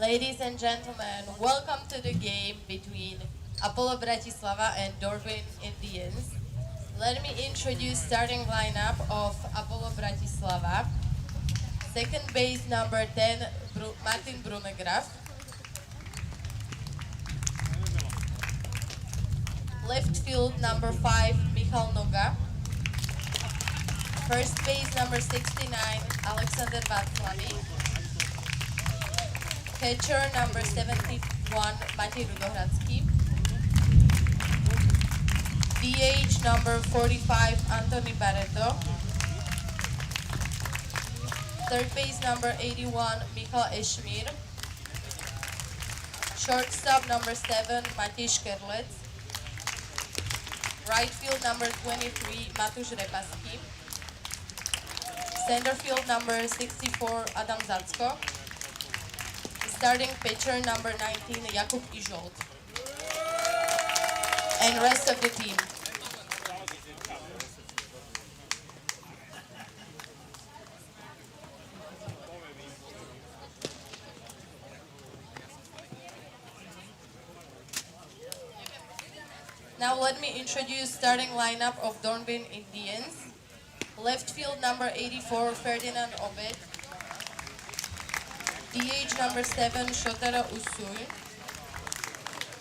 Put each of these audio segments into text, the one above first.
Ladies and gentlemen, welcome to the game between Apollo Bratislava and Dornbirn Indians. Let me introduce starting lineup of Apollo Bratislava. Second base number 10, Martin Brunegraf. Left field number 5, Michal Noga. First base number 69, Alexander Václavik. Catcher number 71, Matej Rudohradský. DH number 45, Anthony Barreto. Third base number 81, Michal Ešmír. Shortstop number 7, Matej Škerlec. Right field number 23, Matúš Repaský. Center field number 64, Adam Zacko. Starting pitcher number 19, Jakub Ižolt. And rest of the team. Now let me introduce starting lineup of Dornbirn Indians. Left field number 84, Ferdinand Obed. DH number 7, Shotaro Usuy.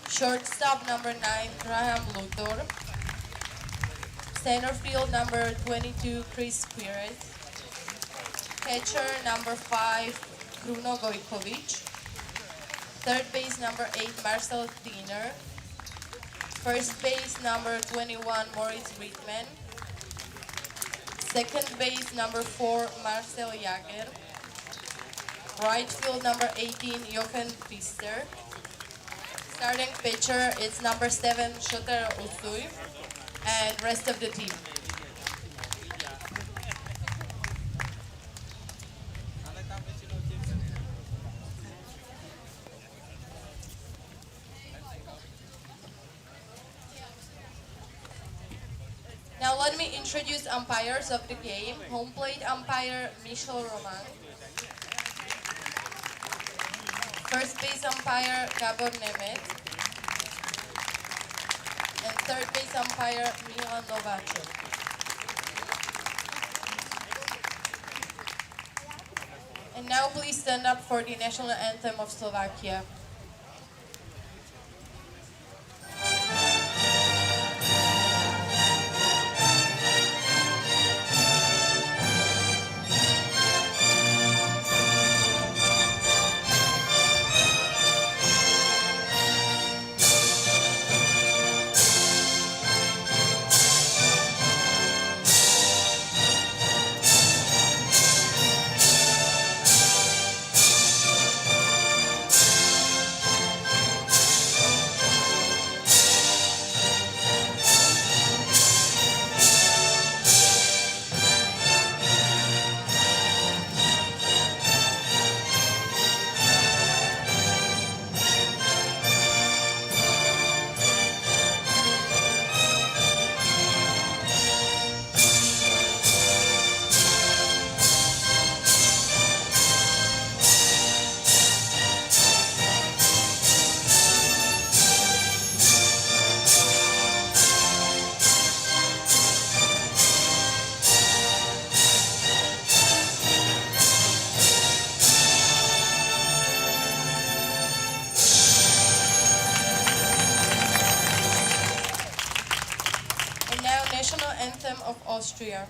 Shortstop number 9, Graham Luthor. Center field number 22, Chris Pires. Catcher number 5, Bruno Gojkovic. Third base number 8, Marcel Diener. First base number 21, Moritz Riedman. Second base number 4, Marcel Jager. Right field number 18, Jochen Pfister. Starting pitcher is number 7, Shotaro Usuy. And rest of the team. Now let me introduce umpires of the game. Home plate umpire, Michel Roman. First base umpire, Gabor Nemet. And third base umpire, Milan Nováček. And now please stand up for the national anthem of Slovakia. National anthem of Austria.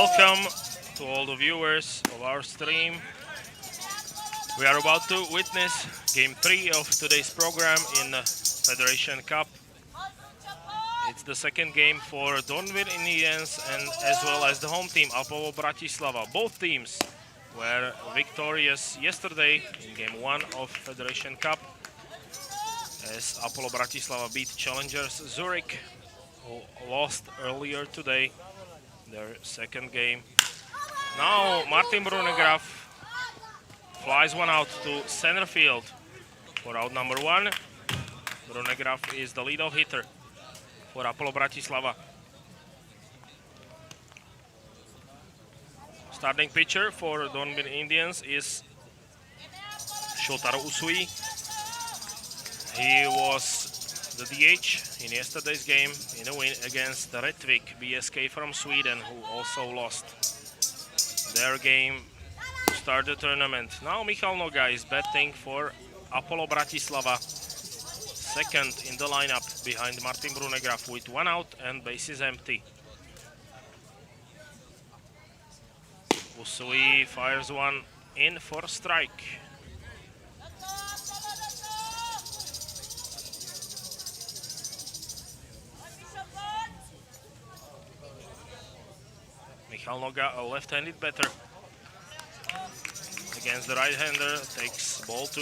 welcome to all the viewers of our stream. We are about to witness Game 3 of today's program in Federation Cup. It's the second game for Dornbirn Indians and as well as the home team, Apollo Bratislava. Both teams were victorious yesterday in Game 1 of Federation Cup, as Apollo Bratislava beat challengers Zurich, who lost earlier today, their second game. Now Martin Brunegraf flies one out to center field for out number 1. Brunegraf is the leadoff hitter for Apollo Bratislava. Starting pitcher for Dornbirn Indians is Shotaro Usui. He was the DH in yesterday's game in a win against Rättvik BSK from Sweden, who also lost their game to start the tournament. Now Michal Noga is batting for Apollo Bratislava, second in the lineup behind Martin Brunegraf with one out and bases empty. Usui fires one in for strike. Michal Noga, a left-handed batter, against the right-hander, takes ball 2.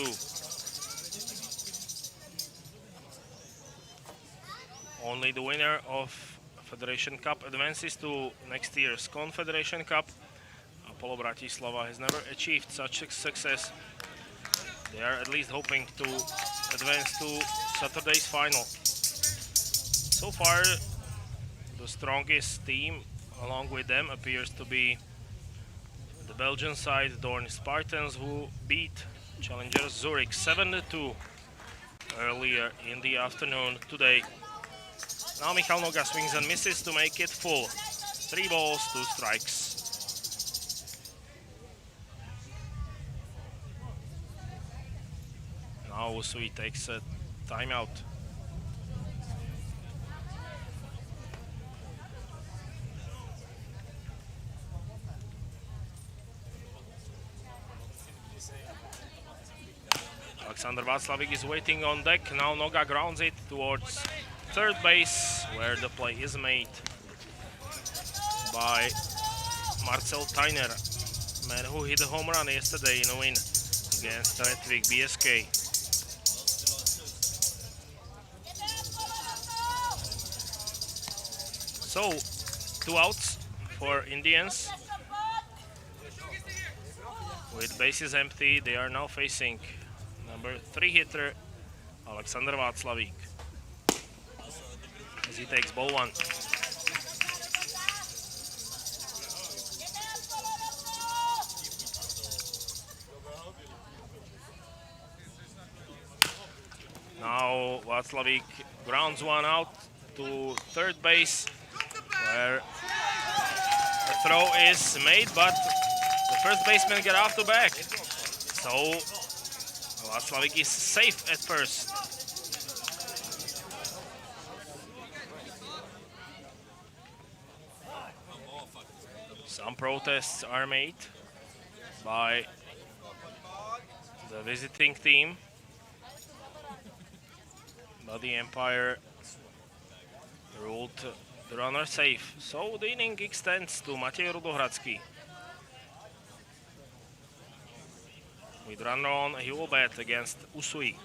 Only the winner of Federation Cup advances to next year's Confederation Cup. Apollo Bratislava has never achieved such success. They are at least hoping to advance to Saturday's final. So far, the strongest team along with them appears to be the Belgian side, Dorn Spartans, who beat challengers Zurich 7-2 earlier in the afternoon today. Now Michal Noga swings and misses to make it full. 3 balls, 2 strikes. Now Usui takes a timeout. Alexander Václavík is waiting on deck. Now Noga grounds it towards third base, where the play is made by Marcel Tyner, man who hit a home run yesterday in a win against Rättvik BSK. So, 2 outs for Indians. With bases empty, they are now facing number 3 hitter Alexander Václavík, as he takes ball 1. Now Václavík grounds one out to third base, where a throw is made, but the first baseman get off the back. So Václavík is safe at first. Some protests are made by the visiting team, but the umpire ruled the runner safe. So the inning extends to Matej Rudohradský. With runner on, he will bat against Usui.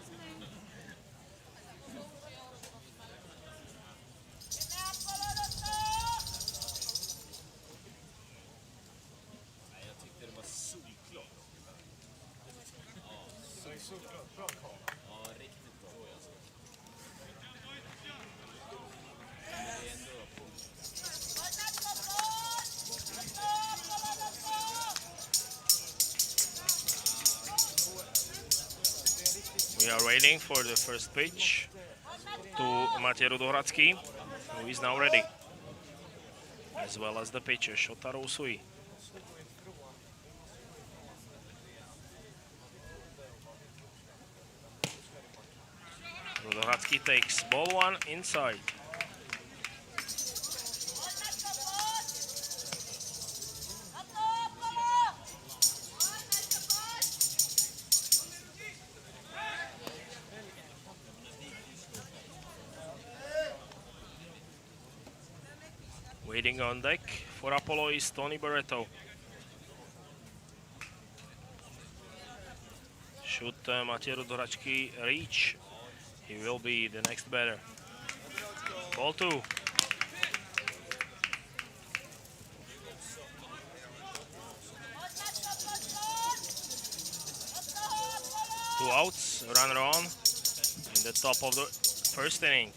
We are waiting for the first pitch to Matej Rudohradský, who is now ready, as well as the pitcher Shotaro Usui. Rudohradský takes ball 1 inside. Waiting on deck for Apollo is Tony Barreto. Should Matej Rudohračky reach, he will be the next batter. Ball 2. 2 outs, runner on in the top of the first inning.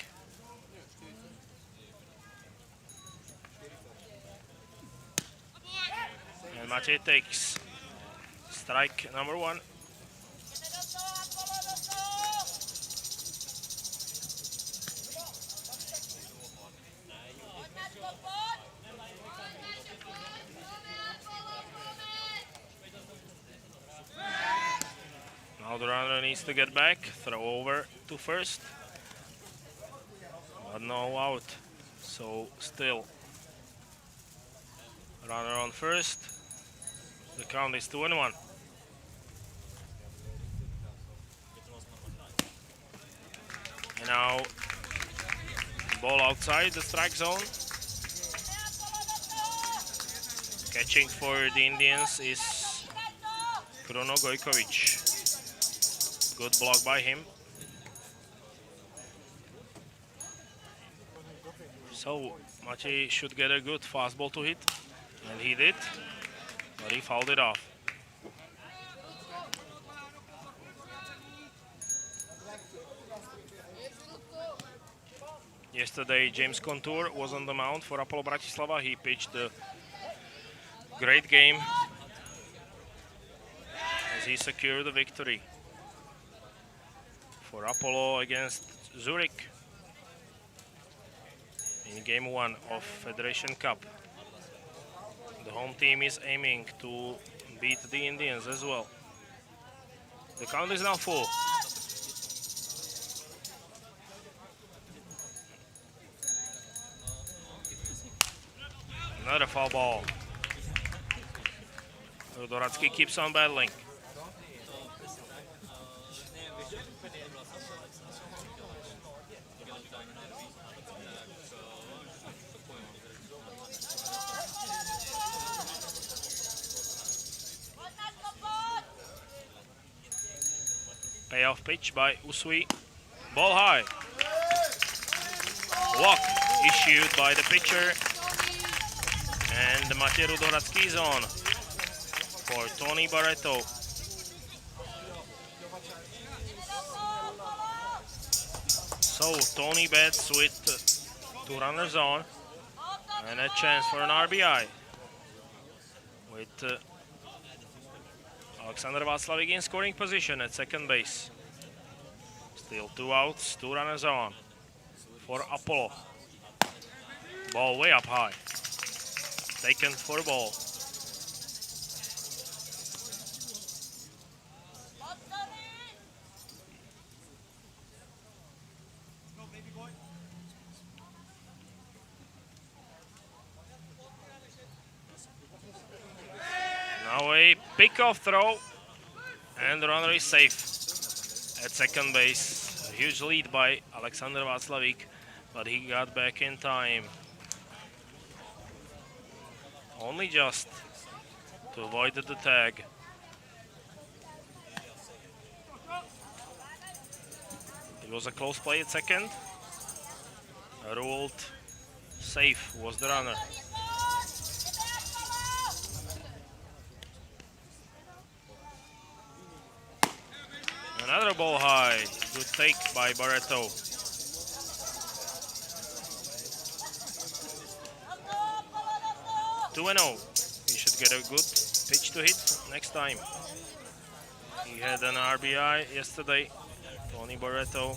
And Matej takes strike number 1. Now the runner needs to get back, throw over to first, but no out, so still runner on first. The count is 2-1. And now ball outside the strike zone. Catching for the Indians is Kruno Gojkovic. Good block by him. So Matej should get a good fastball to hit, and he did, but he fouled it off. Yesterday James Contour was on the mound for Apollo Bratislava. He pitched a great game as he secured the victory for Apollo against Zurich in Game 1 of Federation Cup. The home team is aiming to beat the Indians as well. The count is now full. Another foul ball. Rudohračky keeps on battling. Payoff pitch by Usui. Ball high. Walk issued by the pitcher. And Matej Rudohračky is on for Tony Barreto. So Tony bats with 2 runners on and a chance for an RBI with Alexander Václavík in scoring position at second base. Still 2 outs, 2 runners on for Apollo. Ball way up high. Taken for a ball. Now a pick-off throw, and the runner is safe at second base. A huge lead by Alexander Václavík, but he got back in time. Only just to avoid the tag. It was a close play at second. Ruled safe was the runner. Another ball high. Good take by Barreto. Two and 0. He should get a good pitch to hit next time. He had an RBI yesterday. Tony Barreto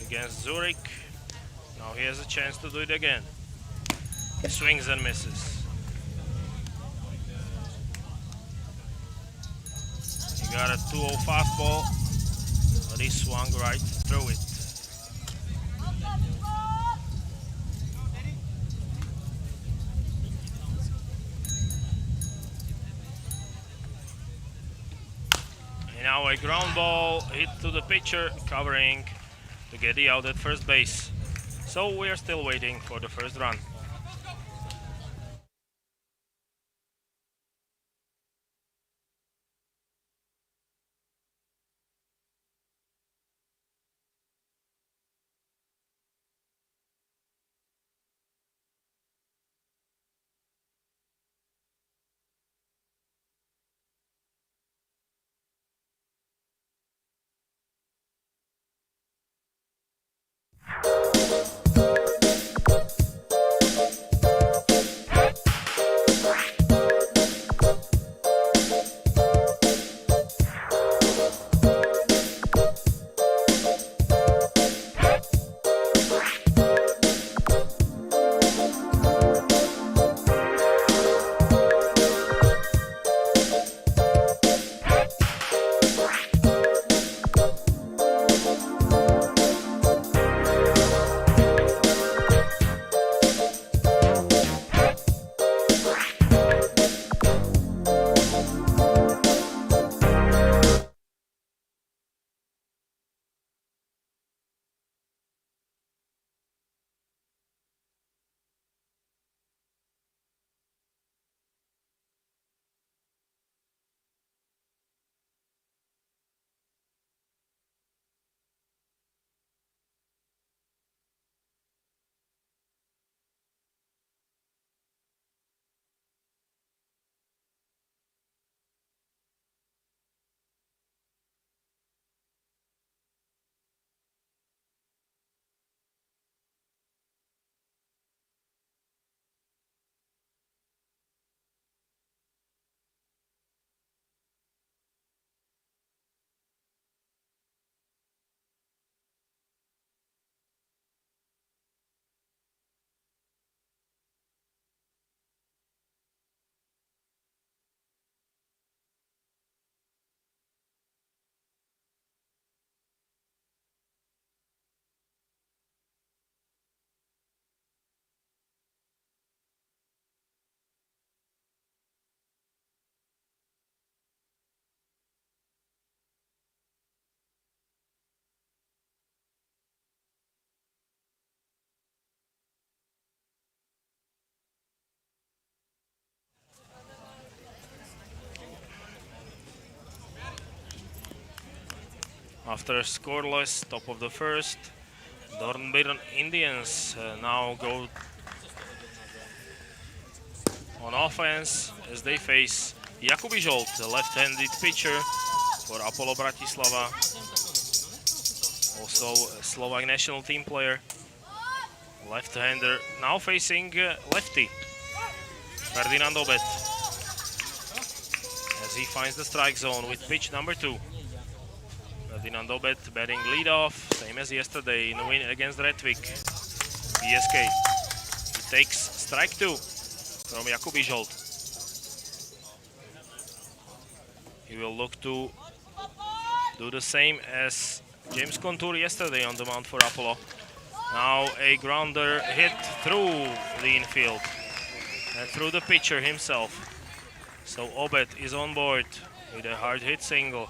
against Zurich. Now he has a chance to do it again. He swings and misses. He got a 2-0 fastball, but he swung right through it. Now a ground ball hit to the pitcher, covering to get the out at first base. So we are still waiting for the first run. After scoreless, top of the first, Dornbirn Indians now go on offense as they face Jakub Ižolt, the left-handed pitcher for Apollo Bratislava, also a Slovak national team player. Left-hander now facing lefty Ferdinand Obet as he finds the strike zone with pitch number 2. Ferdinand Obet batting leadoff, same as yesterday in the win against Redvik. BSK. He takes strike 2 from Jakub Ižolt. He will look to do the same as James Contour yesterday on the mound for Apollo. Now a grounder hit through the infield and through the pitcher himself. So Obet is on board with a hard hit single.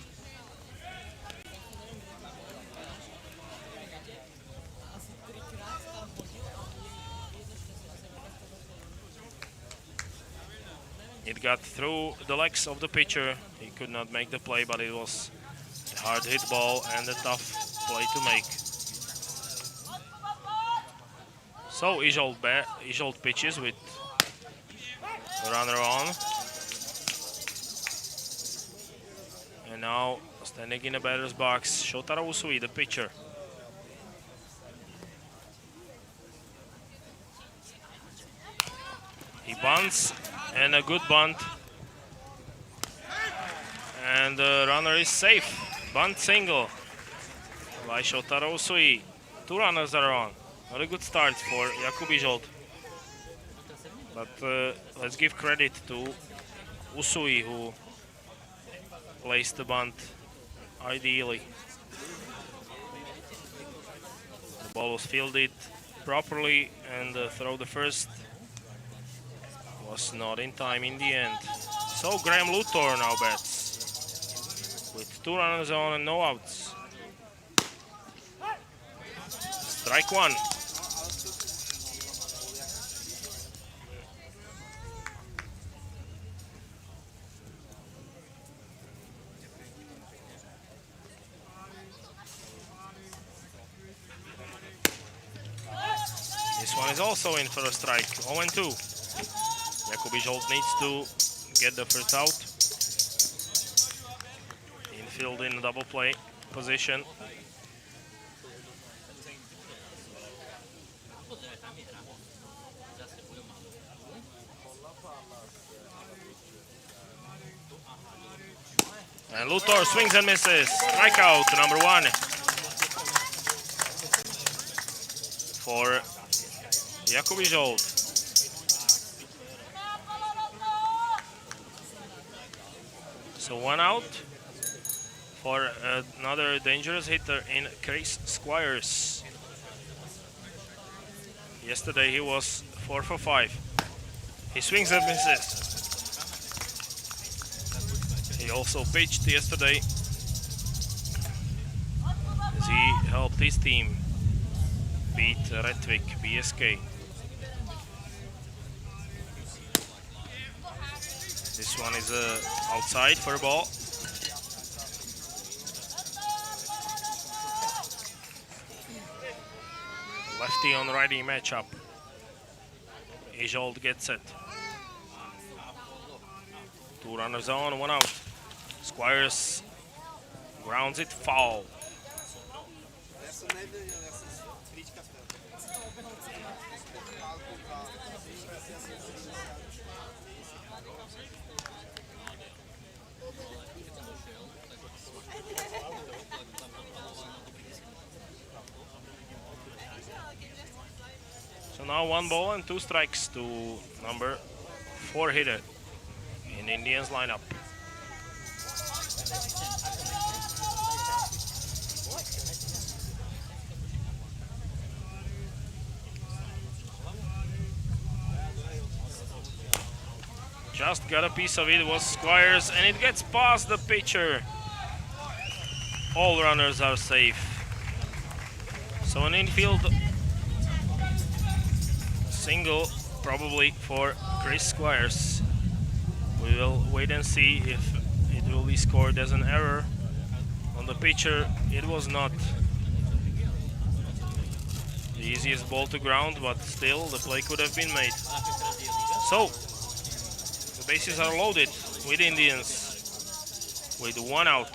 It got through the legs of the pitcher. He could not make the play, but it was a hard hit ball and a tough play to make. So Ižolt pitches with the runner on. And now standing in the batter's box, Shotaro Usui, the pitcher. He bunts, and a good bunt. And the runner is safe. Bunt single by Shotaro Usui. 2 runners are on. Not a good start for Jakub Ižolt. But let's give credit to Usui, who placed the bunt ideally. The ball was fielded properly, and the throw the first was not in time in the end. So Graham Luthor now bats with 2 runners on and no outs. Strike 1. one is also in for a strike. 0-2. Jakubi Zsolt needs to get the first out. Infield in double play position. And Luthor swings and misses. Strikeout number 1 for Jakubi Zsolt. So 1 out for another dangerous hitter in Chris Squires. Yesterday he was 4 for 5. He swings and misses. He also pitched yesterday as he helped his team beat Rättvik BSK. This one is outside for a ball. Lefty on righty matchup. Zsolt gets it. 2 runners on, 1 out. Squires grounds it foul. So now 1 ball and 2 strikes to number 4 hitter in Indians lineup. Just got a piece of it, was Squires, and it gets past the pitcher. All runners are safe. So an infield single probably for Chris Squires. We will wait and see if it will be scored as an error on the pitcher. It was not the easiest ball to ground, but still the play could have been made. So the bases are loaded with Indians with 1 out.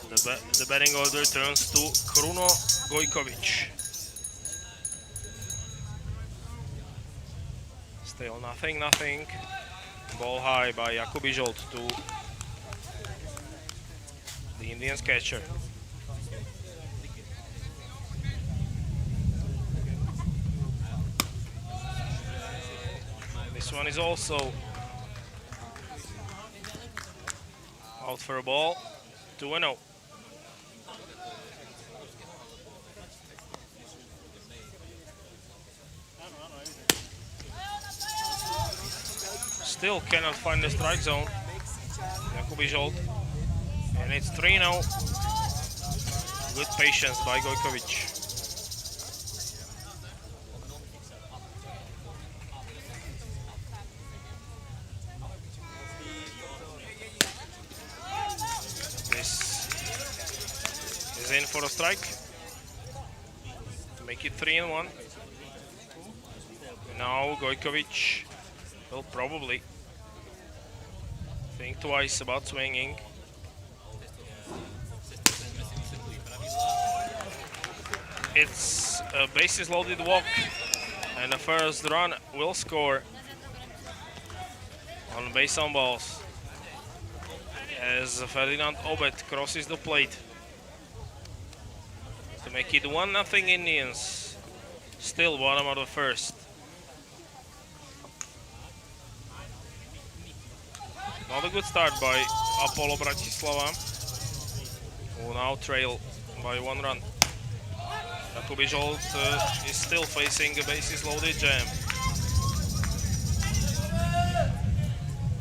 The batting order turns to Kruno Gojkovic. Still nothing. Ball high by Jakubi Zsolt to the Indians catcher. This one is also out for a ball. 2-0. Still cannot find the strike zone. Jakubi Zsolt. And it's 3-0. Good patience by Gojkovic. In for a strike to make it 3-1. Now Gojkovic will probably think twice about swinging. It's a bases loaded walk, and the first run will score on base on balls as Ferdinand Obet crosses the plate to make it 1-0 Indians. Still bottom of the first. Not a good start by Apollo Bratislava, who now trail by 1 run. Jakubi Zsolt is still facing a bases loaded jam.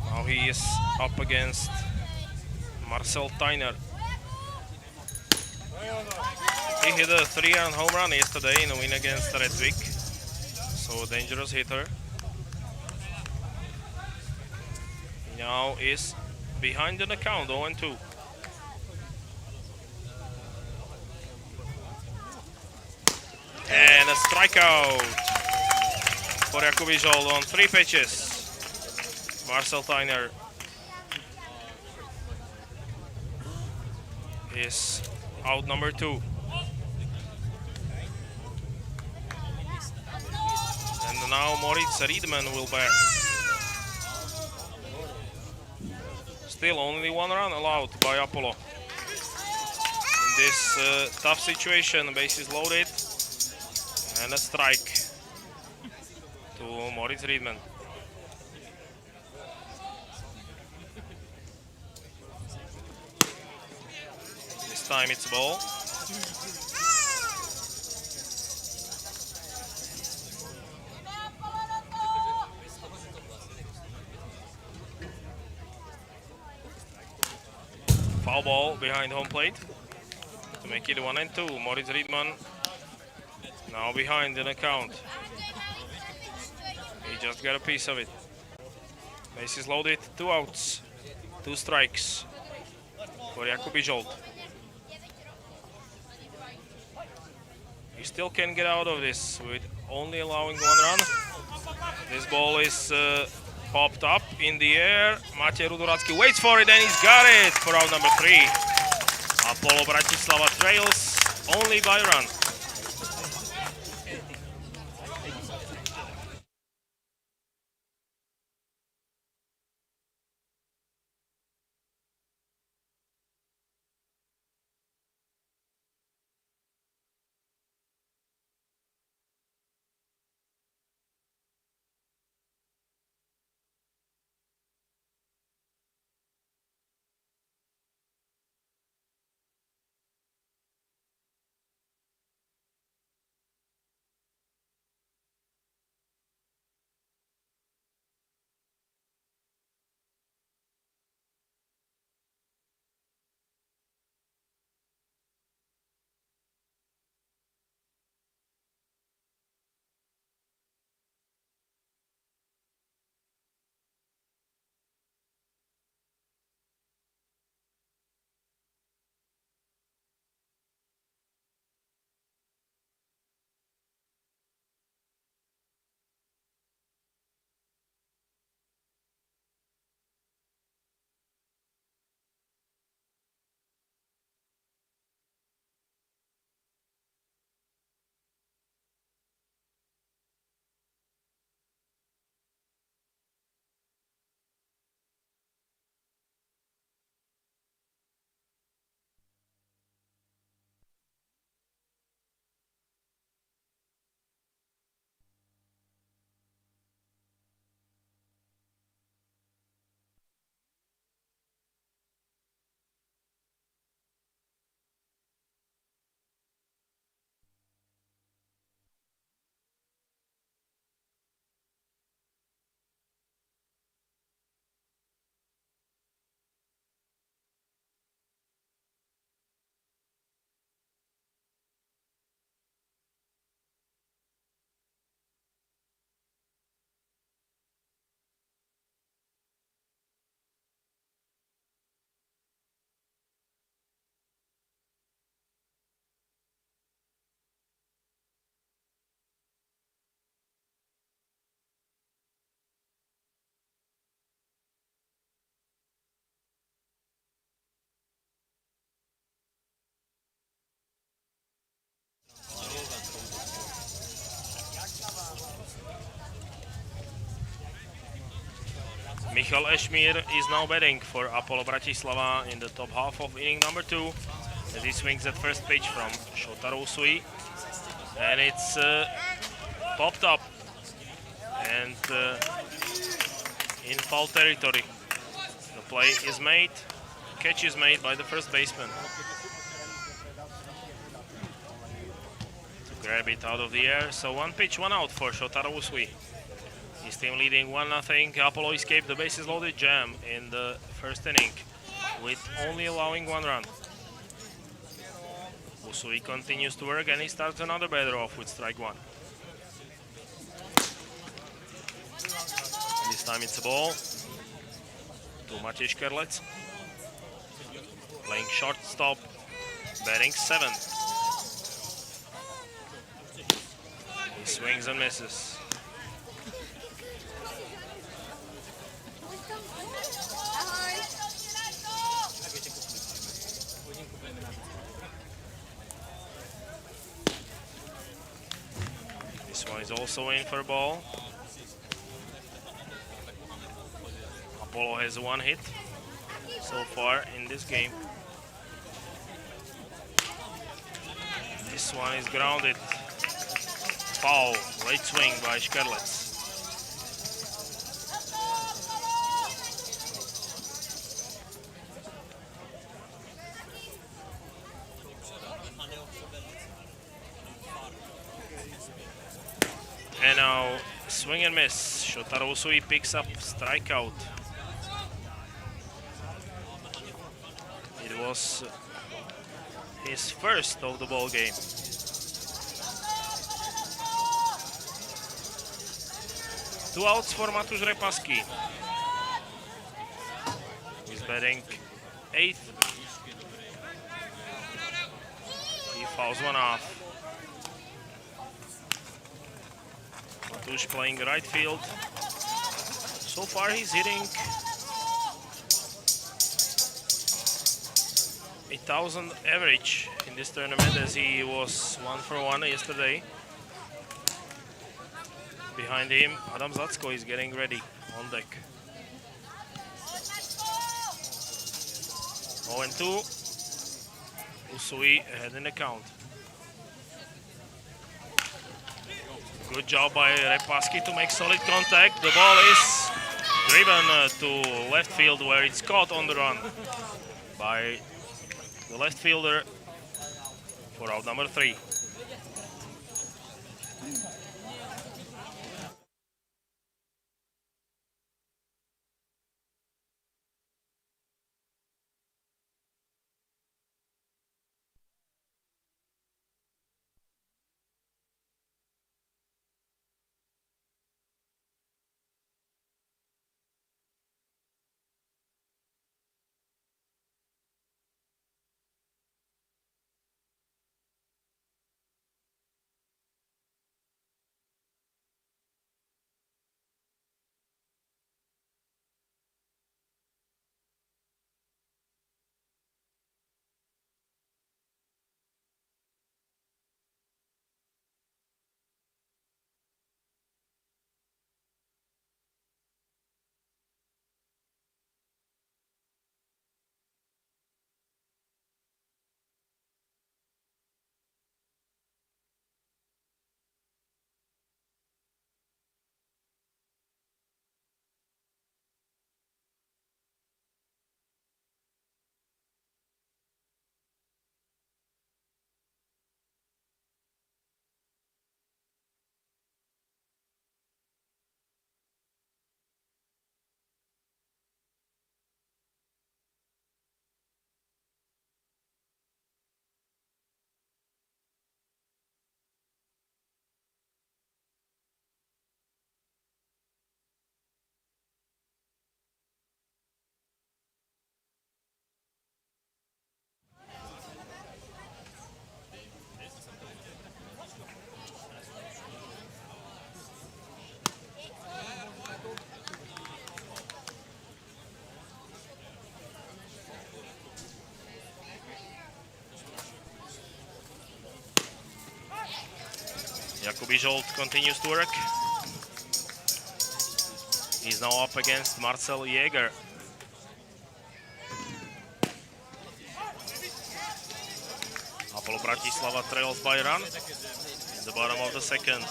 Now he is up against Marcel Tyner. He hit a 3-run home run yesterday in a win against Rättvik, so a dangerous hitter. He now is behind in the count, 0-2. And a strikeout. for Jakub Ižold on 3 pitches. Marcel Tyner is out number 2. And now Moritz Riedman will bat. Still only 1 run allowed by Apollo. In this tough situation, bases loaded and a strike to Moritz Riedman. This time it's a ball. Foul ball behind home plate to make it 1-2. Moritz Riedman now behind in the count. He just got a piece of it. Bases loaded, 2 outs, 2 strikes for Jakub Ižold. He still can get out of this with only allowing 1 run. This ball is popped up in the air. Matej Rudoracký waits for it and he's got it for out number 3. Apollo Bratislava trails only by a run. Michal Ešmír is now batting for Apollo Bratislava in the top half of inning number 2 as he swings at first pitch from Shotaro Usui, and it's popped up and in foul territory. The play is made, catch is made by the first baseman to grab it out of the air. So 1 pitch, 1 out for Shotaro Usui. His team leading 1-0. Apollo escaped the bases loaded jam in the first inning with only allowing 1 run. Usui continues to work and he starts another batter off with strike 1. This time it's a ball to Matej Škerlec. Playing shortstop, batting 7. He swings and misses. is also in for a ball. Apollo has one hit so far in this game. This one is grounded. Foul, late swing by Škerlec. And now swing and miss. Shotaro Usui picks up strikeout. It was his first of the ball game. Two outs for Matúš Repasky. He's batting 8th. He fouls one off. Matúš playing right field. So far he's hitting 8,000 average in this tournament, as he was 1 for 1 yesterday. Behind him, Adam Zacko is getting ready on deck. 0-2. Usui ahead in the count. Good job by Repasky to make solid contact. The ball is driven to left field, where it's caught on the run by the left fielder for out number 3. Jakubi Zsolt continues to work. He's now up against Marcel Jäger. Apollo Bratislava trails by a run in the bottom of the second.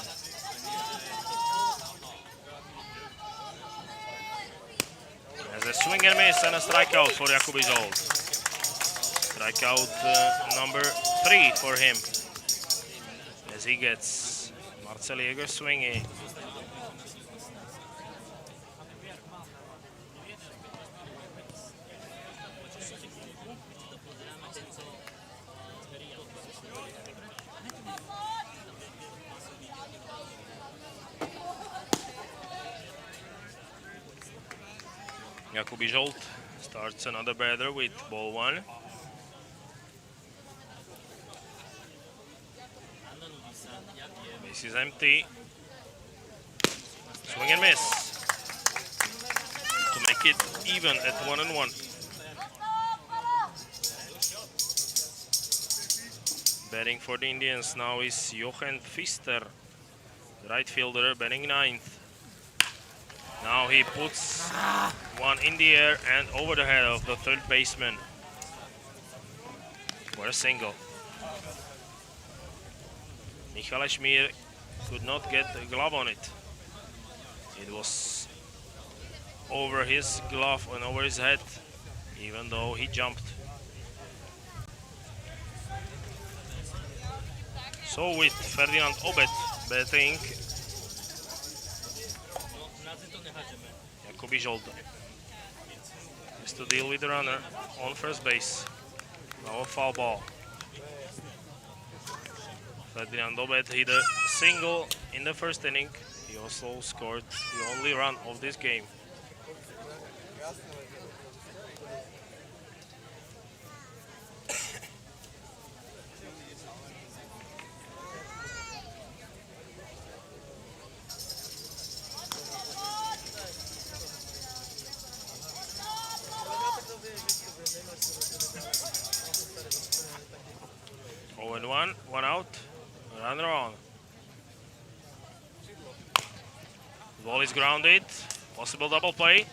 There's a swing and miss and a strikeout for Jakubi Zsolt. Strikeout number 3 for him, as he gets Marcel Jäger swinging. Jakubi Zsolt starts another batter with ball 1. Base is empty. Swing and miss to make it even at 1-1. Batting for the Indians now is Jochen Pfister. the right fielder, batting ninth. Now he puts one in the air and over the head of the third baseman for a single. Michal Schmier could not get a glove on it. It was over his glove and over his head, even though he jumped. So with Ferdinand Obet batting, Jakobi Žolta has to deal with the runner on first base. Now a foul ball. Ferdinand Obet hit a single in the first inning. He also scored the only run of this game. Oh and one out, runner on. Ball is grounded, possible double play.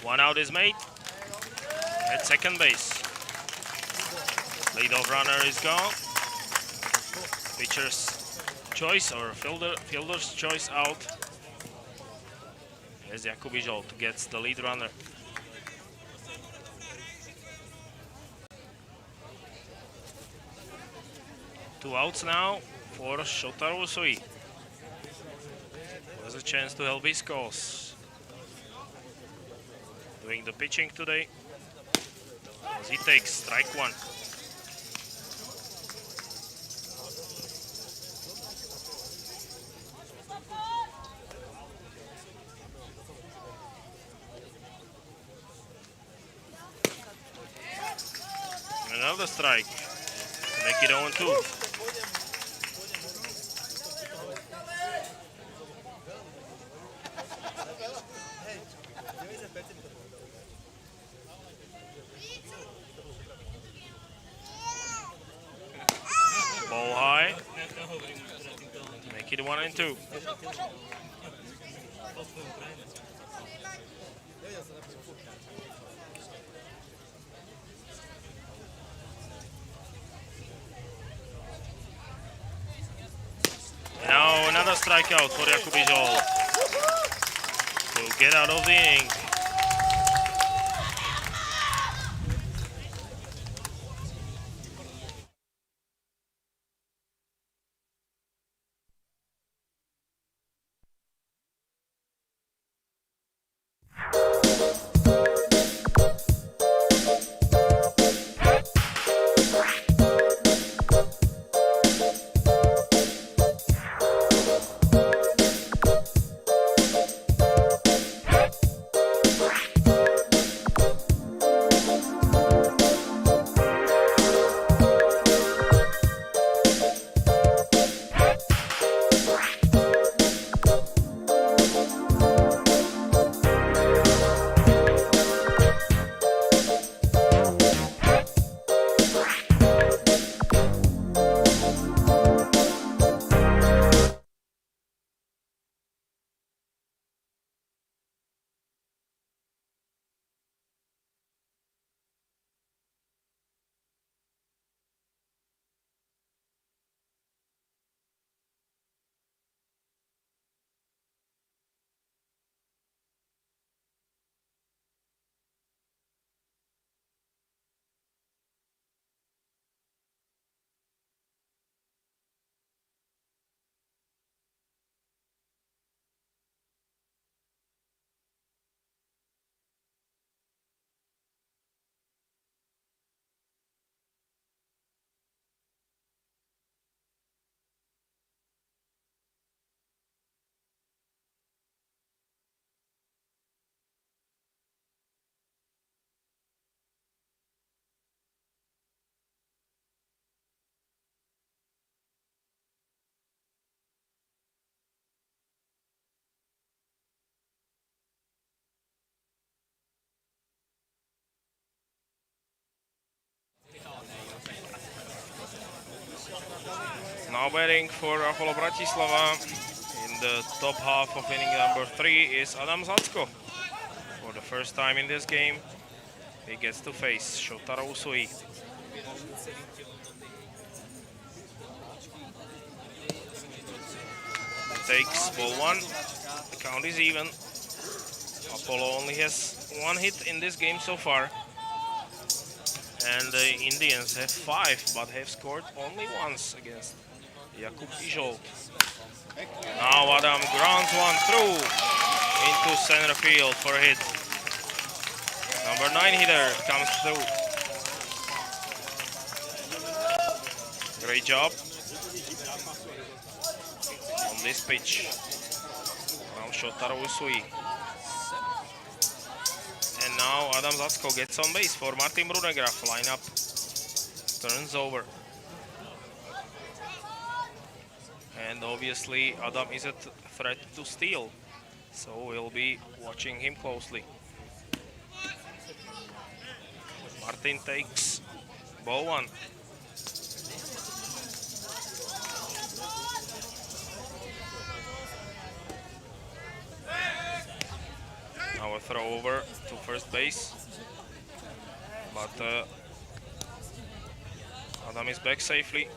One out is made at second base. Leadoff runner is gone. Pitcher's choice or fielder's choice out. As Jakobi Žolt gets the lead runner. Two outs now for Shotaro Usui. Has a chance to help his cause. Doing the pitching today as he takes strike one. Another strike to make it 0-2. Ball high to make it 1-2. Now another strikeout for Jakobi Žolt to get out of the inning. Now batting for Apollo Bratislava, In the top half of inning number 3 is Adam Zacko. For the first time in this game, he gets to face Shotaro Usui. Takes ball 1. The count is even. Apollo only has 1 hit in this game so far. And the Indians have 5, but have scored only once against Jakub Ižolt. Now Adam grounds one through into center field for a hit. Number 9 hitter comes through. Great job on this pitch from Shotaro Usui. And now Adam Zacko gets on base for Martin Brunegraf. Lineup turns over. And obviously Adam is a threat to steal, so we'll be watching him closely. Martin takes ball 1. Now a throw over to first base, but Adam is back safely.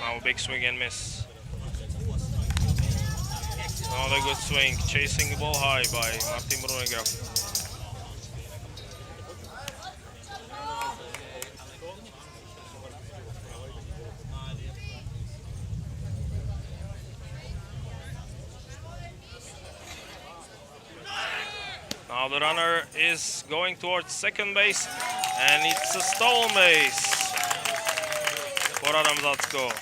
Now a big swing and miss. Another good swing, chasing the ball high by Martin Brunegraf. Now the runner is going towards second base, and it's a stolen base for Adam Zacko,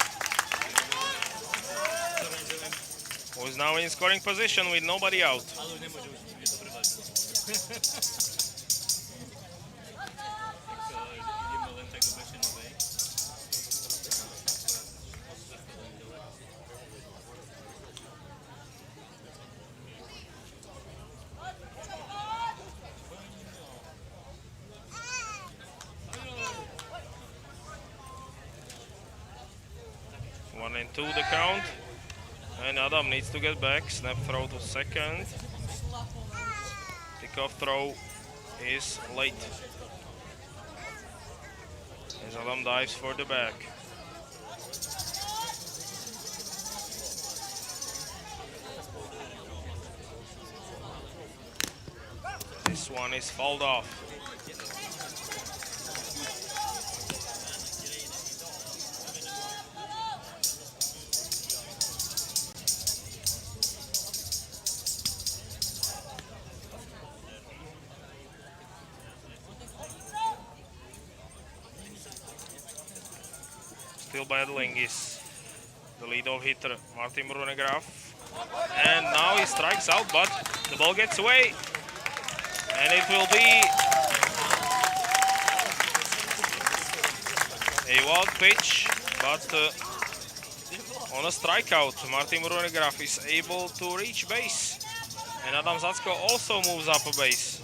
who is now in scoring position with nobody out. One and 2 the count, and Adam needs to get back. Snap throw to second. Kickoff throw is late as Adam dives for the bag. This one is fouled off. Still battling is the leadoff hitter Martin Brunegraf, and now he strikes out, but the ball gets away, and it will be a wild pitch, but on a strikeout Martin Brunegraf is able to reach base, and Adam Zacko also moves up a base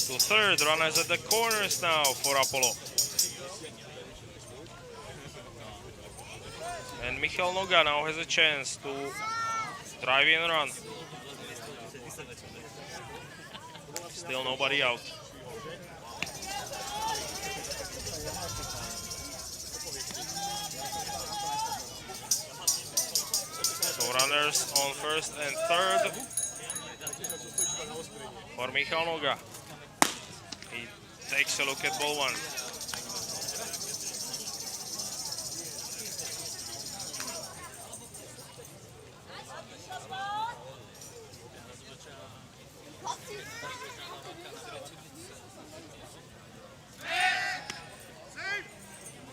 to third. Runners at the corners now for Apollo. And Michal Noga now has a chance to drive in and run. Still nobody out. So runners on first and third for Michal Noga. He takes a look at ball 1.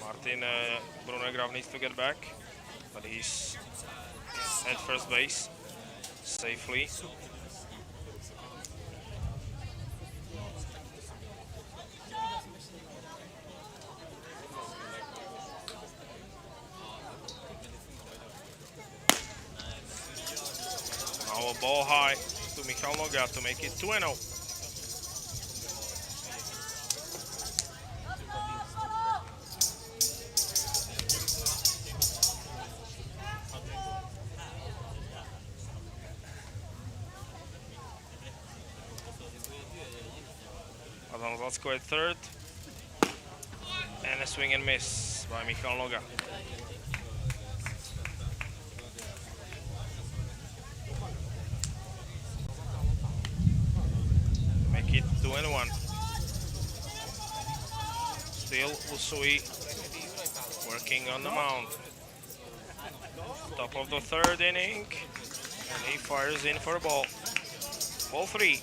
Martin Brunegraf needs to get back, but he's at first base safely. Now a ball high to Michal Noga to make it 2-0. Adam Zlatsko at third. And a swing and miss by Michal Noga. Make it 2-1. Still Usui working on the mound. Top of the third inning. And he fires in for a ball. Ball 3.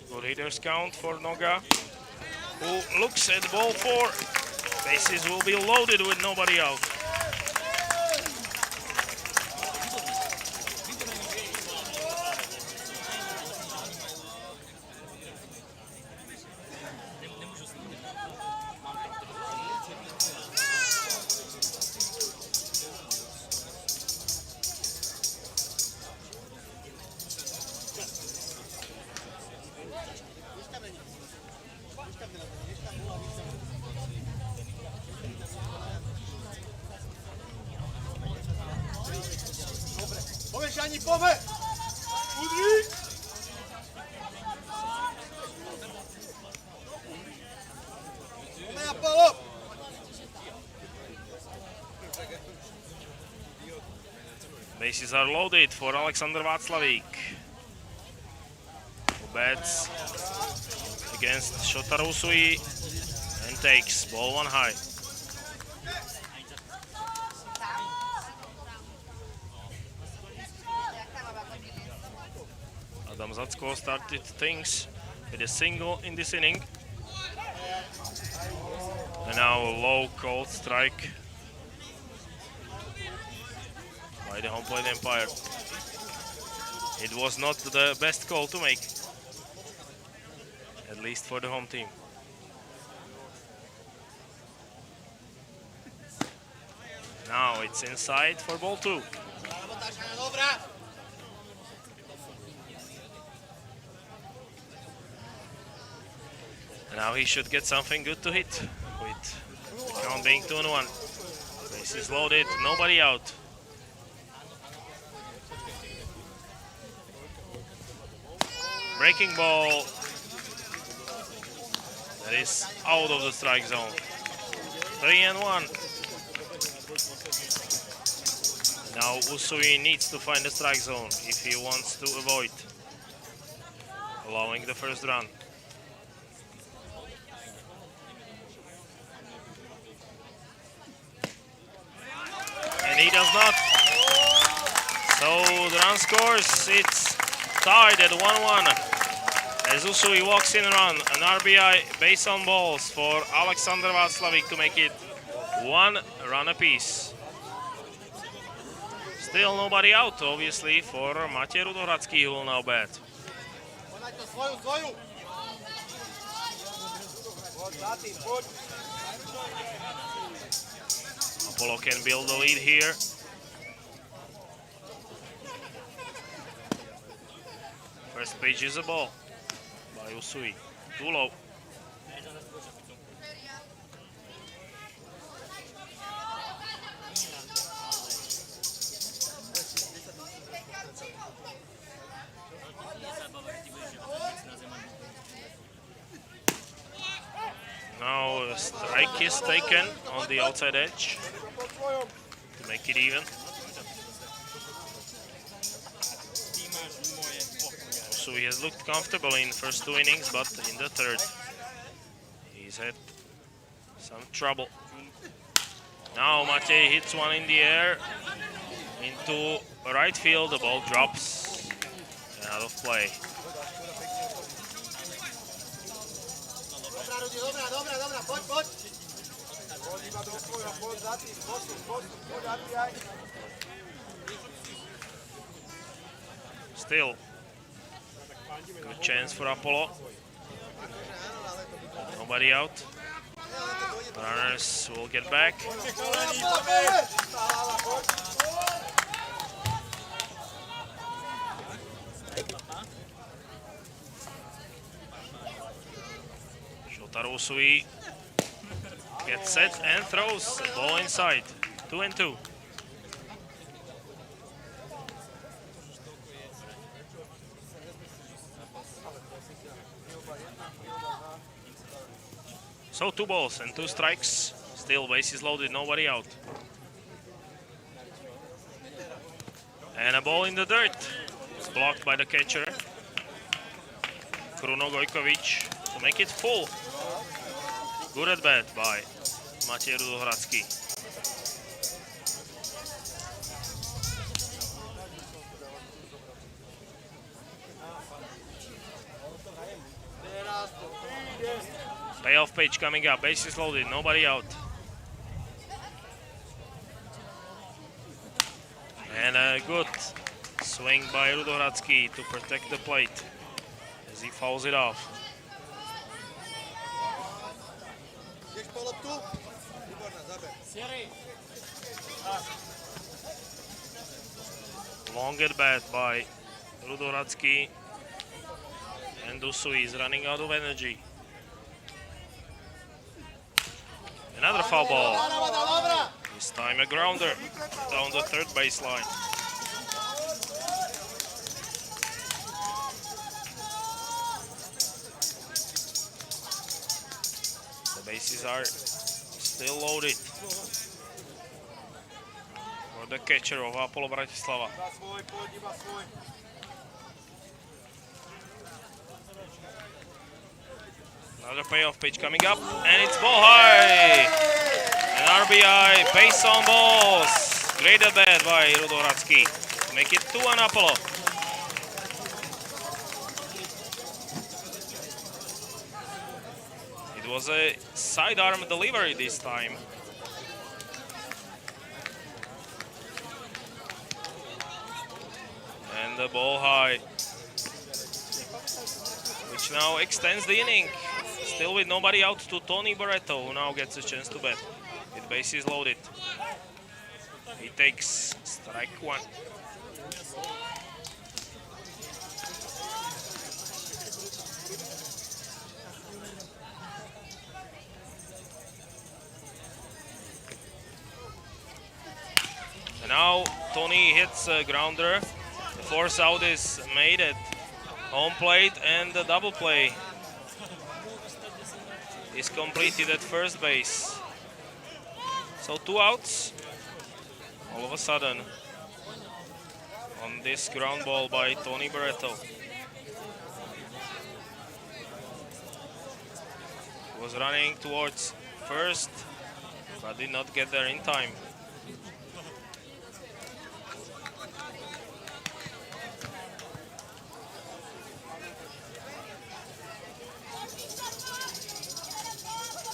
Good hitters count for Noga, who looks at ball 4. Bases will be loaded with nobody out. Bases are loaded for Alexander Václavík, who bats against Shotaro Usui and takes ball 1 high. Adam Zacko started things with a single in this inning. And now a low called strike by the home plate umpire. It was not the best call to make, at least for the home team. Now it's inside for ball 2. And now he should get something good to hit, with the count being 2-1. Bases loaded, nobody out. Breaking ball. That is out of the strike zone. 3-1. Now Usui needs to find the strike zone if he wants to avoid allowing the first run. And he does not. So the run scores. It's tied at 1-1. As Usui walks in run, an RBI base on balls for Alexander Václavík to make it 1 run apiece. Still nobody out, obviously, for Matej Rudohradský, who will now bat. Apollo can build the lead here. First pitch is a ball by Usui. Too low. Now a strike is taken on the outside edge to make it even. Usui has looked comfortable in first 2 innings, but in the third he's had some trouble. Now Matej hits one in the air into right field. The ball drops and out of play. Still, good chance for Apollo. Nobody out. Runners will get back. Shotarusui gets set and throws the ball inside. 2-2. So 2 balls and 2 strikes. Still bases loaded, nobody out. And a ball in the dirt. It's blocked by the catcher. Kruno Gojkovic to make it full. Good at bat by Matej Rudohradský. Payoff pitch coming up, bases loaded, nobody out. And a good swing by Rudohradský to protect the plate as he fouls it off. Long at bat by Rudohradský, and Dusui is running out of energy. Another foul ball. This time a grounder down the third baseline. The bases are still loaded for the catcher of Apollo Bratislava. Another payoff pitch coming up, and it's ball high. An RBI, base on balls. Great at bat by Rudohradský. Make it 2-1 Apollo. It was a sidearm delivery this time. And the ball high, which now extends the inning. Still with nobody out to Tony Barreto, who now gets a chance to bat with bases loaded. He takes strike 1. And now Tony hits a grounder. The force out is made at home plate, and the double play is completed at first base. So 2 outs all of a sudden on this ground ball by Tony Barreto. He was running towards first, but did not get there in time.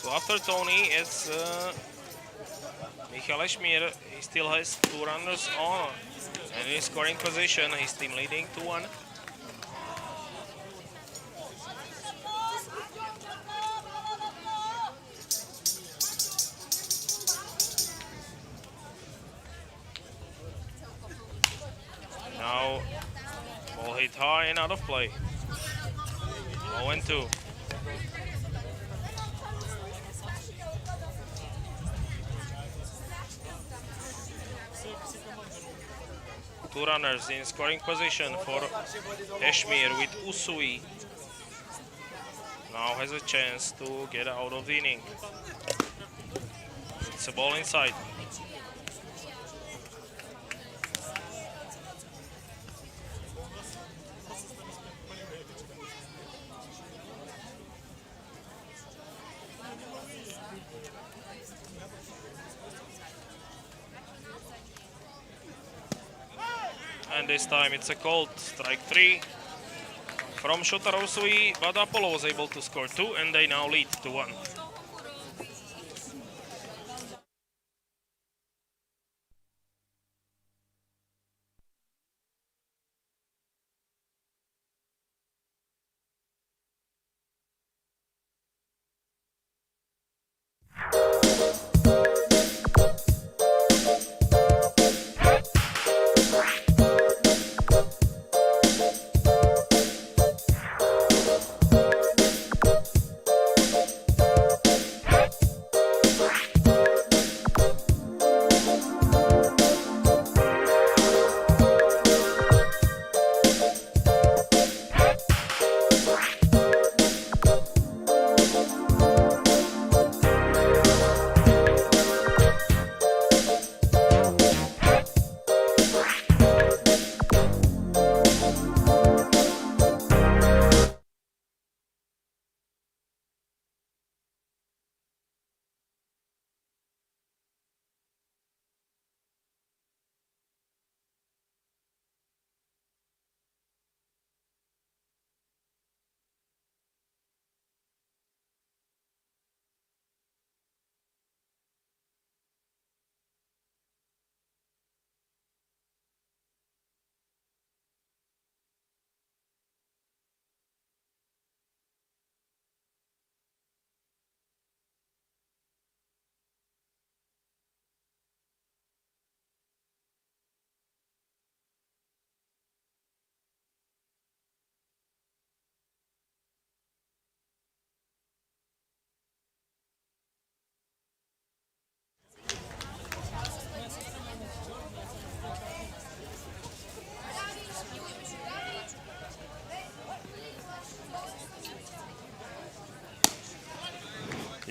So after Tony, it's Michal Ešmír. He still has 2 runners on, and in scoring position, his team leading 2-1. Now, ball hit high and out of play. 0-2. Two runners in scoring position for Ešmír with Usui. Now has a chance to get out of the inning. It's a ball inside. And this time it's a called strike 3 from Shotarusui, but Apollo was able to score 2, and they now lead 2-1.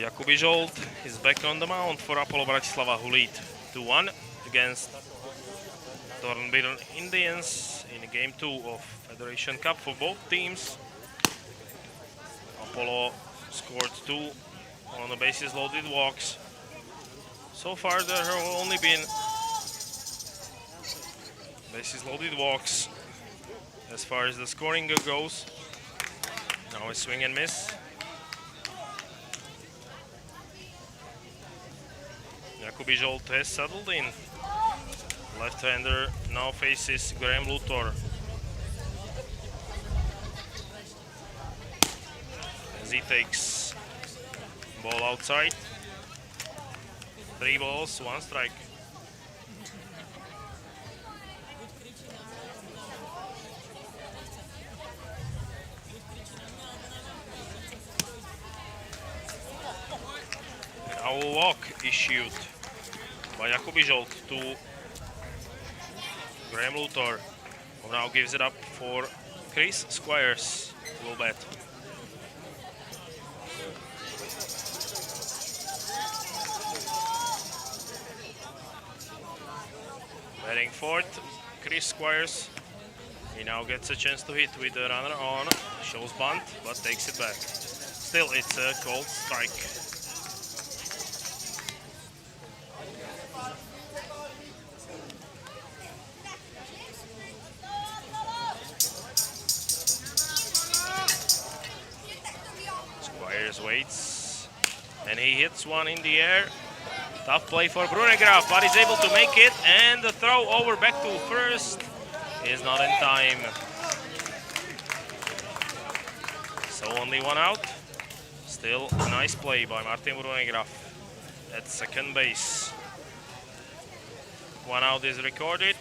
Jakub Ižolt is back on the mound for Apollo Bratislava, who lead 2-1 against Dornbirn Indians in Game 2 of Federation Cup for both teams. Apollo scored 2 on the bases loaded walks. So far there have only been bases loaded walks as far as the scoring goes. Now a swing and miss. Jakub Ižolt has settled in. Left-hander now faces Graham Luthor. As he takes ball outside. 3 balls, 1 strike. Now a walk issued by Jakub Ižolt to Graham Luthor, who now gives it up for Chris Squires, who will bat. Batting fourth, Chris Squires. He now gets a chance to hit with the runner on, shows bunt, but takes it back. Still, it's a called strike. Squires waits, and he hits one in the air. Tough play for Brunegraf, but he's able to make it, and the throw over back to first is not in time. So only 1 out. Still a nice play by Martin Brunegraf at second base. 1 out is recorded.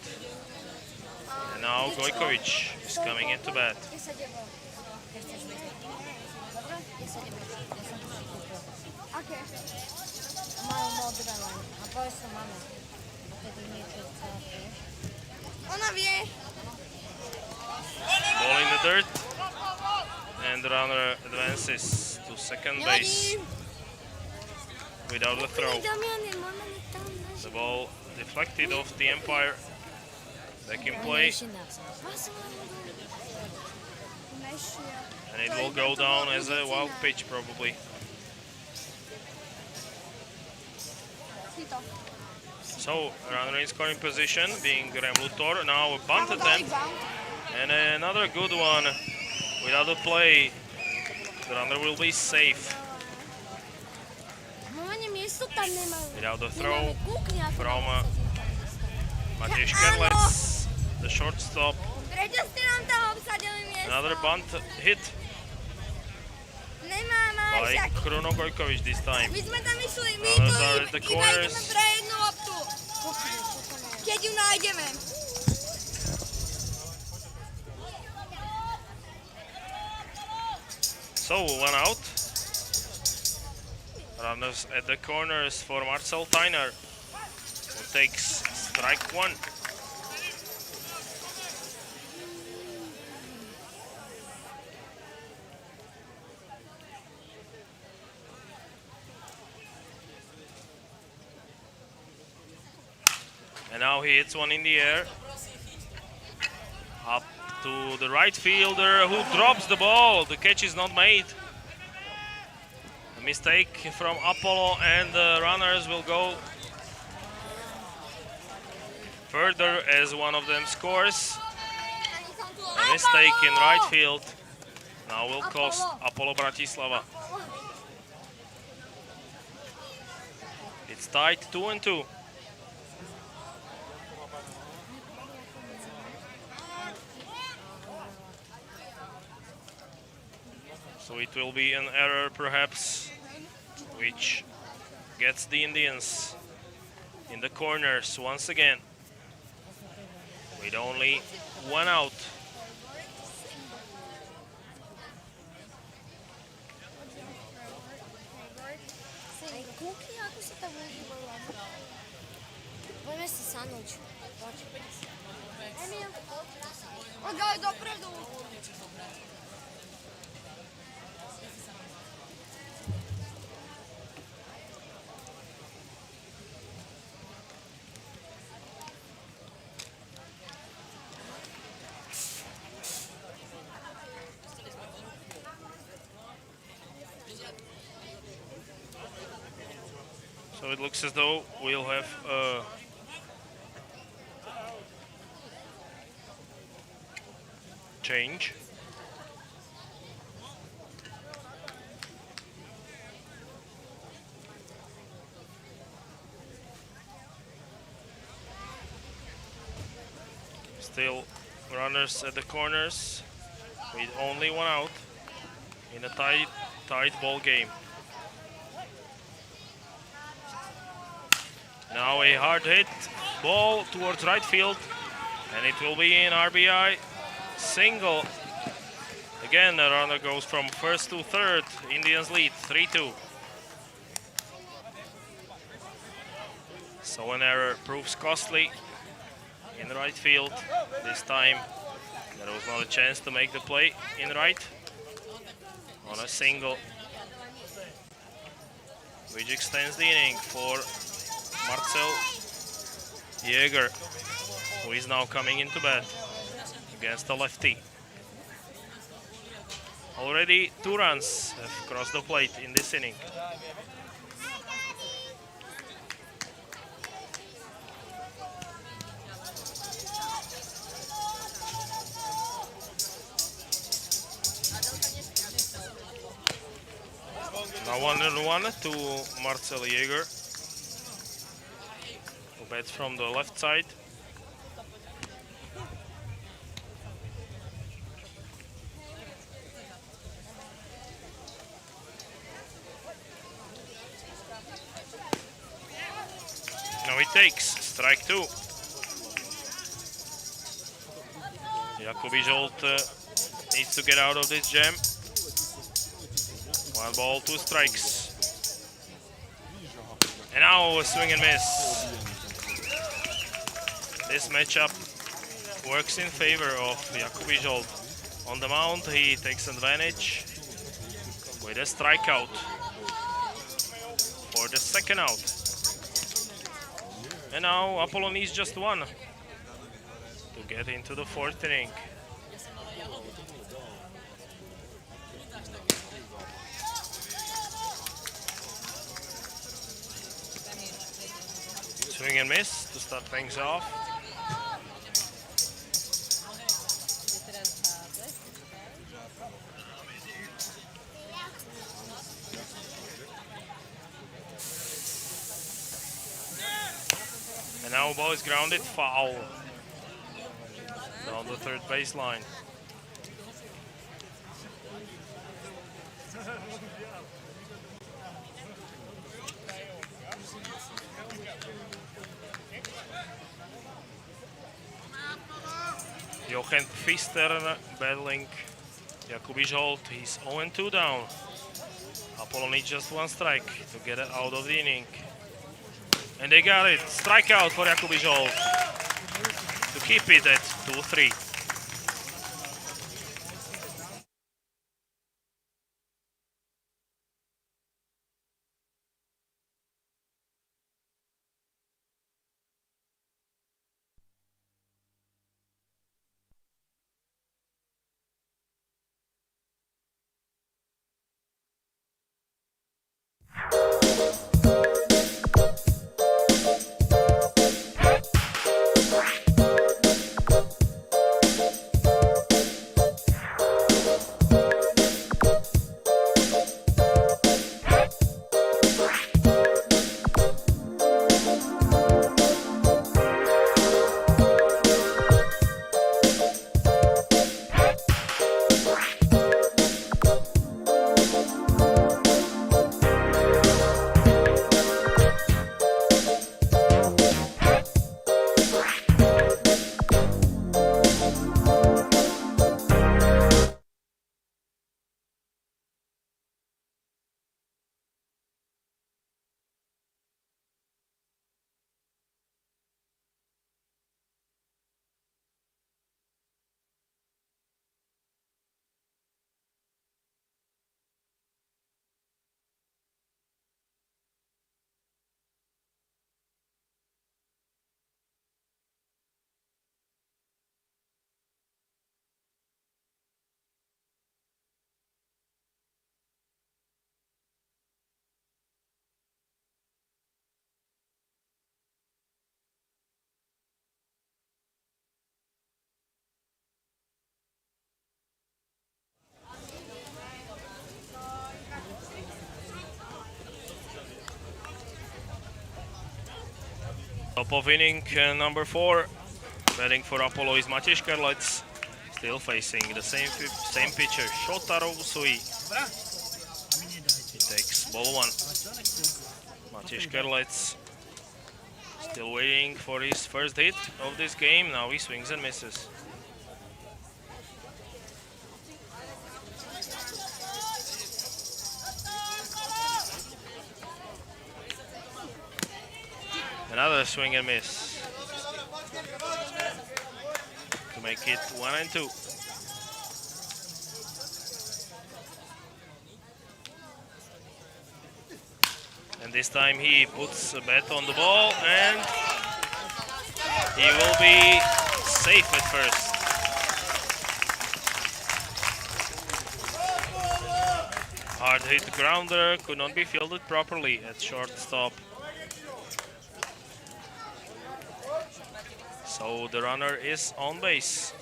And now Gojkovic is coming into bat. Ball in the dirt, and the runner advances to second base without a throw. The ball deflected off the umpire. Back in play, and it will go down as a wild pitch probably. So, runner in scoring position, being Graham Luthor. Now a bunt attempt, and another good one without a play. The runner will be safe. Without a throw from Matej Škerlec, the shortstop. Another bunt hit by Kruno Gojkovic this time. Runners are at the corners. So 1 out. Runners at the corners for Marcel Tyner, who takes strike 1. And now he hits one in the air. Up to the right fielder, who drops the ball. The catch is not made. A mistake from Apollo, and the runners will go further as one of them scores. A mistake in right field now will cost Apollo Bratislava. It's tied 2-2. So it will be an error perhaps, which gets the Indians in the corners once again, with only 1 out. So it looks as though we'll have a change. Still runners at the corners with only one out in a tight ball game. Now a hard hit ball towards right field, and it will be an RBI single. Again, the runner goes from first to third. Indians lead 3-2. So an error proves costly in the right field. This time there was not a chance to make the play in right on a single, which extends the inning for Marcel Jäger, who is now coming into bat against the lefty. Already 2 runs have crossed the plate in this inning. Now 1-1 to Marcel Jäger, who bats from the left side. Now he takes strike 2. Jakobi Zsolt needs to get out of this jam. 1 ball, 2 strikes. And now a swing and miss. This matchup works in favor of Jakobi Zsolt. On the mound, he takes advantage with a strikeout for the second out. And now Apollo needs just 1 to get into the 4th inning. Swing and miss to start things off. And now ball is grounded, foul down the 3rd baseline. Jochen Pfister battling Jakobi Zsolt. He's 0-2 down. Apollo needs just 1 strike to get it out of the inning. And they got it. Strikeout for Jakobi Zsolt to keep it at 2-3. Top of inning number 4. Batting for Apollo is Matej Karlec. Still facing the same pitcher, Shotaro Usui. He takes ball 1. Matej Karlec still waiting for his first hit of this game. Now he swings and misses. Another swing and miss to make it 1-2. And this time he puts a bat on the ball and he will be safe at first. Hard hit grounder could not be fielded properly at shortstop. So the runner is on base.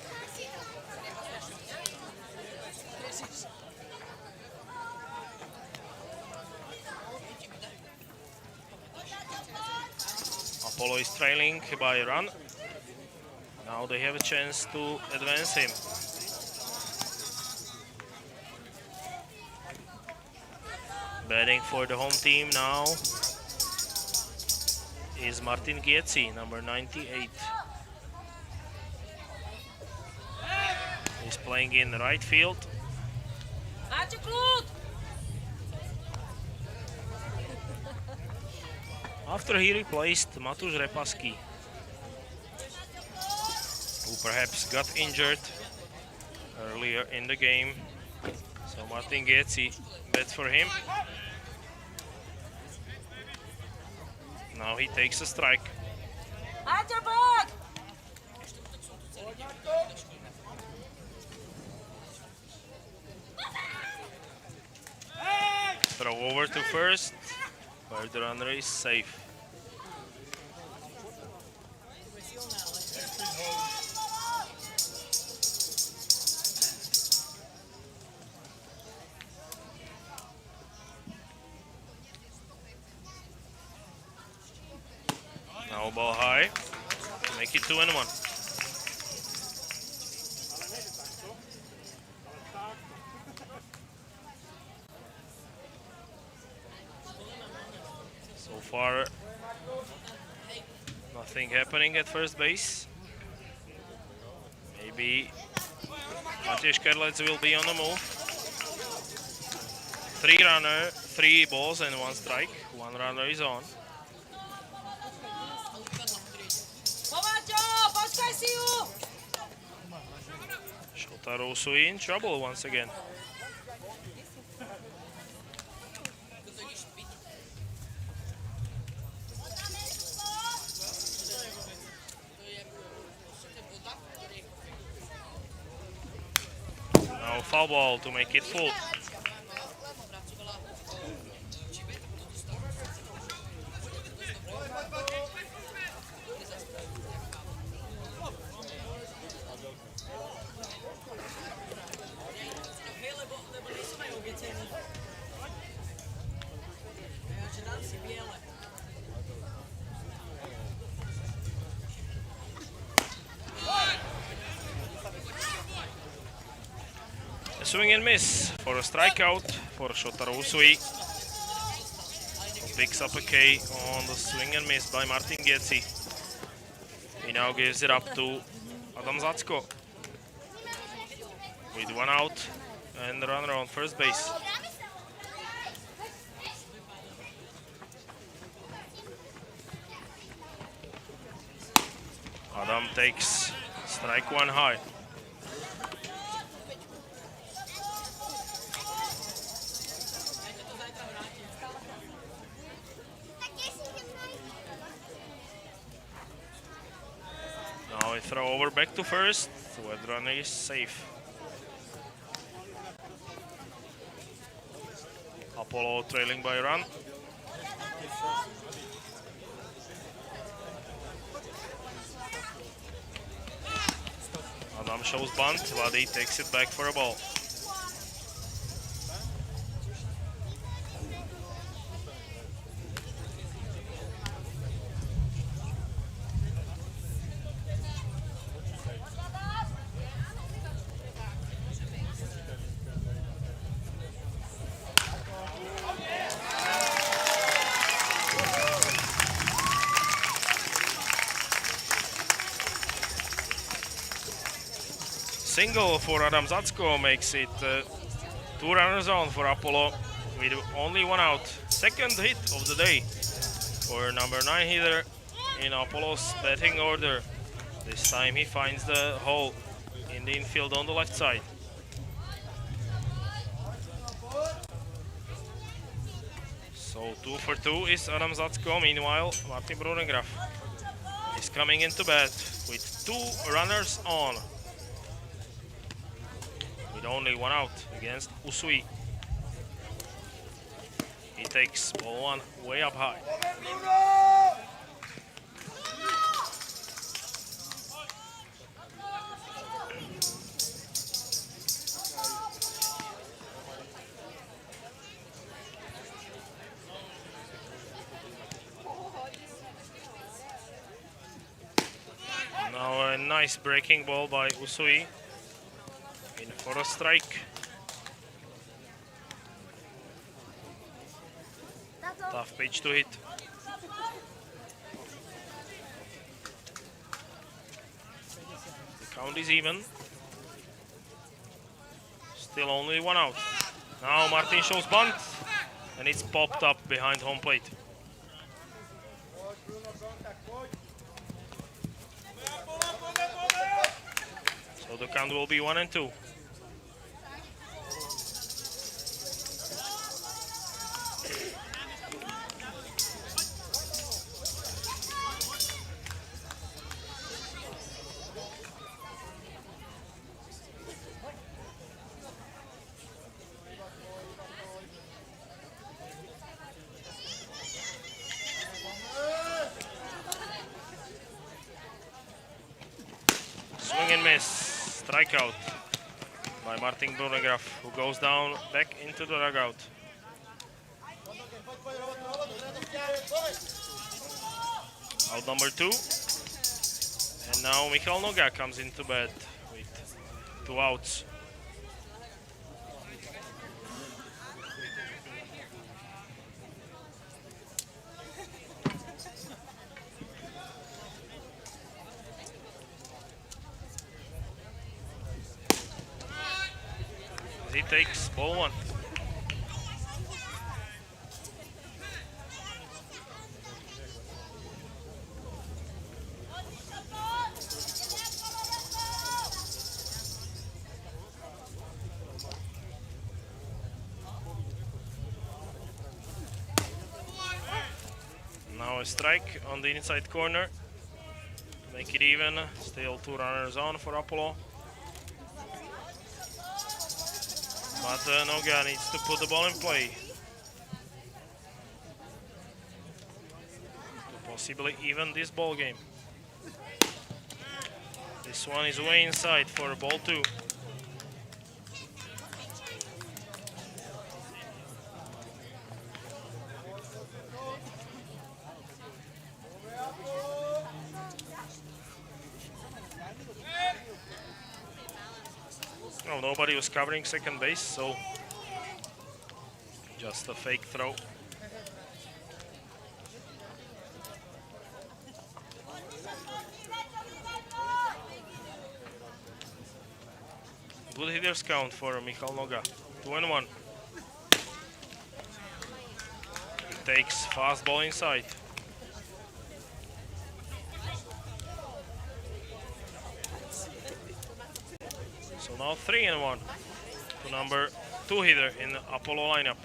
Apollo is trailing by a run. Now they have a chance to advance him. Batting for the home team now is Martin Gietzi, number 98. He's playing in the right field. After he replaced Matusz Repaski, who perhaps got injured earlier in the game. So Martin Gietzi bats for him. Now he takes a strike. Throw over to first, where the runner is safe. Now ball high, to make it 2-1. So far, nothing happening at first base. Maybe Matej Karlec will be on the move. 3 balls and 1 strike. 1 runner is on. Shotaro Usui in trouble once again. Now foul ball to make it full. A swing and miss for a strikeout for Shotaro Usui, who picks up a K on the swing and miss by Martin Gietzi. He now gives it up to Adam Zacko with 1 out and the runner on first base. Adam takes strike 1 high. Now we throw over back to first, where the runner is safe. Apollo trailing by a run. Adam shows bunt, Vadi takes it back for a ball. single for Adam Zacko makes it 2 runners on for Apollo with only 1 out. Second hit of the day for number 9 hitter in Apollo's batting order. This time he finds the hole in the infield on the left side. So 2 for 2 is Adam Zacko. Meanwhile, Martin Brunengraf is coming into bat with 2 runners on, with only 1 out against Usui. He takes ball 1 way up high. Now a nice breaking ball by Usui in for a strike. Tough pitch to hit. The count is even. Still only 1 out. Now Martin shows bunt, and it's popped up behind home plate. So the count will be 1-2. Swing and miss. Strikeout by Martin Brunengraf, who goes down back into the dugout. Out number 2. And now Michal Noga comes into bat with 2 outs. He takes ball 1. Now a strike on the inside corner to make it even. Still 2 runners on for Apollo. But Noga needs to put the ball in play to possibly even this ball game. This one is way inside for ball 2. Oh, nobody was covering second base, so just a fake throw. Good hitters count for Michal Noga. 2-1. He takes fastball inside. So now 3-1 to number 2 hitter in the Apollo lineup.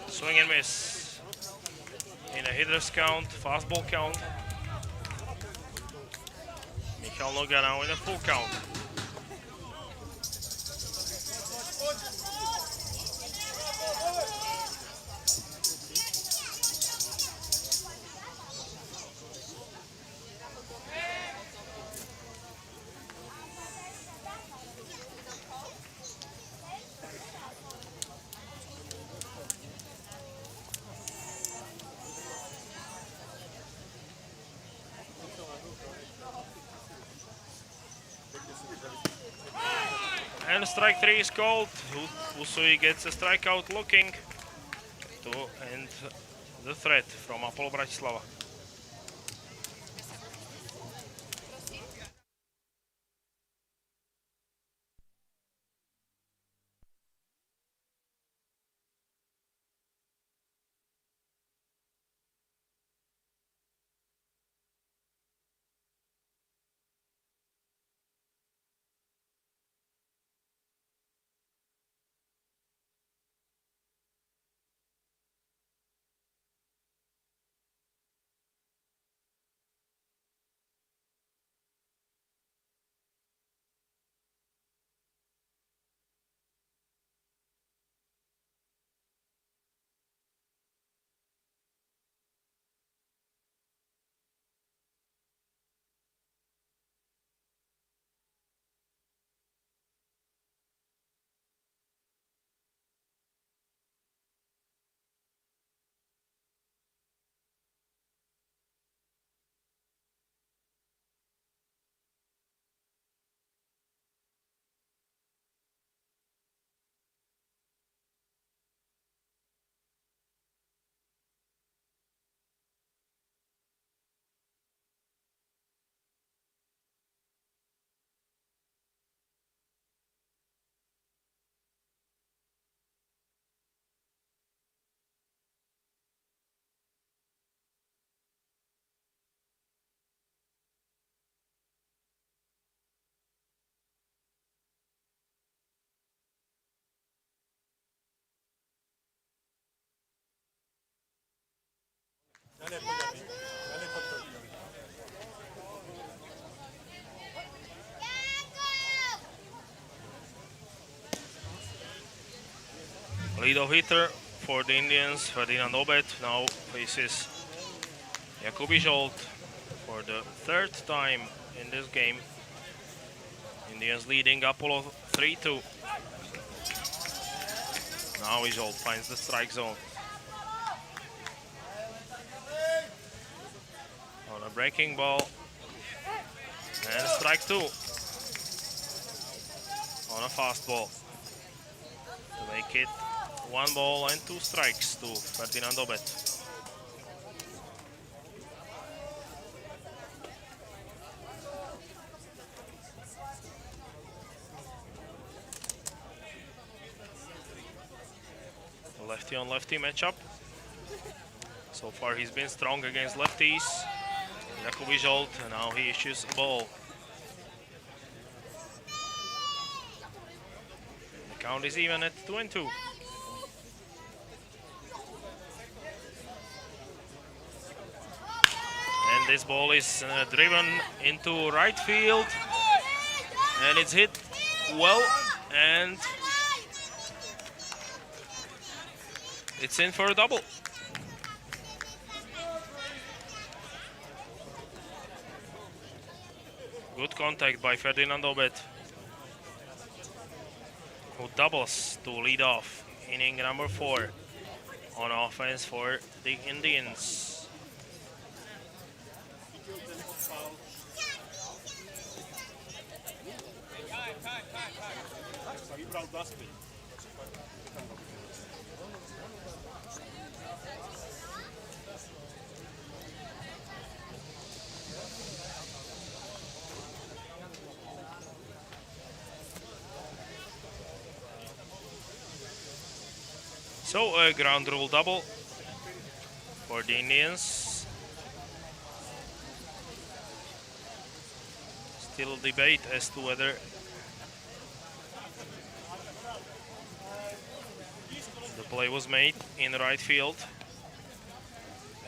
Swing and miss. In a hitter's count, fastball count. Michal Noga now in a full count. strike 3 is called. Usui gets a strikeout looking to end the threat from Apollo Bratislava. Leadoff hitter for the Indians, Ferdinand Obet, now faces Jakubi Zsolt for the third time in this game. Indians leading Apollo 3-2. Now Zsolt finds the strike zone. On a breaking ball. And strike 2. On a fastball. To make it 1 ball and 2 strikes to Ferdinand Obet. Lefty on lefty matchup. So far he's been strong against lefties. Jakubi Zsolt, and now he issues a ball. The count is even at 2-2. And this ball is driven into right field. And it's hit well, and it's in for a double. Good contact by Ferdinand Obet, who doubles to lead off inning number 4 on offense for the Indians. So a ground rule double for the Indians. Still debate as to whether the play was made in right field,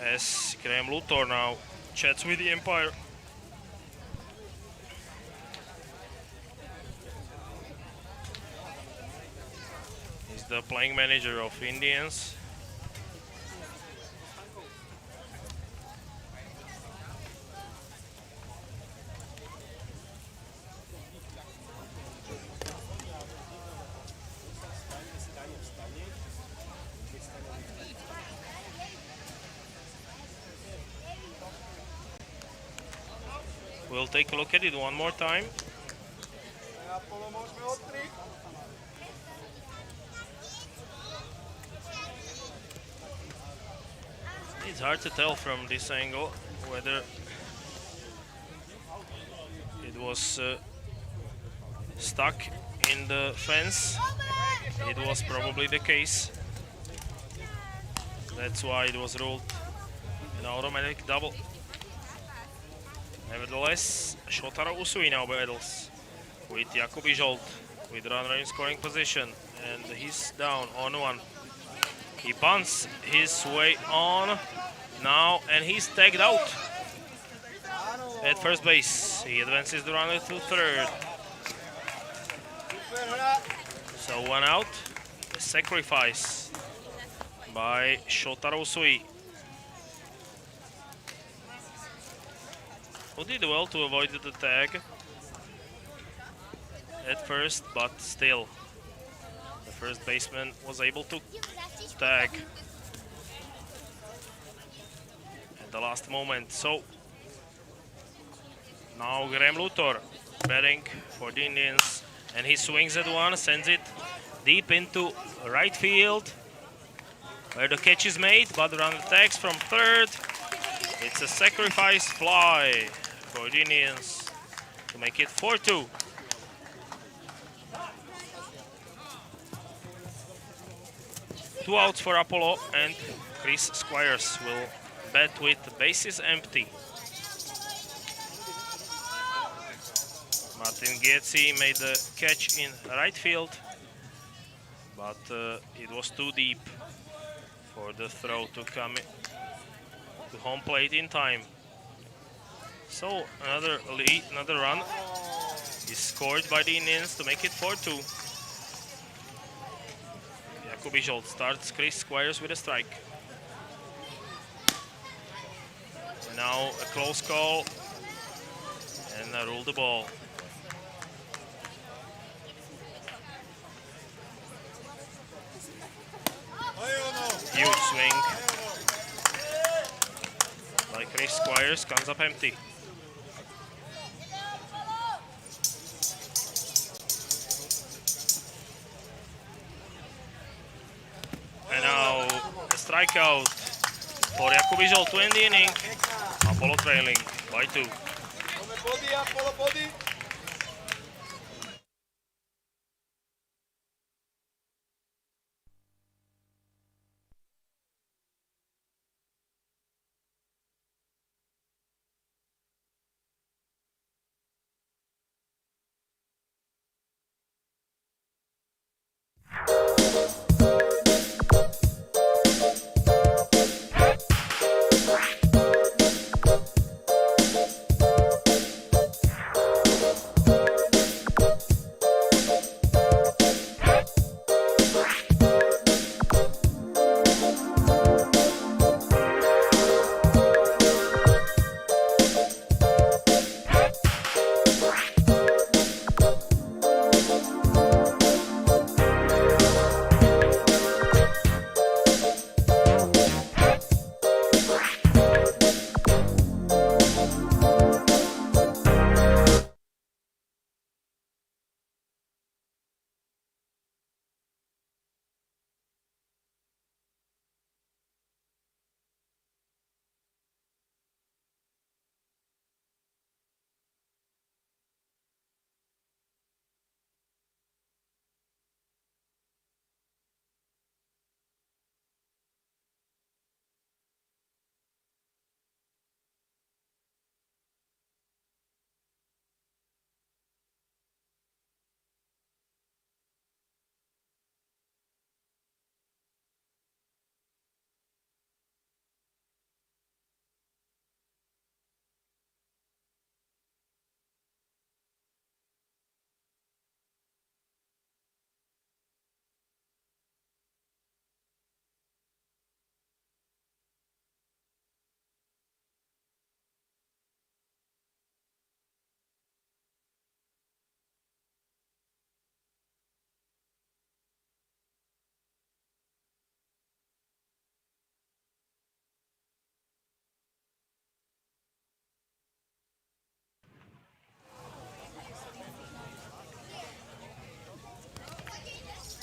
as Graham Luthor now chats with the umpire. He's the playing manager of Indians. We'll take a look at it one more time. It's hard to tell from this angle whether it was stuck in the fence. It was probably the case. That's why it was ruled an automatic double. Nevertheless, Shotaro Usui now battles with Jakubi Zsolt with runner in scoring position, and he's down on one. He bunts his way on now, and he's tagged out at first base. He advances the runner to third. So one out, a sacrifice by Shotaro Usui, who did well to avoid the tag at first, but still the first baseman was able to tag at the last moment. So now Graham Luthor batting for the Indians, and he swings at one, sends it deep into right field where the catch is made, but the runner tags from third. It's a sacrifice fly for the Indians to make it 4-2. Two outs for Apollo, and Chris Squires will bat with bases empty. Martin Gietzi made the catch in right field, but it was too deep for the throw to come to home plate in time. So another run is scored by the Indians to make it 4-2. Jakubi Zsolt starts Chris Squires with a strike. And now a close call, and rule the ball. Huge swing by Chris Squires, comes up empty. And now a strikeout for Jakubi Zsolt to end the inning. Apollo trailing by 2.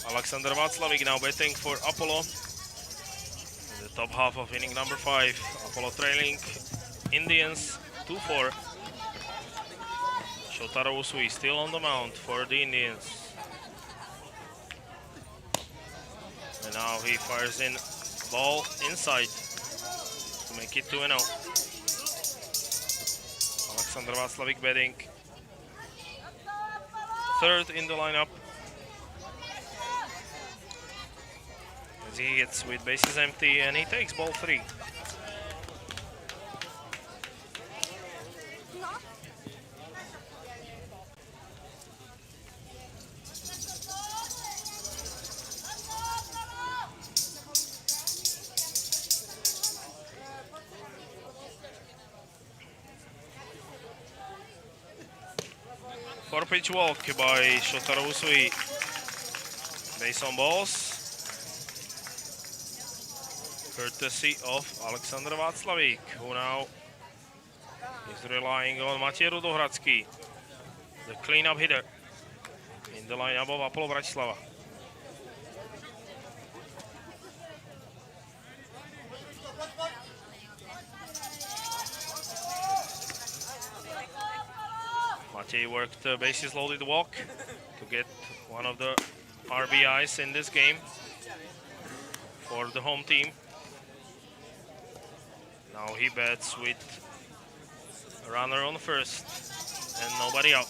Alexander Václavík now batting for Apollo. The Top half of inning number 5. Apollo trailing Indians 2-4. Shotaro Usui still on the mound for the Indians. And now he fires in ball inside to make it 2-0. Alexander Václavík batting third in the lineup. As he hits with bases empty and he takes ball 3. Four-pitch walk by Shotaro Usui. Base on balls. Courtesy of Alexander Václavík, who now is relying on Matěj Rudohradský, the cleanup hitter in the lineup of Apollo Bratislava. Matěj worked the bases loaded walk to get one of the RBIs in this game for the home team. Now he bats with a runner on first and nobody out.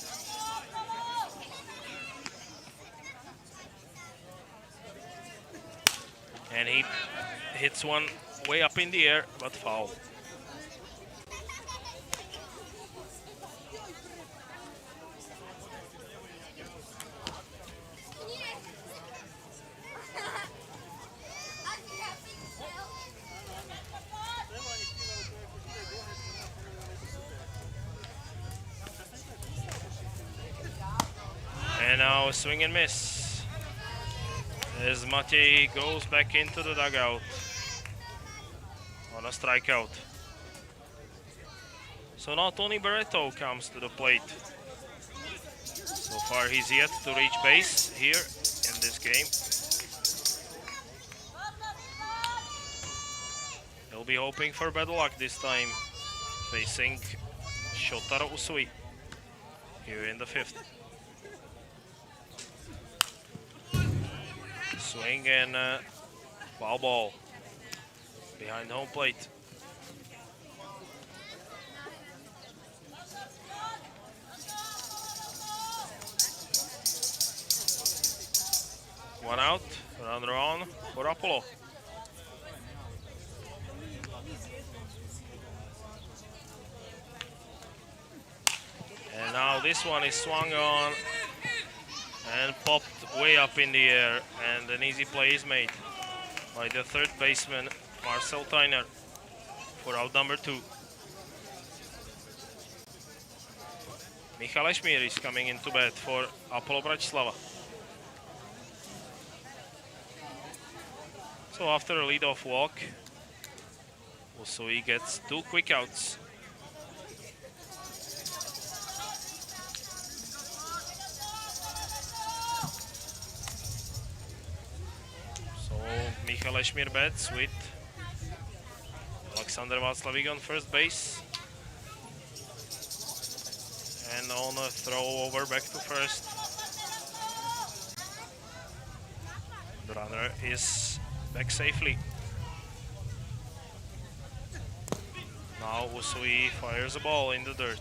And he hits one way up in the air, but foul. And now a swing and miss as Matěj goes back into the dugout on a strikeout. So now Tony Barreto comes to the plate. So far he's yet to reach base here in this game. He'll be hoping for better luck this time, facing Shotaro Usui here in the 5th. Swing and foul ball behind home plate. One out, runner on for Apollo. And now this one is swung on and popped way up in the air, and an easy play is made by the third baseman Marcel Tyner for out number 2. Michal Ešmír is coming into bat for Apollo Bratislava. So after a leadoff walk, Usui gets 2 quick outs. Michal Ešmír bats with Alexander Václavík on first base. And on a throw over back to first. The runner is back safely. Now Usui fires a ball in the dirt.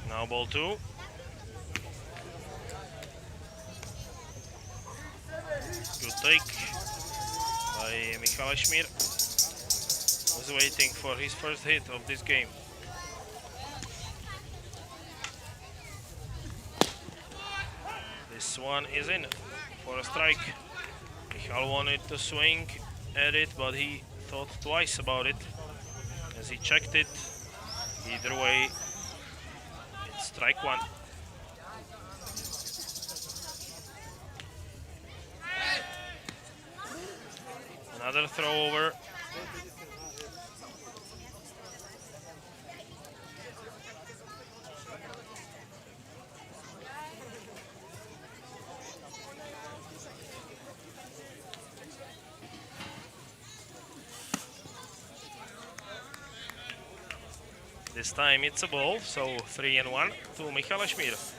Now ball 2. Good take by Michal Ešmír. Was waiting for his first hit of this game. This one is in for a strike. Michal wanted to swing at it, but he thought twice about it as he checked it. Either way, it's strike 1. Another throw over. This time it's a ball, so 3-1 to Michal Šmír.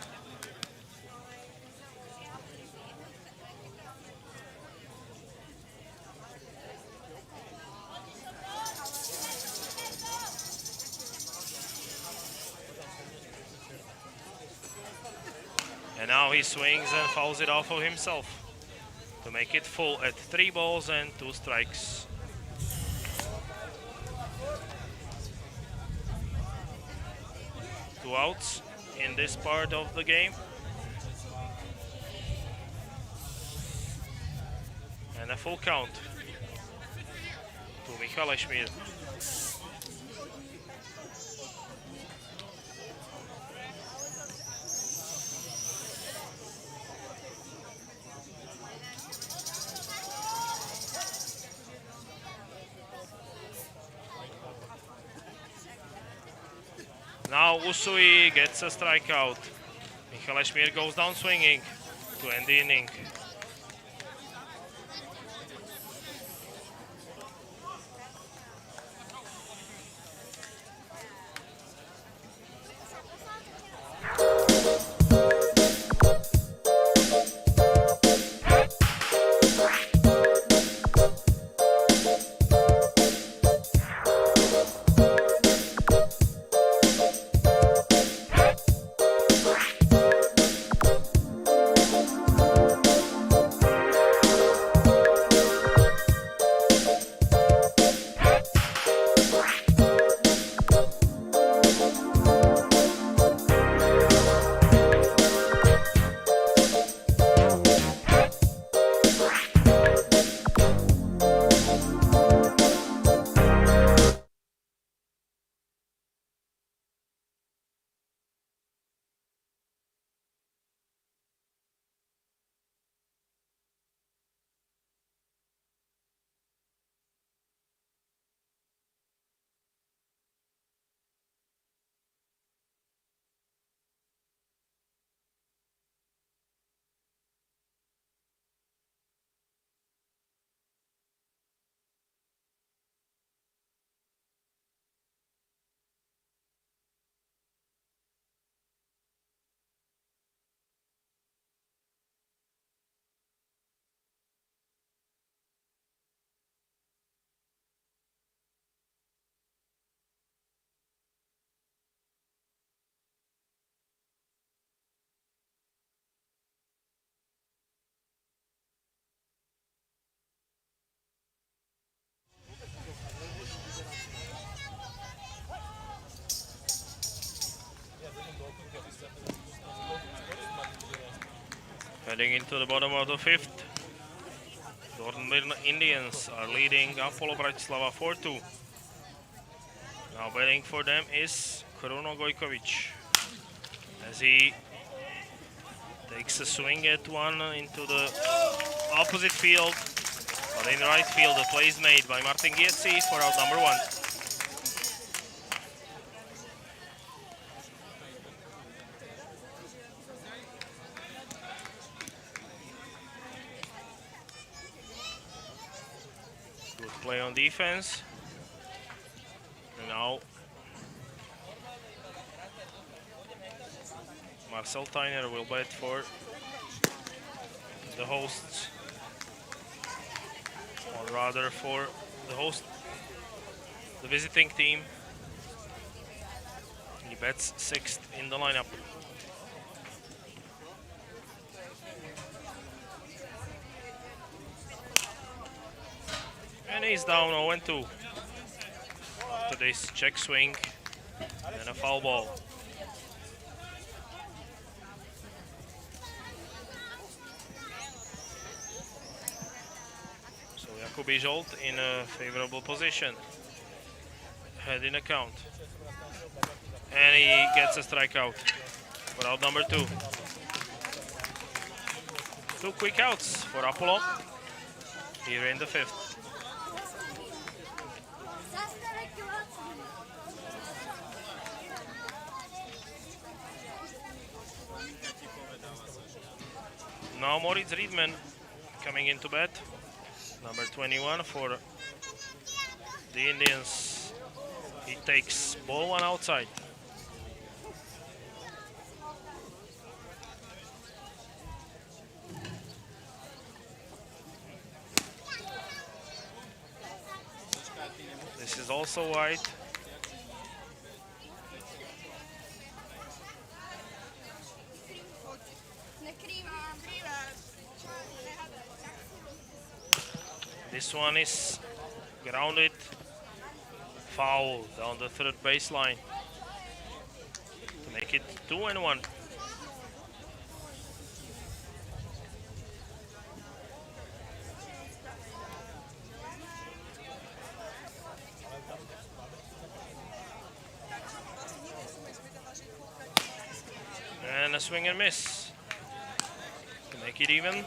And now he swings and fouls it off of himself to make it full at 3 balls and 2 strikes. Two outs in this part of the game. And a full count to Michal Šmír. Now Usui gets a strikeout. Michal Šmír goes down swinging to end the inning. Heading into the bottom of the 5th, Dornbirn Indians are leading Apollo Bratislava 4-2. Now batting for them is Kruno Gojkovic as he takes a swing at one into the opposite field, but in right field the play is made by Martin Gietzi for out number 1. Play on defense. And now Marcel Tyner will bat for the hosts, or rather for the visiting team. He bats 6th in the lineup. And he's down 0-2 after this check swing and a foul ball. So Jakub Ižolt in a favorable position, head in a count. And he gets a strikeout for out number 2. 2 quick outs for Apollo here in the 5th. Now Moritz Riedman coming into bat. Number 21 for the Indians. He takes ball one outside. This is also wide. This one is grounded. Foul down the third baseline to make it 2-1. And a swing and miss to make it even.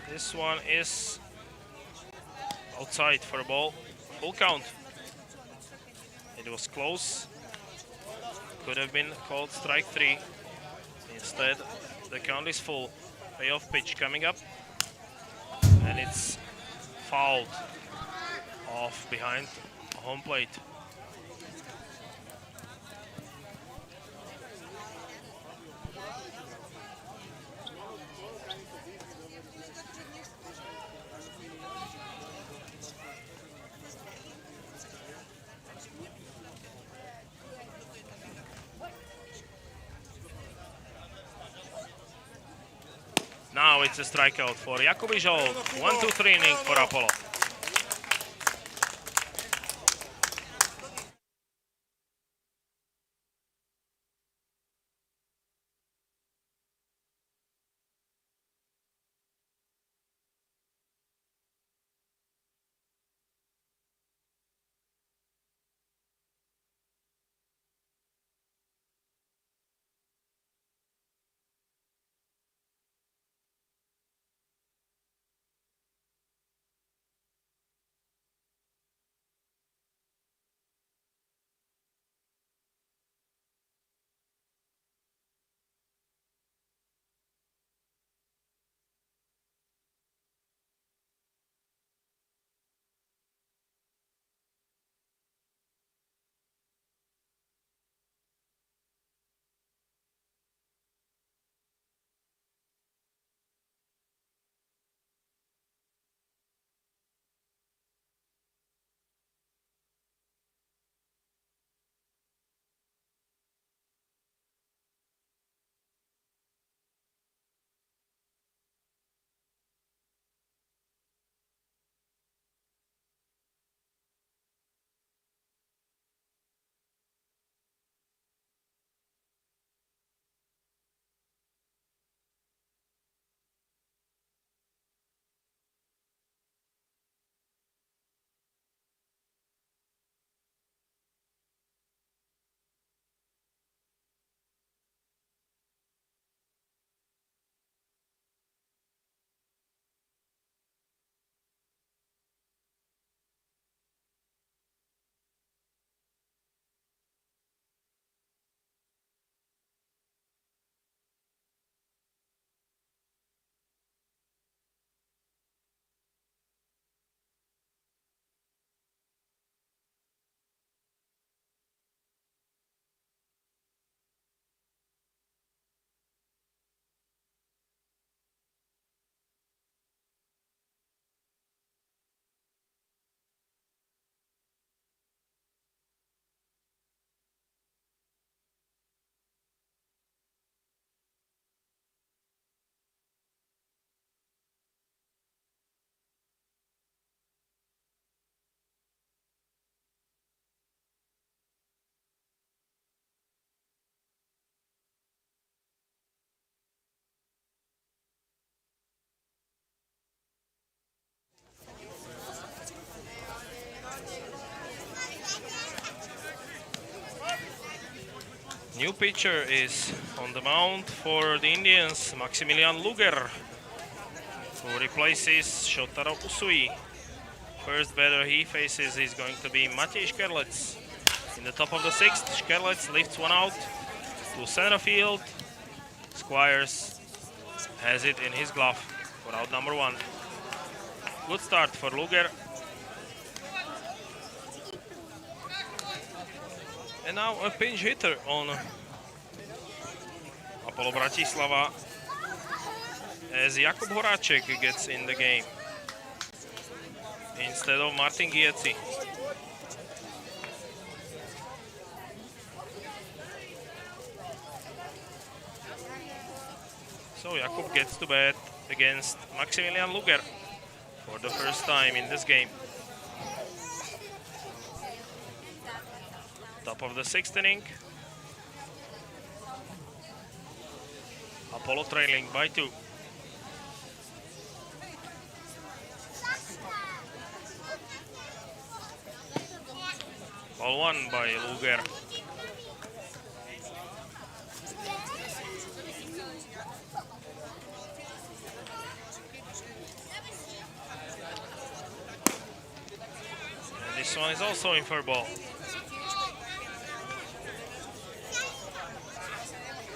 This one is outside for a ball. Full count. It was close. Could have been called strike 3. Instead, the count is full. Payoff pitch coming up. And it's fouled off behind home plate. Now it's a strikeout for Jakobi Žol. 1-2-3 inning for Apollo. New pitcher is on the mound for the Indians, Maximilian Luger. who replaces Shotaro Usui. First batter he faces is going to be Matej Škerlec. In the top of the sixth, Škerlec lifts one out to center field. Squires has it in his glove for out number one. Good start for Luger. And now a pinch hitter on Apollo Bratislava as Jakub Horáček gets in the game instead of Martin Gietzi. So Jakub gets to bat against Maximilian Luger for the first time in this game. Top of the sixth inning. Apollo trailing by 2. Ball 1 by Luger. And this one is also in for a ball.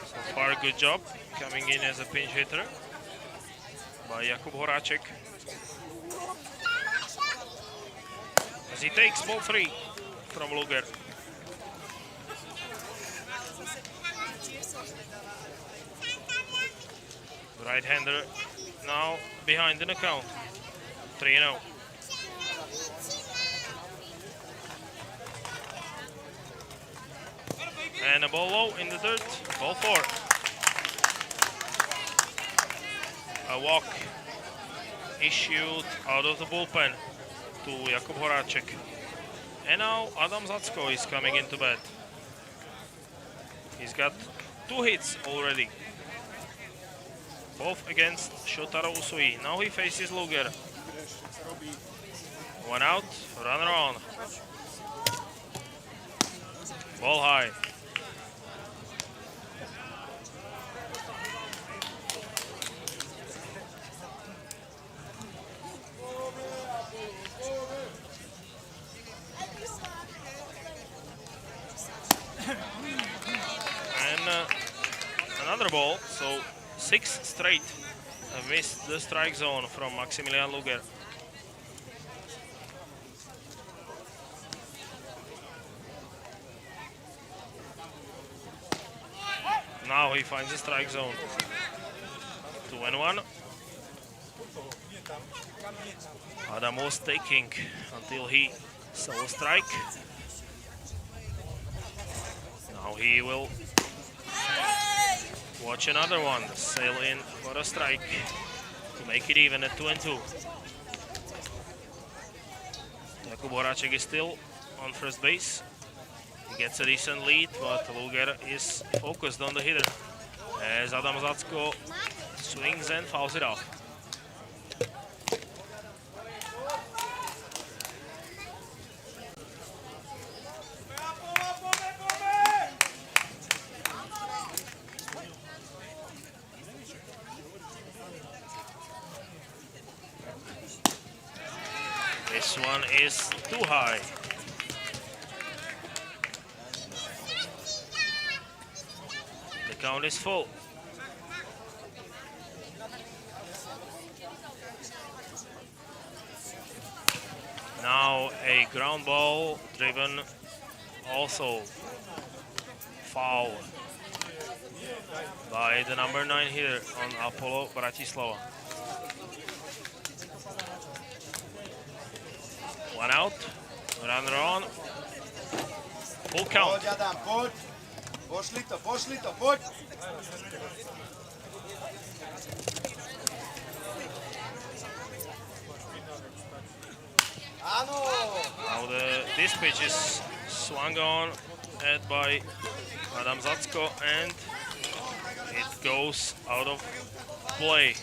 So far, a good job coming in as a pinch hitter by Jakub Horáček. As he takes ball 3 from Luger. Right-hander now behind in the count. 3-0. And a ball low in the dirt. Ball 4. A walk issued out of the bullpen to Jakub Horáček. And now Adam Zacko is coming into bat. He's got 2 hits already, both against Shotaro Usui. Now he faces Luger. 1 out, runner on. Ball high. Another ball, so 6 straight have missed the strike zone from Maximilian Luger. Now he finds the strike zone. 2-1. Adam was taking until he saw a strike. Now he will watch another one, sail in for a strike to make it even at 2-2. Jakub Horáček is still on first base. He gets a decent lead, but Luger is focused on the hitter as Adam Zacko swings and fouls it off. This one is too high. The count is full. Now a ground ball driven, also foul by the number 9 hitter on Apollo Bratislava. 1 out, runner on, full count. Now this pitch is swung on at by Adam Zacko and it goes out of play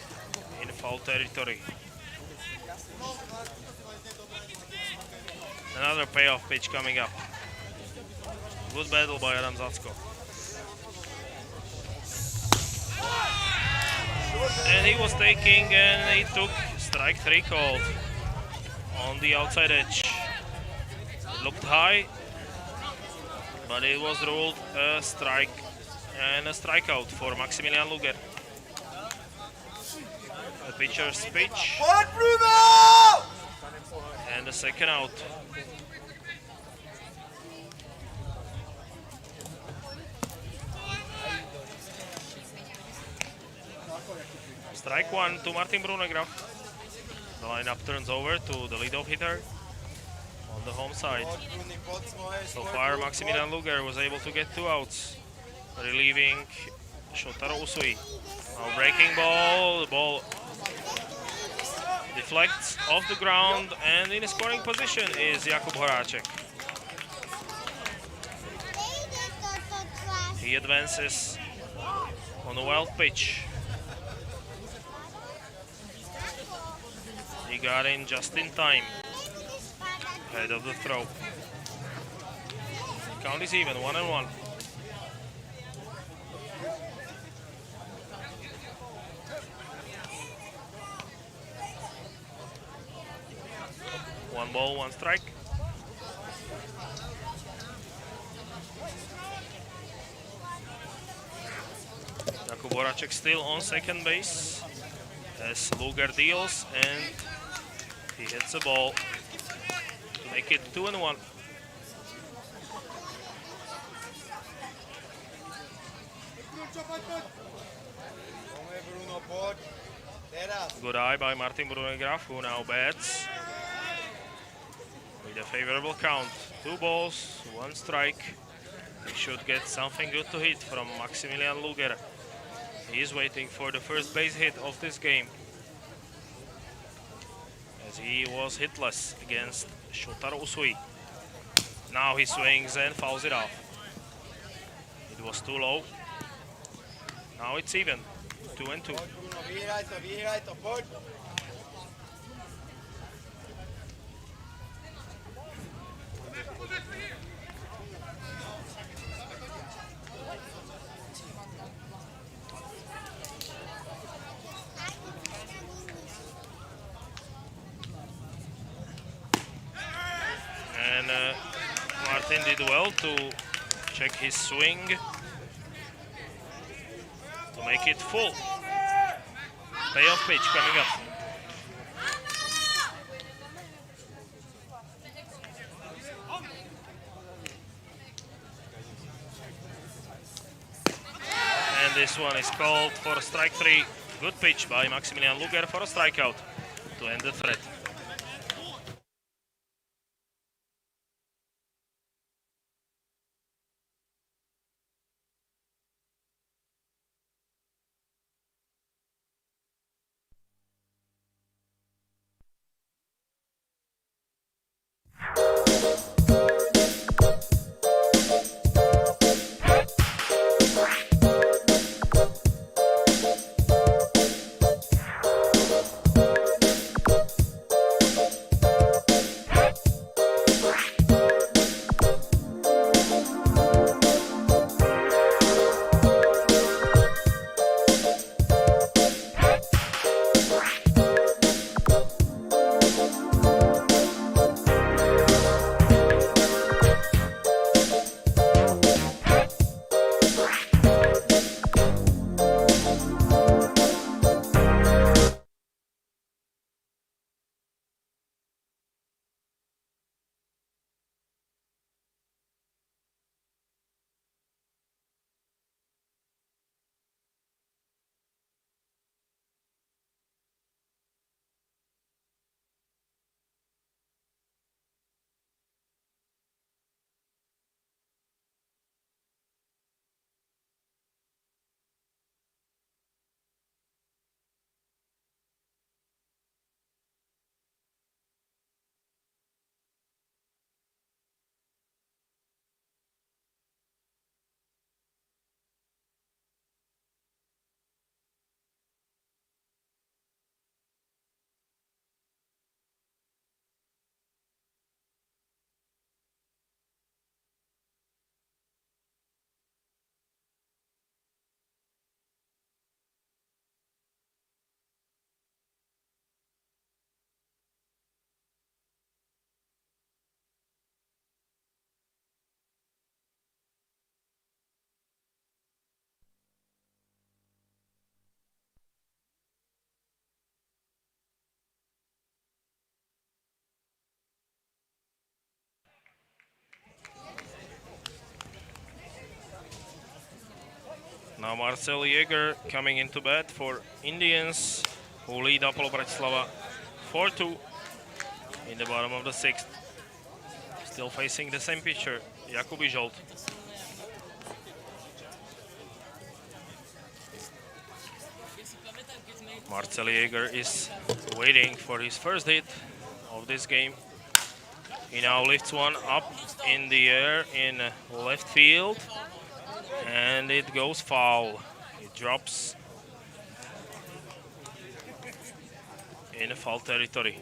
in foul territory. Another payoff pitch coming up. Good battle by Adam Zacko. And he was taking, and he took strike 3 called on the outside edge. It looked high, but it was ruled a strike and a strikeout for Maximilian Luger. The pitcher's pitch. And the second out. Strike 1 to Martin Brunegraf. The lineup turns over to the leadoff hitter on the home side. So far, Maximilian Luger was able to get 2 outs, relieving Shotaro Usui. Now breaking ball, the ball deflects off the ground, and in a scoring position is Jakub Horáček. He advances on a wild pitch. He got in just in time, ahead of the throw. Count is even, 1-1. One ball, one strike. Jakub Horáček still on second base as Luger deals, and he hits the ball to make it 2-1. Good eye by Martin Brunegraf, who now bats with a favorable count. 2 balls, 1 strike. He should get something good to hit from Maximilian Luger. He is waiting for the first base hit of this game, as he was hitless against Shotaro Usui. Now he swings and fouls it off. It was too low. Now it's even, 2-2. And Martin did well to check his swing to make it full. Payoff pitch coming up. And this one is called for strike 3. Good pitch by Maximilian Luger for a strikeout to end the threat. Now Marcel Jäger coming into bat for Indians, who lead Apollo Bratislava 4-2 in the bottom of the 6th. Still facing the same pitcher, Jakub Ižolt. Marcel Jäger is waiting for his first hit of this game. He now lifts one up in the air in left field, and it goes foul. It drops in foul territory.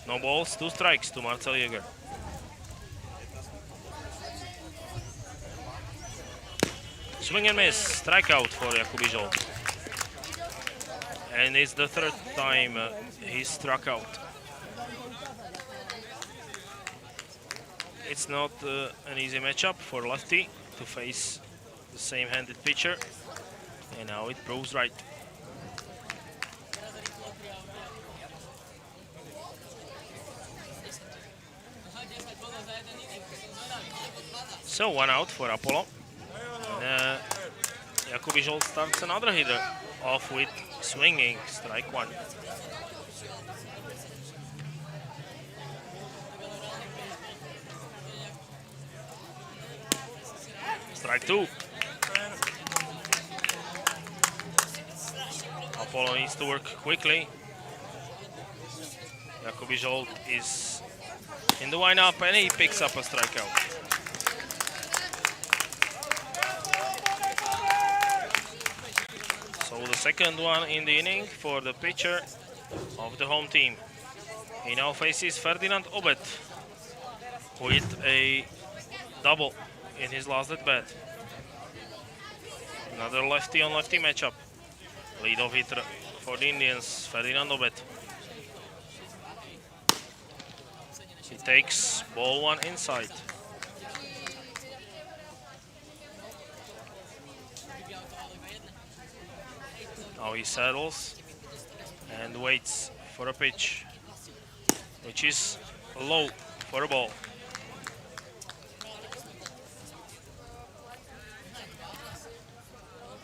No balls, 2 strikes to Marcel Jäger. Swing and miss, strikeout for Jakub Ižolt. And it's the 3rd time he struck out. It's not an easy matchup for lefty to face the same-handed pitcher, and now it proves right. So 1 out for Apollo. Jakub Ižolt starts another hitter off with swinging, strike 1. Strike 2. Apollo needs to work quickly. Jakub Ižolt is in the windup and he picks up a strikeout. So the second one in the inning for the pitcher of the home team. He now faces Ferdinand Obed, who hit a double in his last at bat. Another lefty on lefty matchup. Leadoff hitter for the Indians, Ferdinand Obed. He takes ball 1 inside. Now he settles and waits for a pitch, which is low for a ball.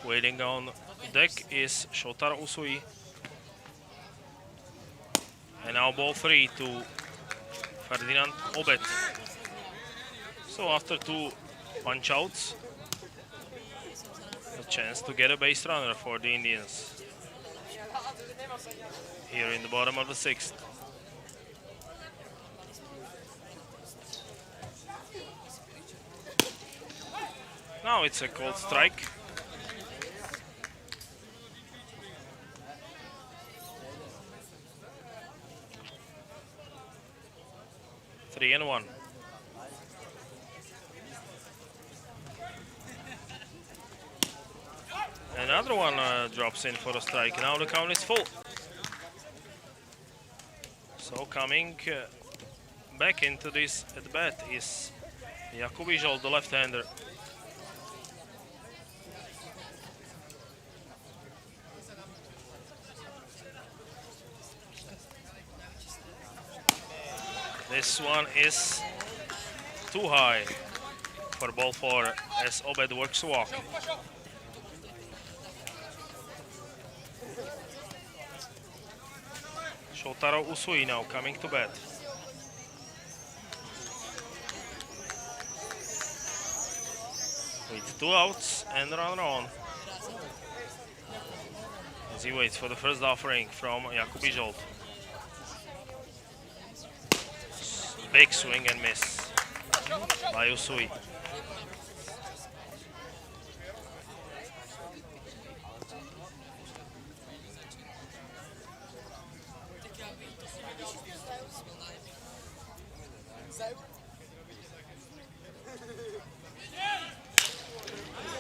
Waiting on deck is Shotaro Usui. And now ball 3 to Ferdinand Obed. So after 2 punch outs, a chance to get a base runner for the Indians here in the bottom of the 6th. Now it's a cold strike. Three and 1. Another one drops in for a strike. Now the count is full. So coming back into this at bat is Jakub Ižolt, the left-hander. This one is too high for ball 4 as Obed works a walk. Shotaro Usui now coming to bat. With 2 outs and a runner on. As he waits for the first offering from Jakub Ižolt. Big swing and miss by Usui.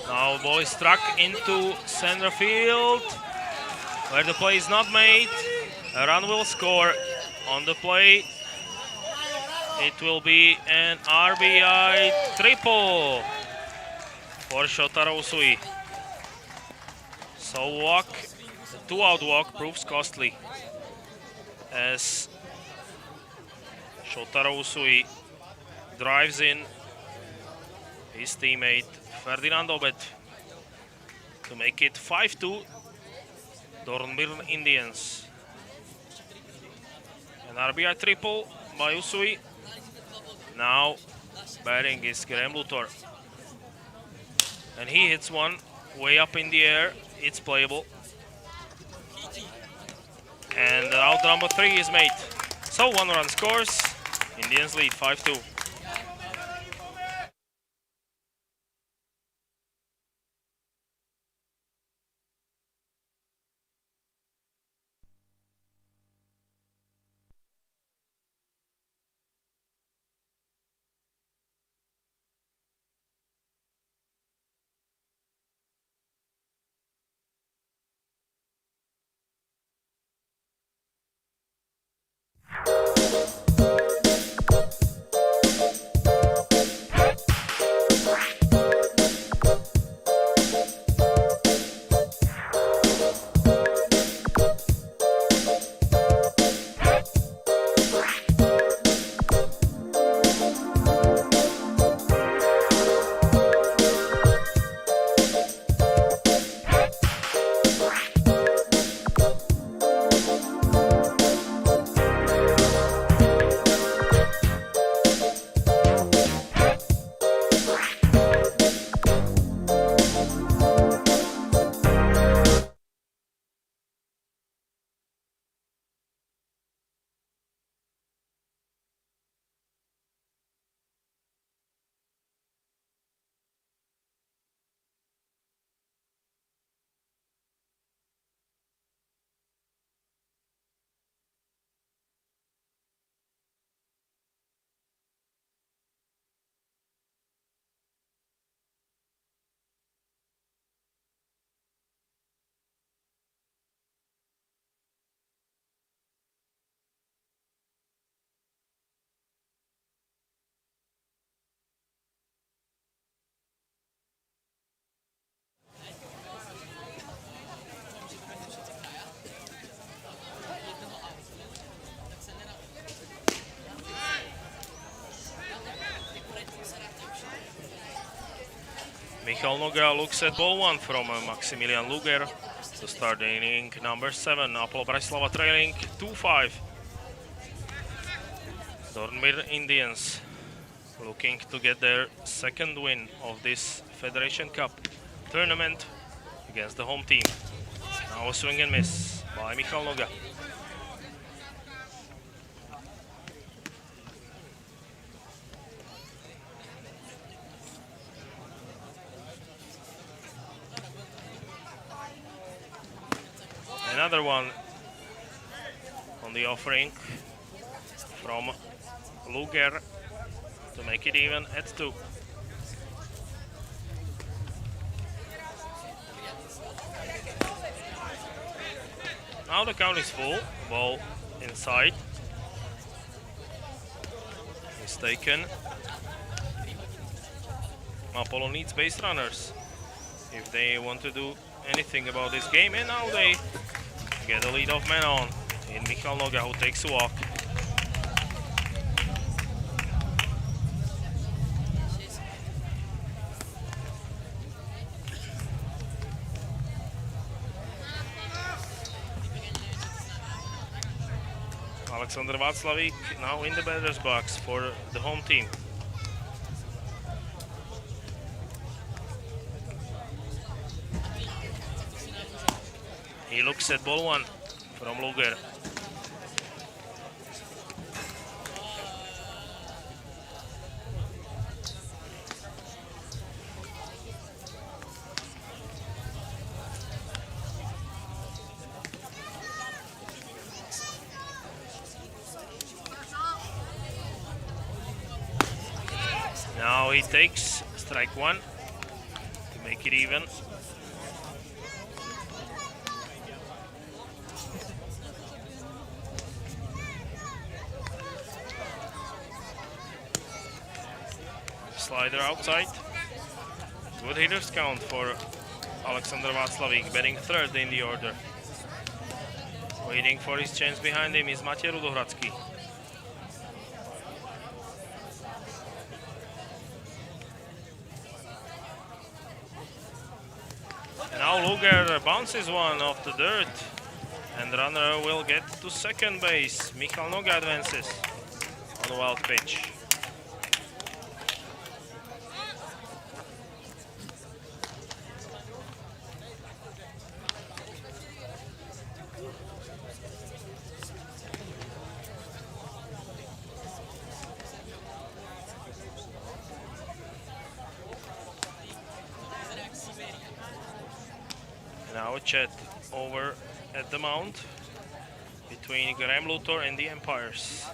Now ball is struck into center field, where the play is not made. A run will score on the play. It will be an RBI triple for Shotaro Usui. So walk, the 2-out walk proves costly as Shotaro Usui drives in his teammate Ferdinand Obed to make it 5-2 Dornbirn Indians. An RBI triple by Usui. Now batting is Graham Luthor. And he hits one way up in the air. It's playable. And out number 3 is made. So 1 run scores. Indians lead 5-2. Michal Noga looks at ball 1 from Maximilian Luger to start the inning number 7. Apollo Bratislava trailing 2-5. Dornbirn Indians looking to get their second win of this Federation Cup tournament against the home team. Now a swing and miss by Michal Noga. Another one on the offering from Luger to make it even at 2. Now the count is full. Ball inside. Mistaken. Apollo needs base runners if they want to do anything about this game, and now they get a lead-off man on in Michal Noga, who takes a walk. Alexander Václavík now in the batter's box for the home team. He looks at ball 1 from Luger. Now he takes strike 1 to make it even. slider outside. Good hitters count for Alexander Václavík, batting third in the order. Waiting for his chance behind him is Matej Rudohradský. And now Luger bounces one off the dirt, and the runner will get to second base. Michal Noga advances on a wild pitch. Now a chat over at the mound between Graham Luthor and the umpires.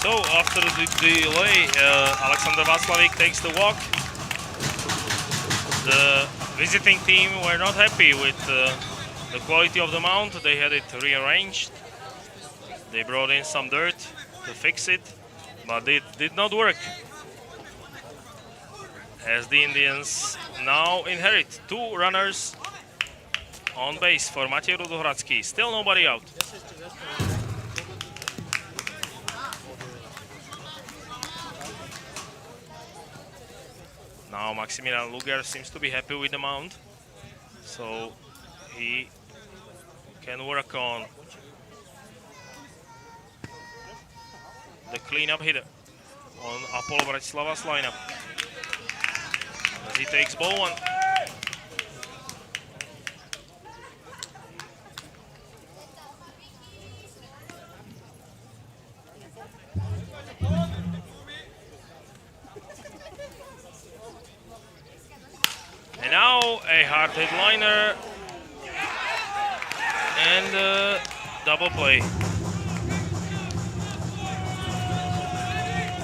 So after the delay, Alexander Václavík takes the walk. The visiting team were not happy with the quality of the mound. They had it rearranged. They brought in some dirt to fix it, but it did not work. As the Indians now inherit two runners on base for Matej Rudohradský. Still nobody out. Now Maximilian Luger seems to be happy with the mound, so he can work on the cleanup hitter on Apollo Bratislava's lineup. As he takes ball one. And now a hard hit liner and a double play.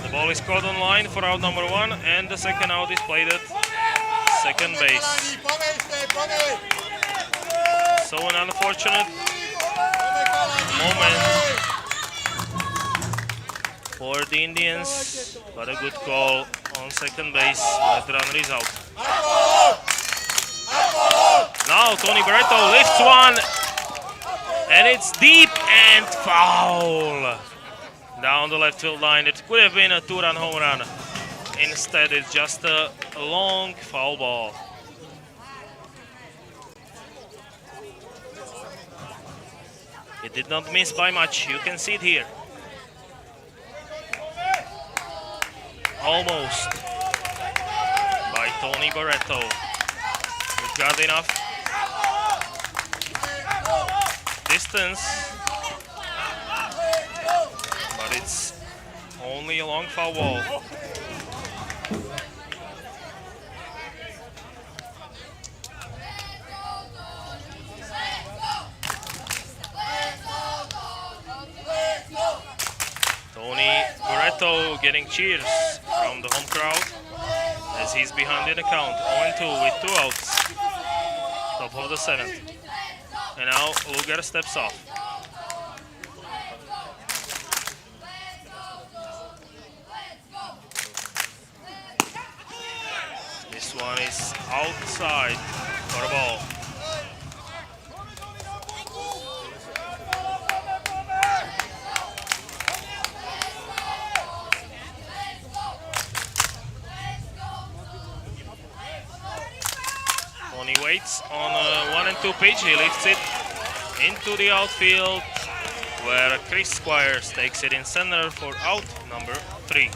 The ball is caught on line for out number one, and the second out is played at second base. So an unfortunate moment for the Indians, but a good call on second base. That runner is out. Now Tony Barreto lifts one, and it's deep and foul. Down the left field line. It could have been a two-run home run. Instead, it's just a long foul ball. It did not miss by much. You can see it here. Almost by Tony Barreto. We've got enough distance, but it's only a long foul ball. Tony Barreto getting cheers from the home crowd as he's behind in the count, 0-2 with two outs, top of the seventh. And now Luger steps off. This one is outside for a ball. Tony waits on a 1-2 pitch. He lifts it into the outfield, where Chris Squires takes it in center for out number 3.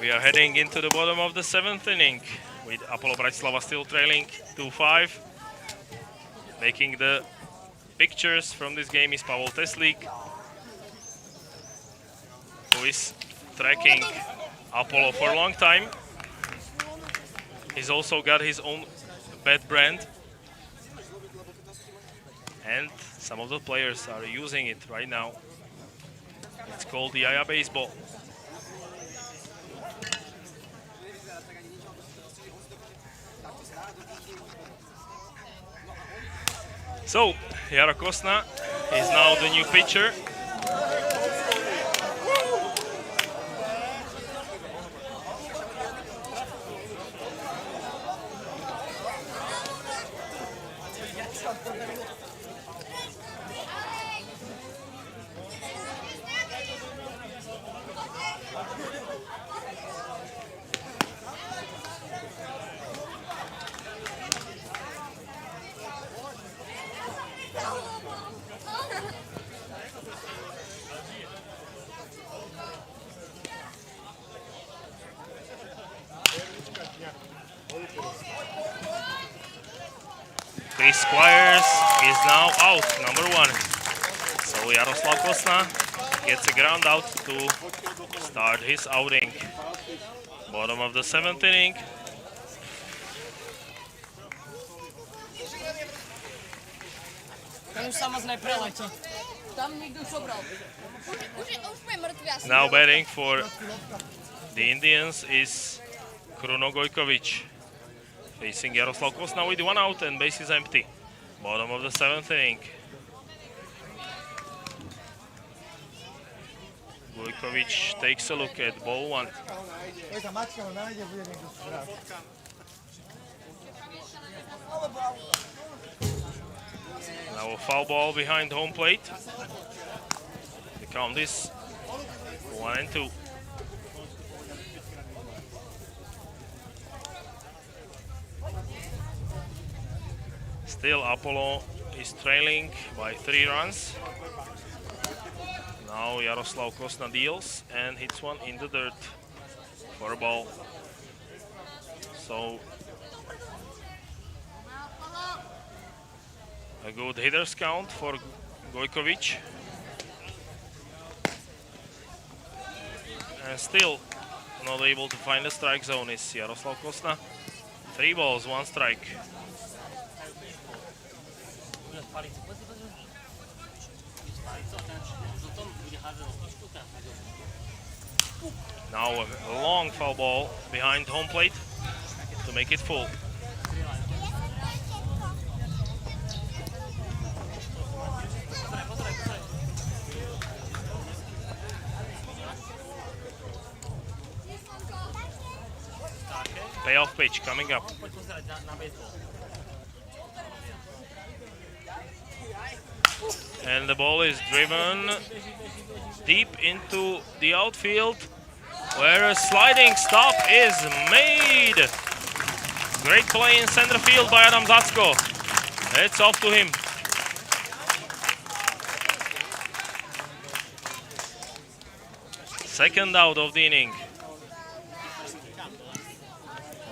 We are heading into the bottom of the 7th inning with Apollo Bratislava still trailing 2-5. Making the pictures from this game is Pavel Teslík, who is tracking Apollo for a long time. He's also got his own bat brand, and some of the players are using it right now. It's called the Yaya Baseball. So, Jaro Kosna is now the new pitcher. Chris Squires is now out, number 1. So Jaroslav Kosna gets a ground out to start his outing. Bottom of the 7th inning. Now batting for the Indians is Kruno Gojkovic. Facing Jaroslav Kosna with 1 out and bases empty. Bottom of the 7th inning. Gojkovic takes a look at ball 1. Now a foul ball behind home plate. The count is 1-2. Still Apollo is trailing by 3 runs. Now Jaroslav Kosna deals and hits one in the dirt for a ball. So a good hitter's count for Gojkovic. And still not able to find the strike zone is Jaroslav Kosna. 3 balls, 1 strike. Now a long foul ball behind home plate to make it full. Payoff pitch coming up. And the ball is driven deep into the outfield, where a sliding stop is made. Great play in center field by Adam Zacko. It's off to him. Second out of the inning.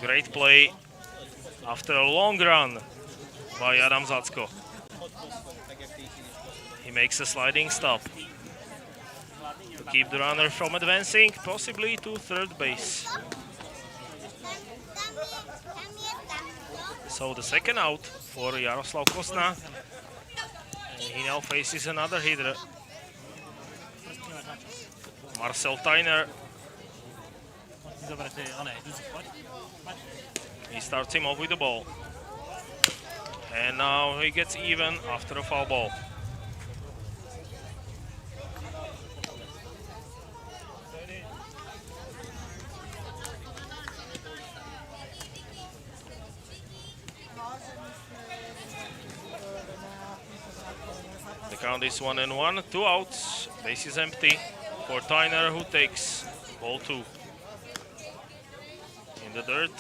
Great play after a long run by Adam Zacko. He makes a sliding stop to keep the runner from advancing, possibly to third base. So the second out for Jaroslav Kosna. And he now faces another hitter, Marcel Tyner. He starts him off with the ball. And now he gets even after a foul ball. The count is 1-1, 2 outs, base is empty for Tyner, who takes ball 2. In the dirt.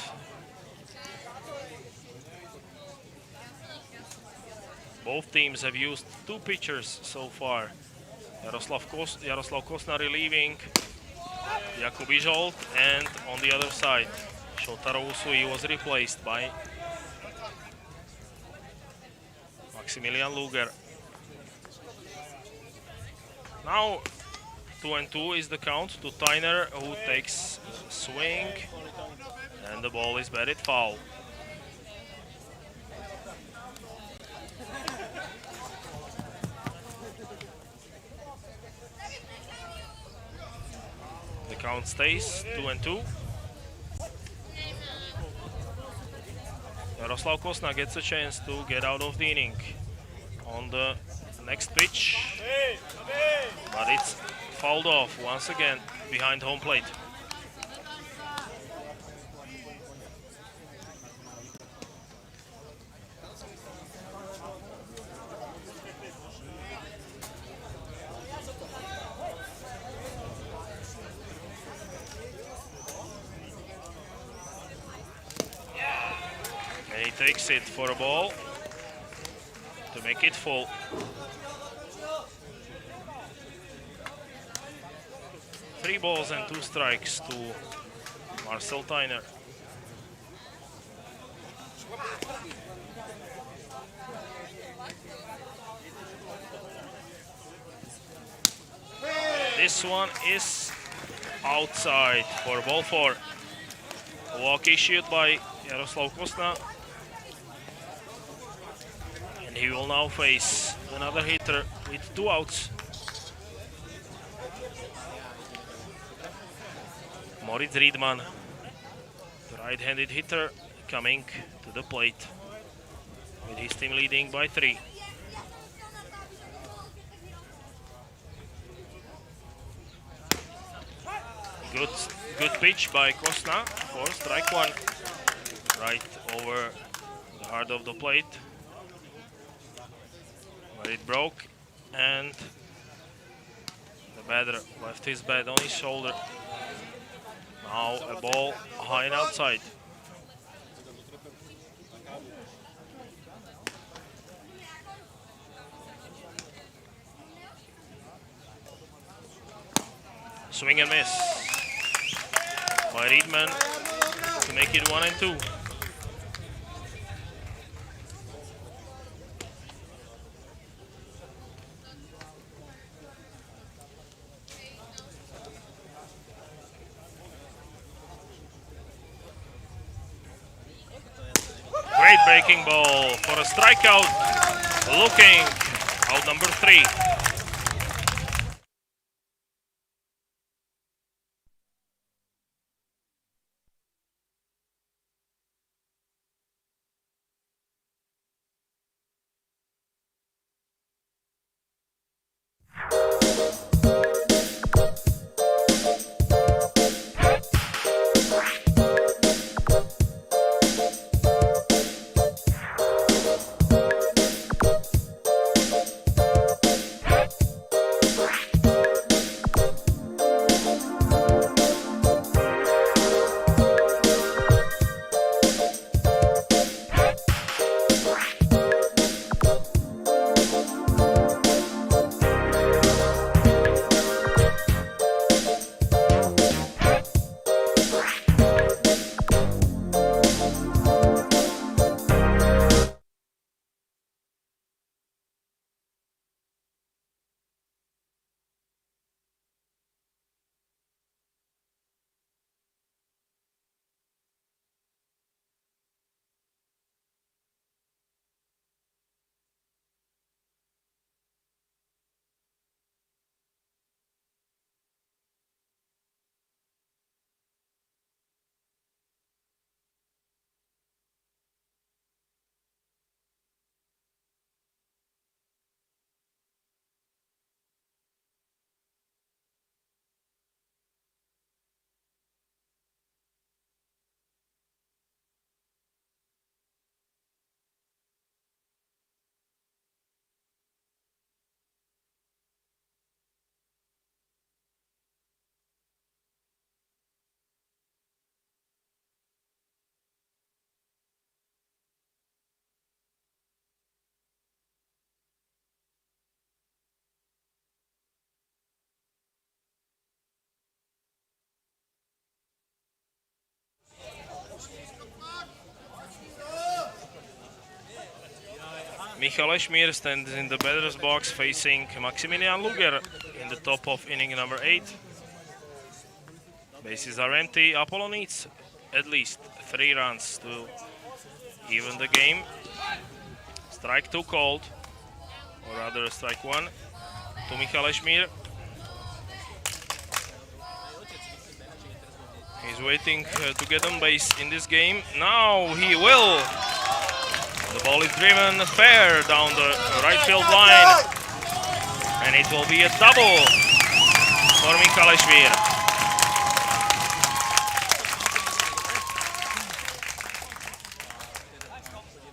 Both teams have used 2 pitchers so far. Jaroslav Kosna relieving Jakub Ižolt, and on the other side, Shotaro Usui was replaced by Maximilian Luger. Now 2-2 is the count to Tyner, who takes a swing, and the ball is batted foul. The count stays 2-2. Jaroslav Kosna gets a chance to get out of the inning on the next pitch, but it's fouled off once again behind home plate. And he takes it for a ball to make it full. Three balls and 2 strikes to Marcel Tyner. This one is outside for ball 4. A walk issued by Jaroslav Kosna. And he will now face another hitter with 2 outs. Moritz Riedman, the right-handed hitter, coming to the plate with his team leading by 3. Good pitch by Kosna for strike 1, right over the heart of the plate, where it broke, and the batter left his bat on his shoulder. Now a ball high and outside. Swing and miss by Riedman to make it 1-2. Great breaking ball for a strikeout. Looking out number 3. Michal Ešmír stands in the batter's box facing Maximilian Luger in the top of inning number 8. Bases are empty. Apollo needs at least 3 runs to even the game. Strike 2 called, or rather strike 1 to Michal Ešmír. He's waiting to get on base in this game. Now he will. The ball is driven fair down the right field line. And it will be a double for Michal Ešmír.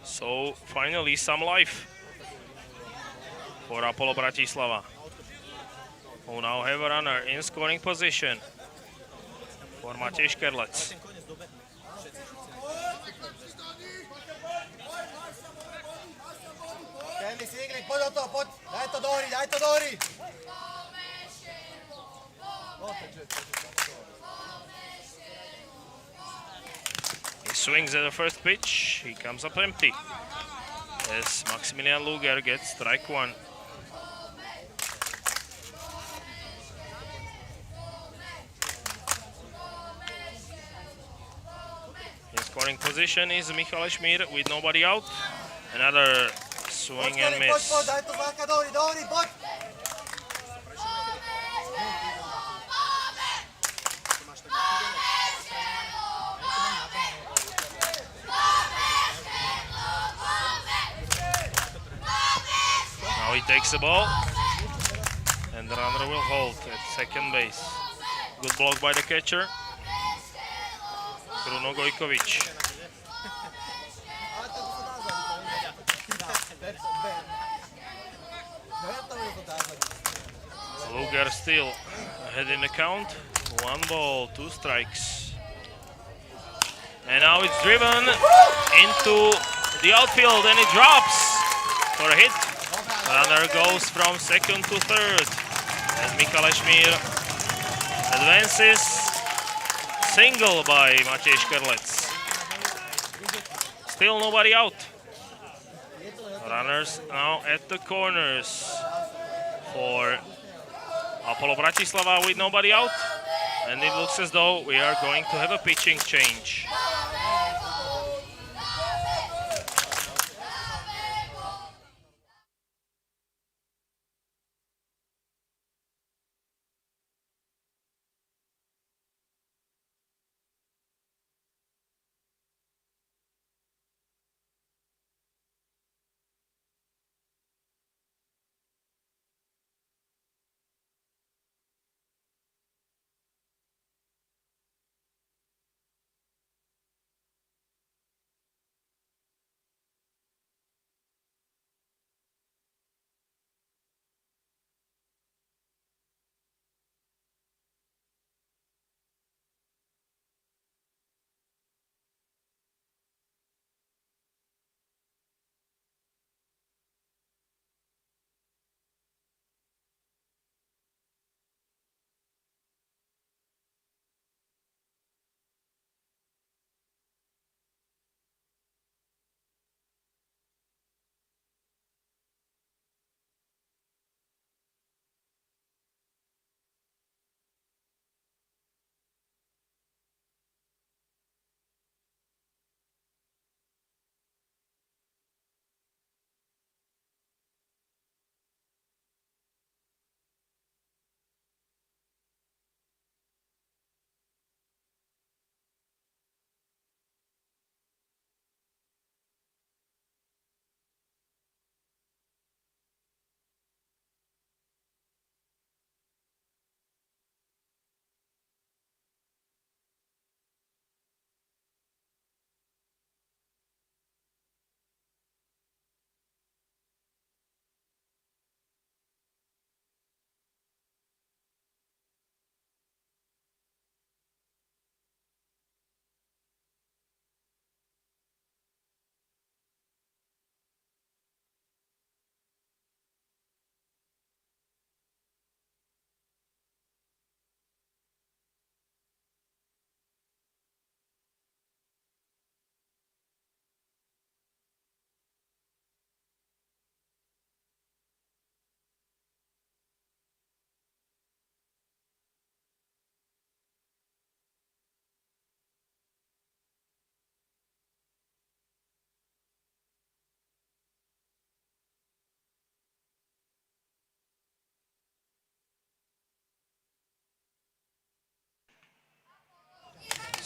So finally some life for Apollo Bratislava, who now have a runner in scoring position for Matej Škerlec. He swings at the first pitch, he comes up empty as Maximilian Luger gets strike 1. In scoring position is Michal Ešmír with nobody out. Another swing and miss. Now he takes the ball and the runner will hold at second base. Good block by the catcher, Bruno Gojkovic. Luger still ahead in the count. 1 ball, 2 strikes. And now it's driven into the outfield and it drops for a hit. Runner goes from second to third as Michal Ešmír advances. Single by Matej Škerlec. Still nobody out. Runners now at the corners for Apollo Bratislava with nobody out. And it looks as though we are going to have a pitching change.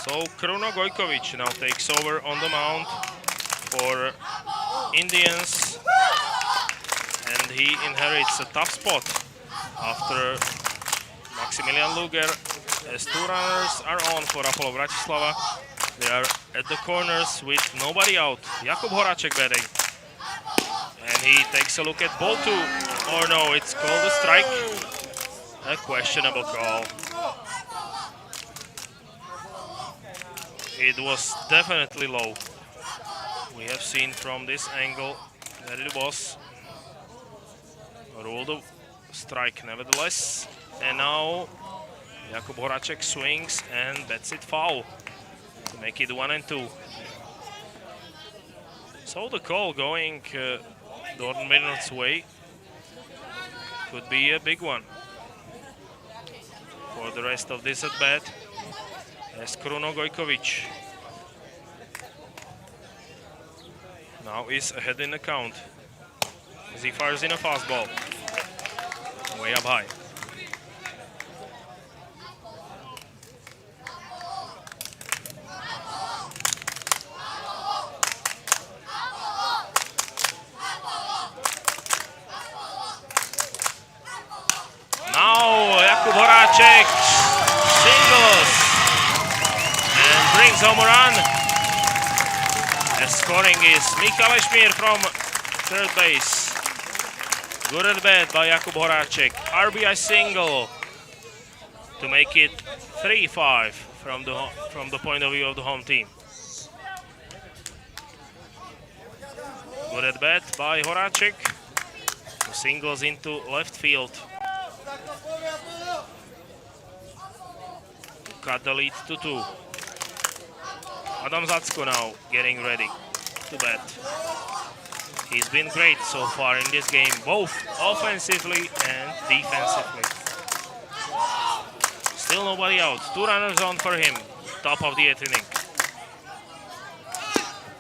So Kruno Gojkovic now takes over on the mound for Indians, and he inherits a tough spot after Maximilian Luger, as two runners are on for Apollo Bratislava. They are at the corners with nobody out. Jakub Horacek batting. And he takes a look at ball two. Or no, it's called a strike. A questionable call. It was definitely low. We have seen from this angle that it was ruled a strike nevertheless. And now Jakub Horacek swings and bats it foul to make it 1-2. So the call going Dornbirn's way could be a big one for the rest of this at bat, as Kruno Gojkovic now is ahead in the count as he fires in a fastball way up high. Now Jakub Horacek singles and brings home a run. The scoring is Michal Ešmír from third base. Good at bat by Jakub Horacek. RBI single to make it 3-5 from the point of view of the home team. Good at bat by Horacek, who singles into left field. Cut the lead to 2. Adam Zacko now getting ready to bat. He's been great so far in this game, both offensively and defensively. Still nobody out. 2 runners on for him. Top of the 8th inning.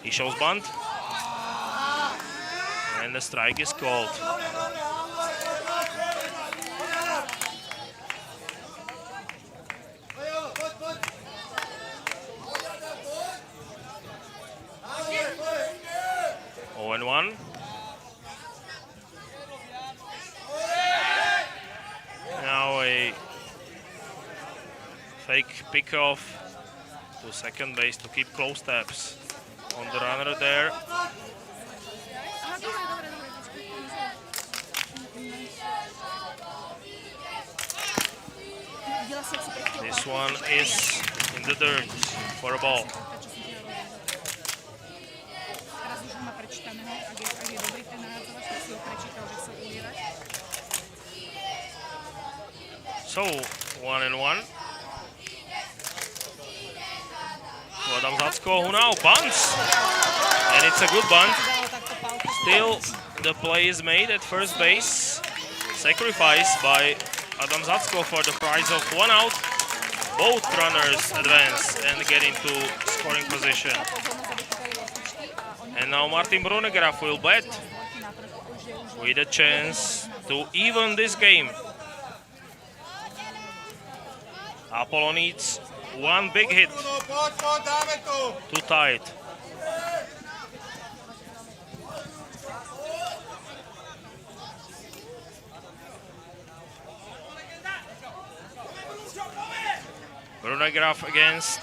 He shows bunt. And the strike is called. And 1. Now a fake pickoff to second base to keep close tabs on the runner there. This one is in the dirt for a ball. So 1-1. To Adam Zacko, who now bunts, and it's a good bunt. Still, the play is made at first base. Sacrifice by Adam Zacko for the prize of 1 out. Both runners advance and get into scoring position. And now Martin Brunegraf will bat with a chance to even this game. Apollo needs 1 big hit to tie it. Brunegraf against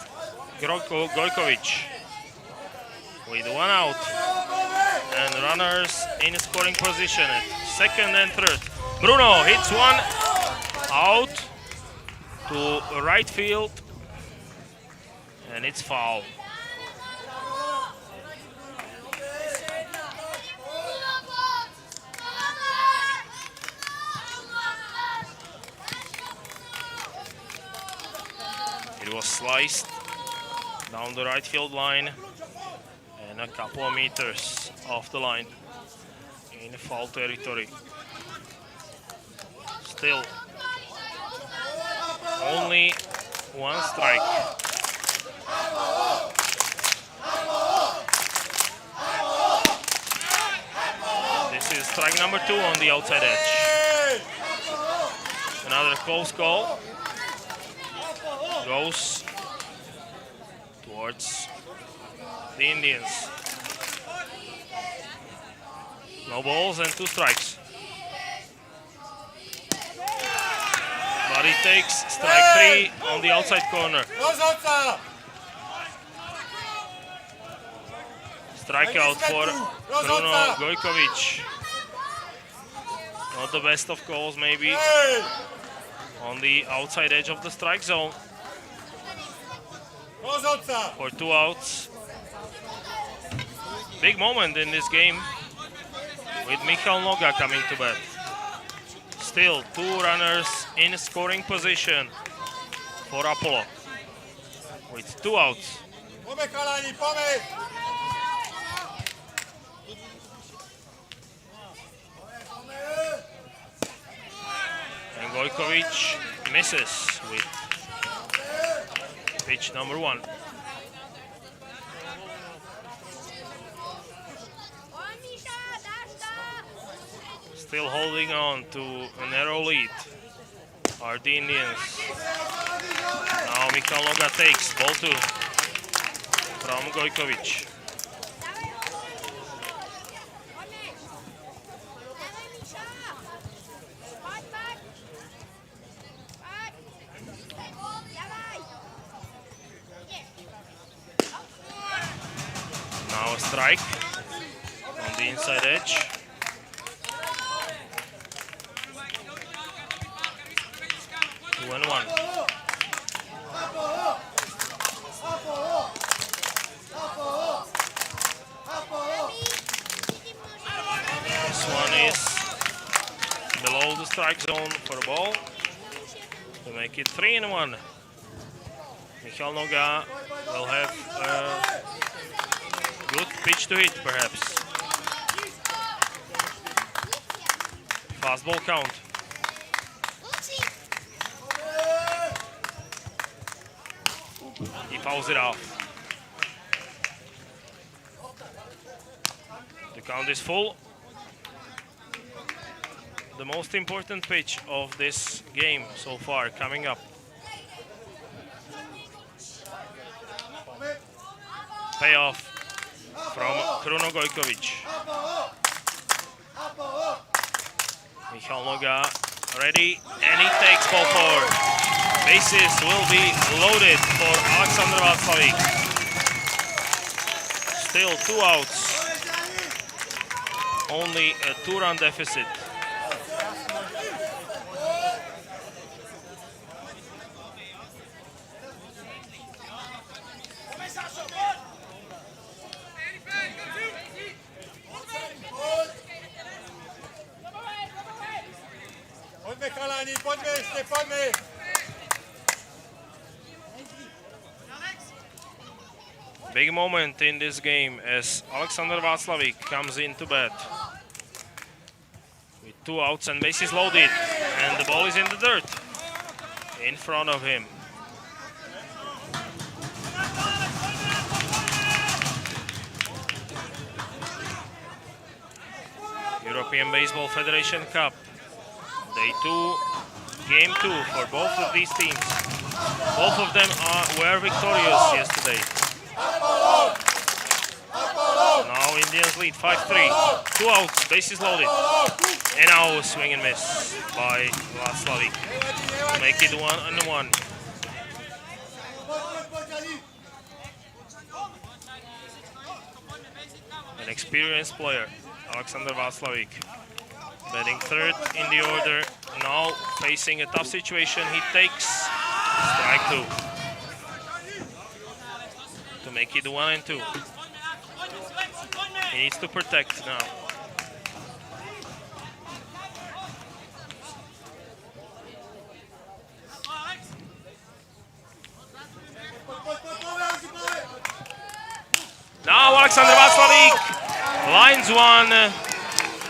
Gojkovic with 1 out and runners in scoring position at second and third. Bruno hits 1 out to right field, and it's foul. It was sliced down the right field line and a couple of meters off the line in foul territory. Still only 1 strike. This is strike number 2 on the outside edge. Another close call. Goes towards the Indians. No balls and 2 strikes. But he takes strike 3 on the outside corner. Strikeout for Bruno Gojkovic. Not the best of calls, maybe. On the outside edge of the strike zone. For 2 outs. Big moment in this game with Michal Noga coming to bat. Still 2 runners in scoring position for Apollo with 2 outs. And Gojkovic misses with pitch number 1. Still holding on to a narrow lead are the Indians. Now Michal Noga takes ball 2 from Gojkovic. Now a strike on the inside edge. 2-1. This one is below the strike zone for a ball to make it 3-1. Michal Noga will have a good pitch to hit, perhaps. Fastball count. He fouls it off. The count is full. The most important pitch of this game so far coming up. Payoff from Bruno Gojkovic. Michal Noga ready, and he takes ball 4. Bases will be loaded for Alexander Václavík. Still 2 outs. Only a 2-run deficit. Big moment in this game as Alexander Václavík comes into bat. With 2 outs and bases loaded, and the ball is in the dirt in front of him. European Baseball Federation Cup, Day 2, Game 2 for both of these teams. Both of them were victorious yesterday. Now Indians lead 5-3. 2 outs, bases loaded. And now a swing and miss by Václavík to make it 1-1. An experienced player, Alexander Václavík, batting 3rd in the order. Now facing a tough situation, he takes strike 2 to make it 1-2. He needs to protect now. Now Alexander Václavík lines one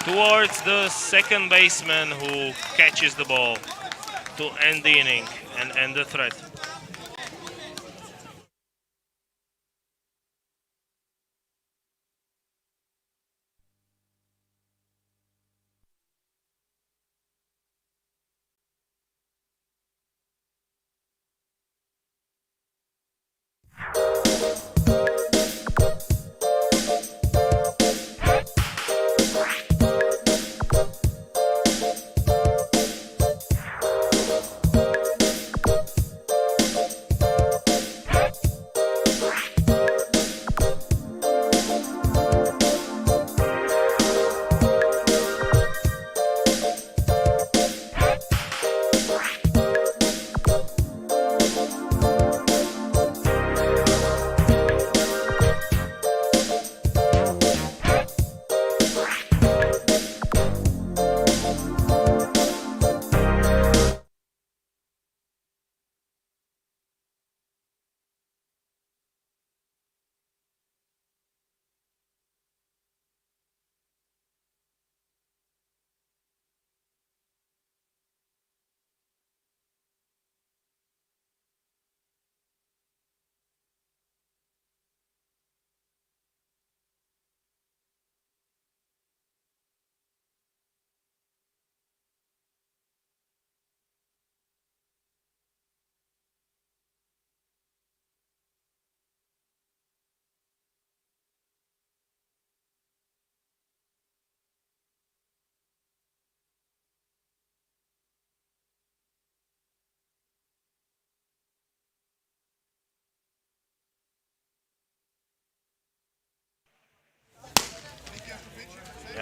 towards the second baseman who catches the ball to end the inning and end the threat.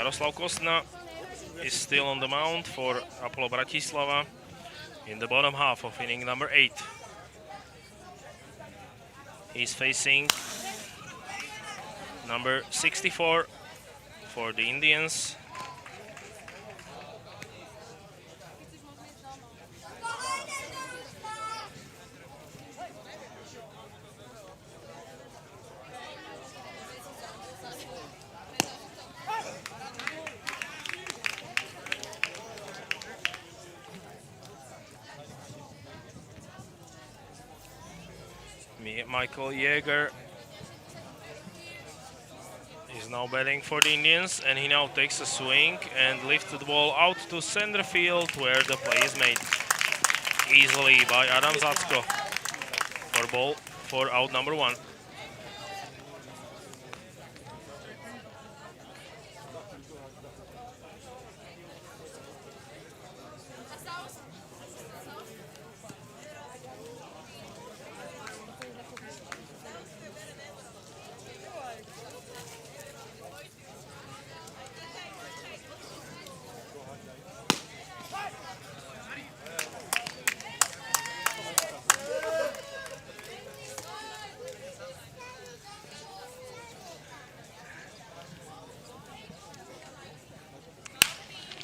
Jaroslav Kostna is still on the mound for Apollo Bratislava in the bottom half of inning number 8. He's facing number 64 for the Indians. Michael Jäger is now batting for the Indians, and he now takes a swing and lifts the ball out to center field where the play is made easily by Adam Zacko for out number 1.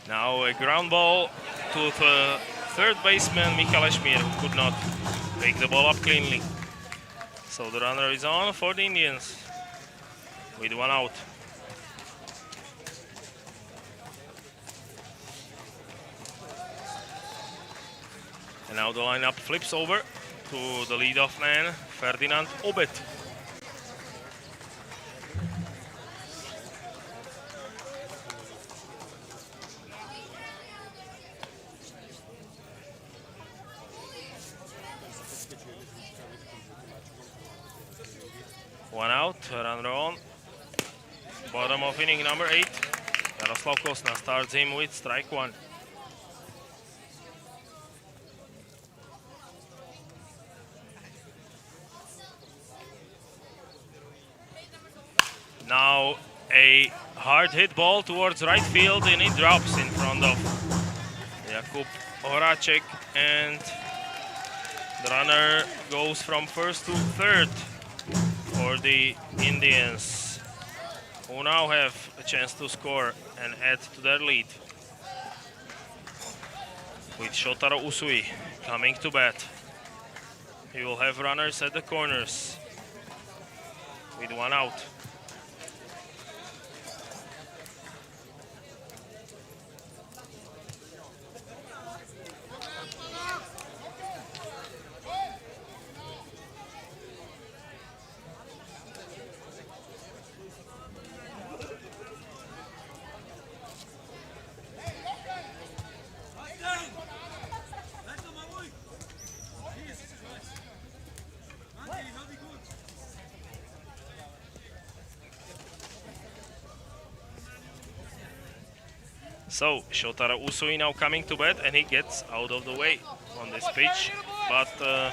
Now a ground ball to the third baseman Michal Ešmír, who could not pick the ball up cleanly. So the runner is on for the Indians with 1 out. And now the lineup flips over to the leadoff man, Ferdinand Obet. One out, runner on. Bottom of inning number 8. Jaroslav Kostna starts him with strike 1. Now a hard hit ball towards right field, and it drops in front of Jakub Horacek, and the runner goes from first to third for the Indians, who now have a chance to score and add to their lead, with Shotaro Usui coming to bat. He will have runners at the corners with 1 out. So Shotaro Usui now coming to bat, and he gets out of the way on this pitch, but the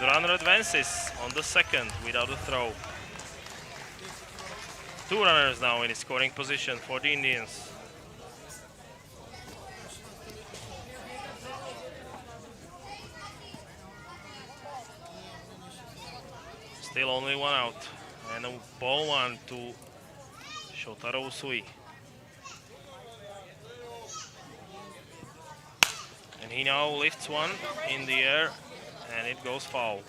runner advances on the second without a throw. 2 runners now in scoring position for the Indians. Still only 1 out, and a ball 1 to Shotaro Usui. And he now lifts one in the air, and it goes foul.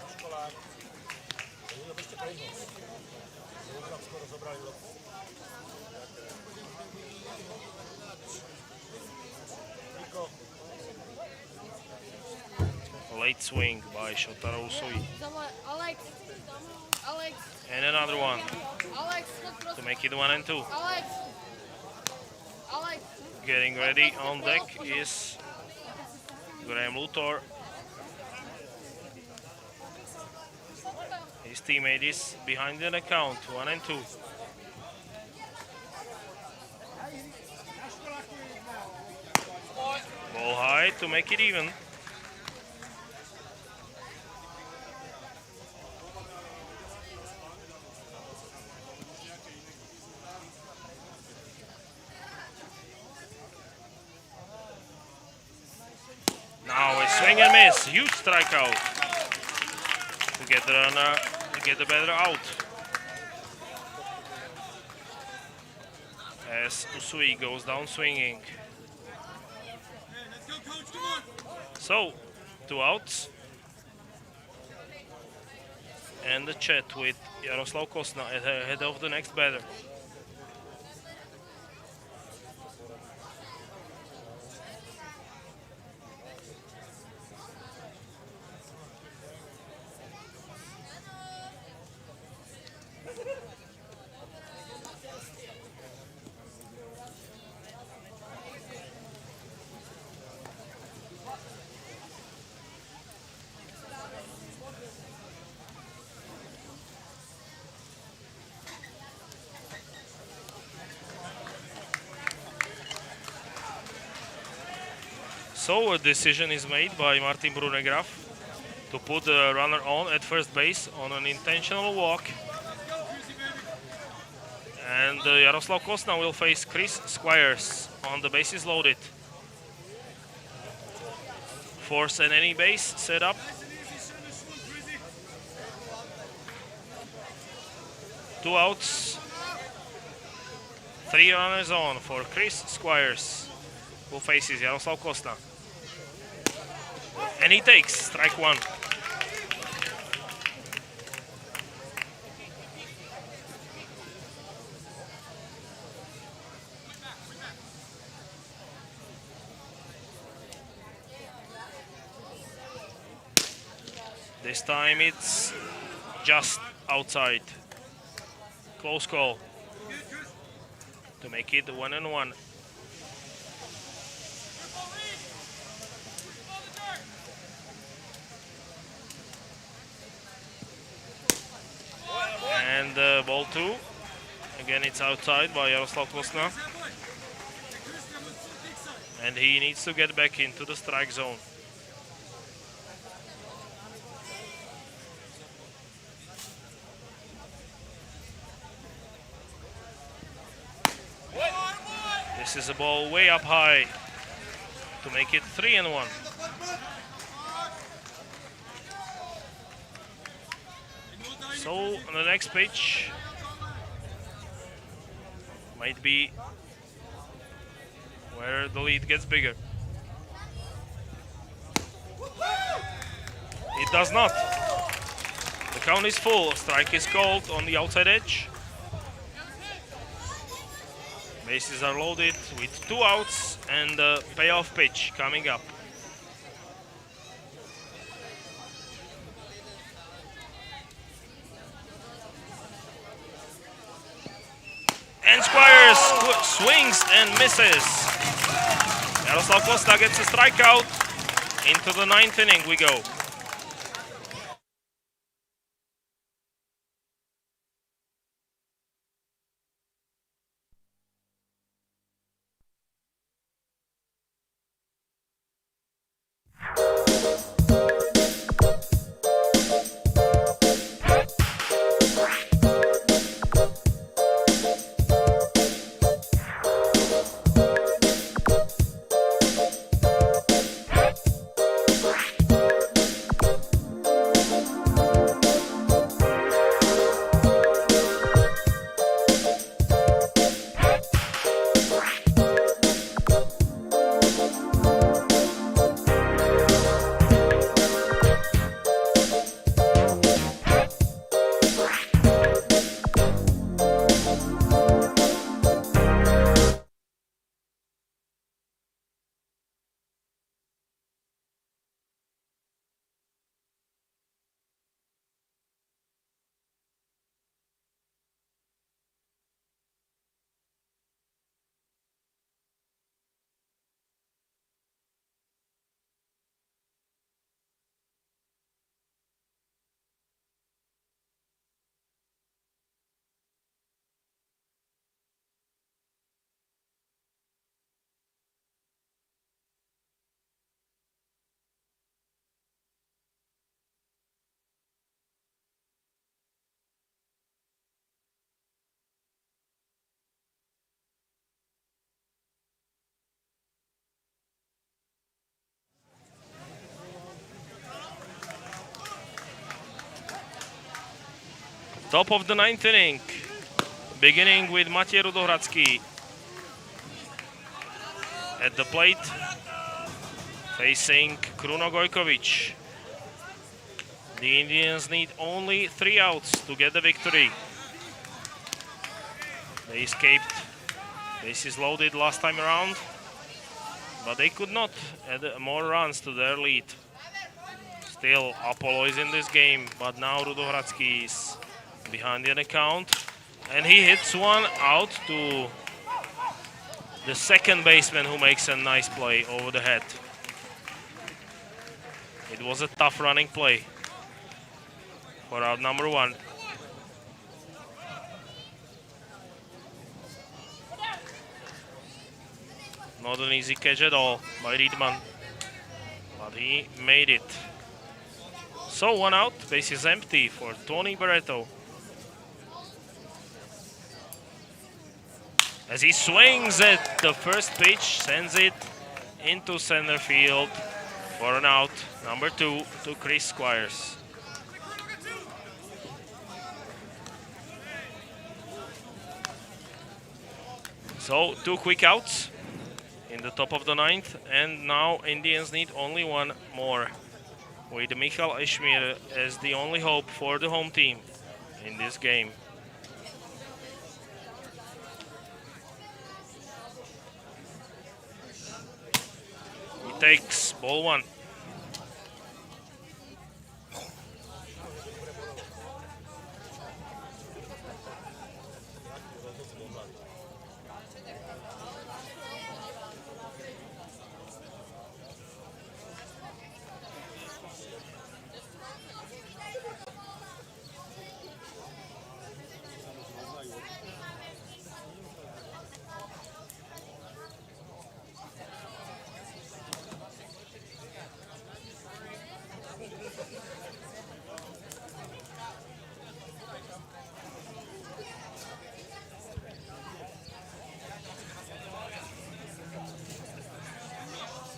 Late swing by Shotaro Usui. And another one to make it 1 and 2. Getting ready on deck is Graham Luthor. His teammate is behind in the count, 1 and 2. Ball high to make it even. Swing and miss. Huge strikeout. To get the runner, to get the batter out. As Usui goes down swinging. So, 2 outs. And the chat with Jaroslav Kosna ahead of the next batter. So a decision is made by Martin Brunegraf to put the runner on at first base on an intentional walk. And Jaroslav Kosna will face Chris Squires on the bases loaded. Force an any base set up. Two outs. 3 runners on for Chris Squires, who faces Jaroslav Kosna. And he takes strike 1. This time it's just outside. Close call to make it 1-1. And ball 2. Again, it's outside by Jaroslav Kosna. And he needs to get back into the strike zone. This is a ball way up high to make it 3-1. So on the next pitch might be where the lead gets bigger. It does not. The count is full. Strike is called on the outside edge. Bases are loaded with 2 outs and the payoff pitch coming up. And Squires swings and misses. Jaroslav Kosna gets a strikeout. Into the 9th inning we go. Top of the ninth inning, beginning with Matej Rudohradsky at the plate, facing Kruno Gojkovic. The Indians need only 3 outs to get the victory. They escaped bases loaded last time around, but they could not add more runs to their lead. Still, Apollo is in this game, but now Rudohradsky is behind in the count, and he hits one out to the second baseman, who makes a nice play over the head. It was a tough running play for out number 1. Not an easy catch at all by Riedman, but he made it. So 1 out, base is empty for Tony Barreto. As he swings at the first pitch, sends it into center field for an out, number 2 to Chris Squires. So 2 quick outs in the top of the ninth, and now Indians need only 1 more, with Michal Ešmír as the only hope for the home team in this game. He takes ball 1.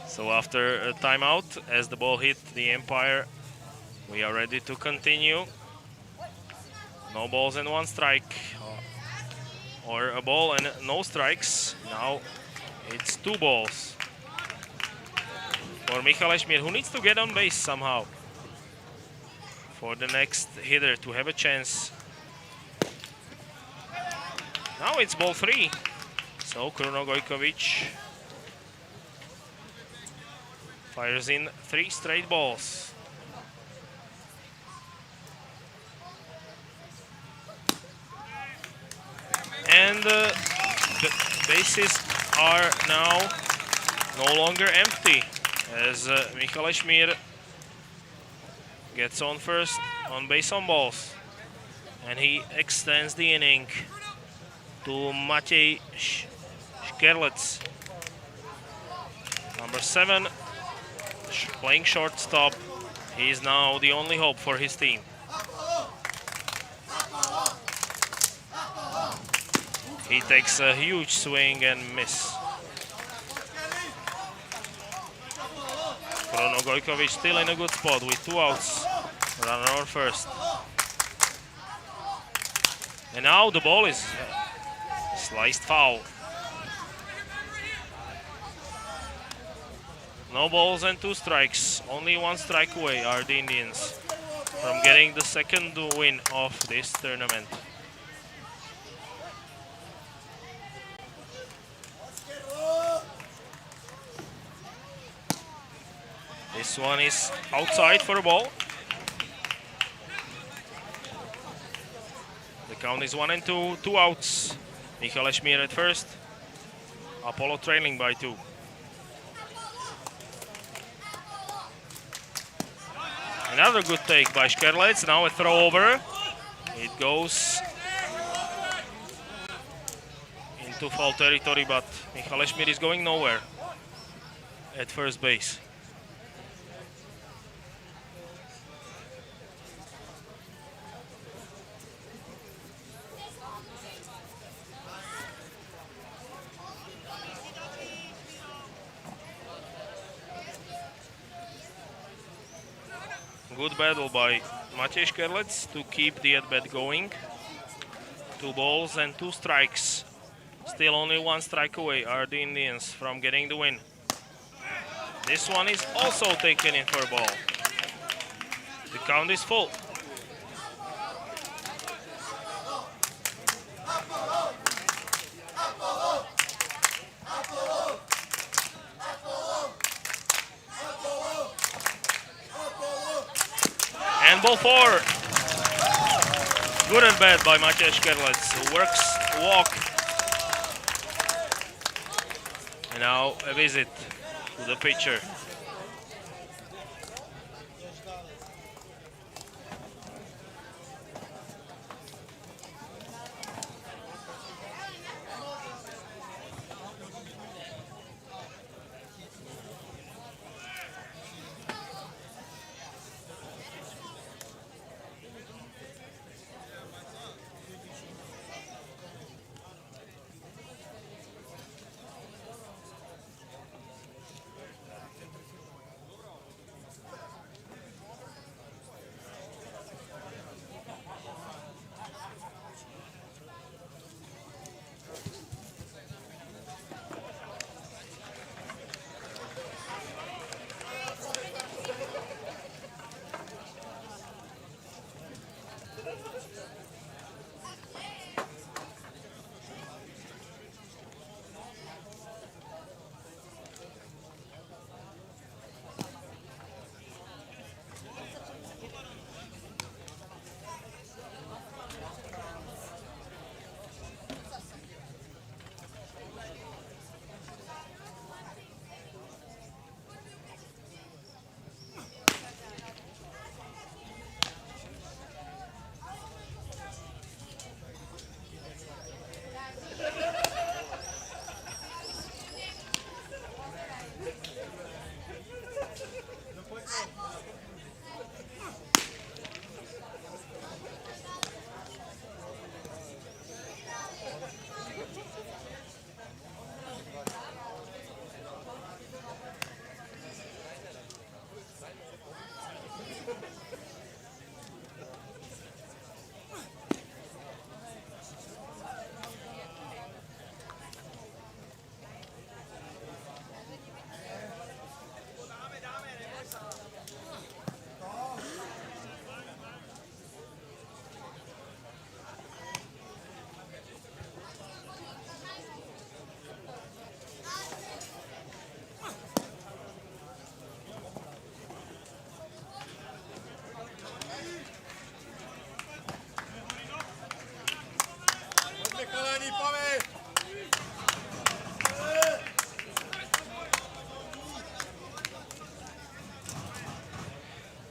So after a timeout, as the ball hit the umpire, we are ready to continue. No balls and 1 strike, or a ball and no strikes. Now it's 2 balls for Michal Ešmír, who needs to get on base somehow for the next hitter to have a chance. Now it's ball 3. So Kruno Gojkovic fires in 3 straight balls. And the bases are now no longer empty, as Michal Ešmír gets on first on base on balls, and he extends the inning to Matej Škerlec, number 7, playing shortstop. He is now the only hope for his team. He takes a huge swing and miss. Kruno Gojkovic still in a good spot with 2 outs, runner on first. And now the ball is sliced foul. No balls and 2 strikes. Only 1 strike away are the Indians from getting the second win of this tournament. This one is outside for a ball. The count is 1-2, 2 outs. Michal Ešmír at first. Apollo trailing by 2. Another good take by Škerlec. Now a throw over. It goes into foul territory, but Michal Ešmír is going nowhere at first base. Good battle by Maciej Škerlec to keep the at-bat going. 2 balls and 2 strikes. Still only 1 strike away are the Indians from getting the win. This one is also taken in for a ball. The count is full. And ball 4. Good and bad by Maciej Škerlec, who works walk. And now a visit to the pitcher.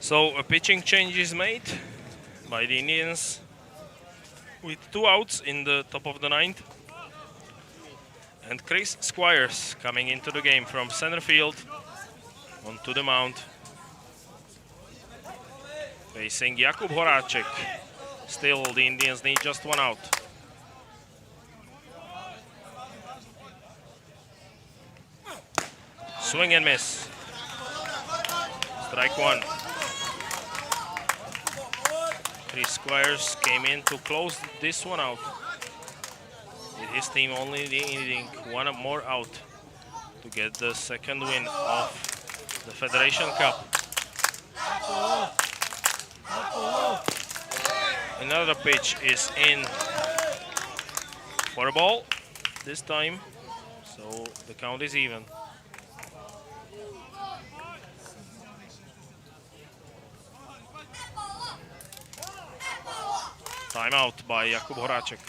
So a pitching change is made by the Indians with 2 outs in the top of the 9th. And Chris Squires coming into the game from center field onto the mound. Facing Jakub Horáček. Still the Indians need just 1 out. Swing and miss. Strike 1. Chris Squires came in to close this one out. With his team only needing 1 more out to get the second win of the Federation Cup. Another pitch is in for a ball this time, so the count is even. Timeout by Jakub Horáček.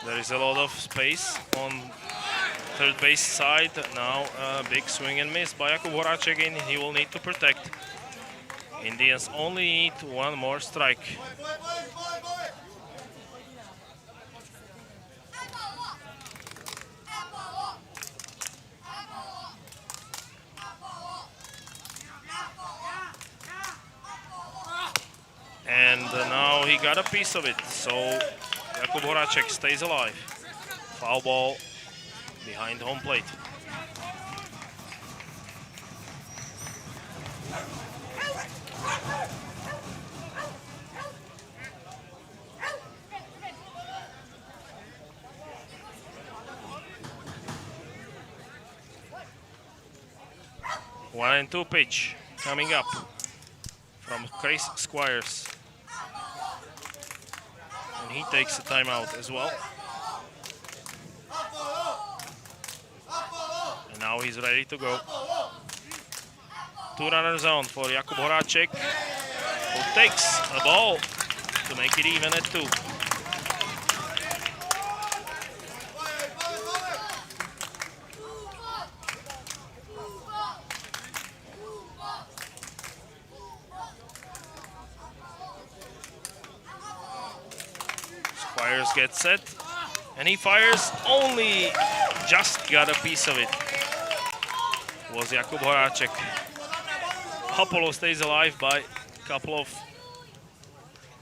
There is a lot of space on third base side. Now a big swing and miss by Jakub Horáček again. He will need to protect. Indians only need 1 more strike. And now he got a piece of it, so Jakub Horáček stays alive. Foul ball behind home plate. One and two pitch coming up from Chris Squires. And he takes a timeout as well. And now he's ready to go. Two runners on for Jakub Horáček, who takes a ball to make it even at two. Squires gets set, and he fires, only just got a piece of it. Was Jakub Horáček. Apollo stays alive by a couple of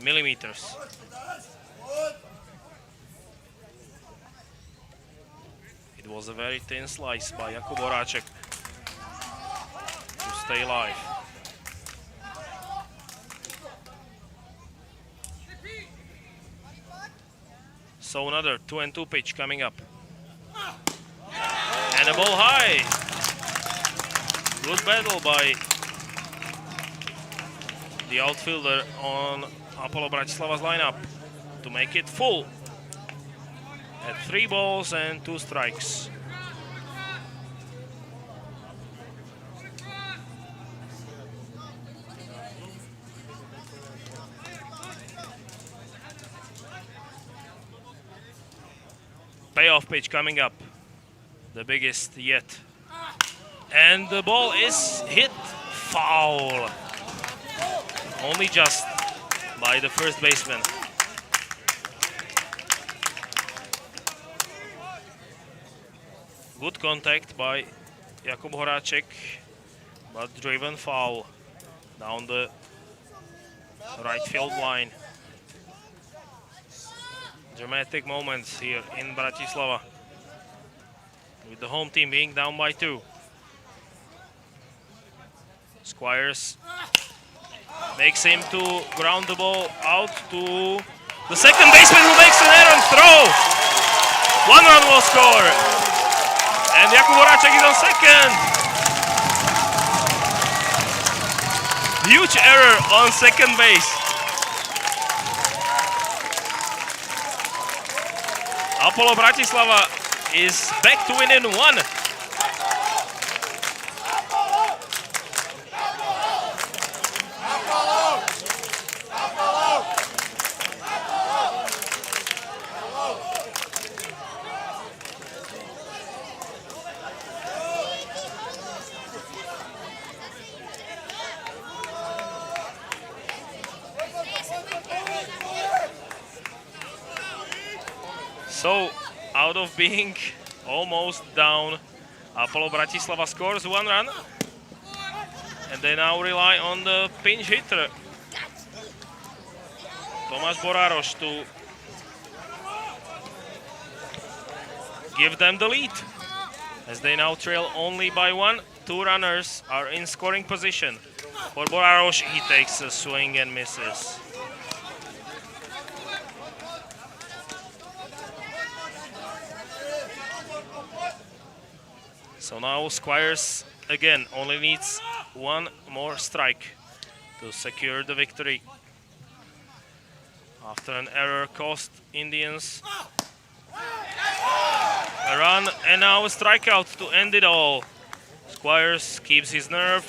millimeters. It was a very thin slice by Jakub Horáček to stay alive. So another 2-2 pitch coming up. And a ball high. Good battle by the outfielder on Apollo Bratislava's lineup to make it full at 3 balls and 2 strikes. Payoff pitch coming up, the biggest yet. And the ball is hit foul. Only just by the first baseman. Good contact by Jakub Horáček, but driven foul down the right field line. Dramatic moments here in Bratislava, with the home team being down by 2. Squires makes him to ground the ball out to the second baseman, who makes an errant throw. 1 run will score, and Jakub Horáček is on second. Huge error on second base. Apollo Bratislava is back to win in 1. So, out of being almost down, Apollo Bratislava scores 1 run, and they now rely on the pinch hitter Tomáš Borároš to give them the lead, as they now trail only by 1. 2 runners are in scoring position. For Borároš, he takes a swing and misses. So now Squires again only needs 1 more strike to secure the victory. After an error cost Indians a run, and now a strikeout to end it all. Squires keeps his nerve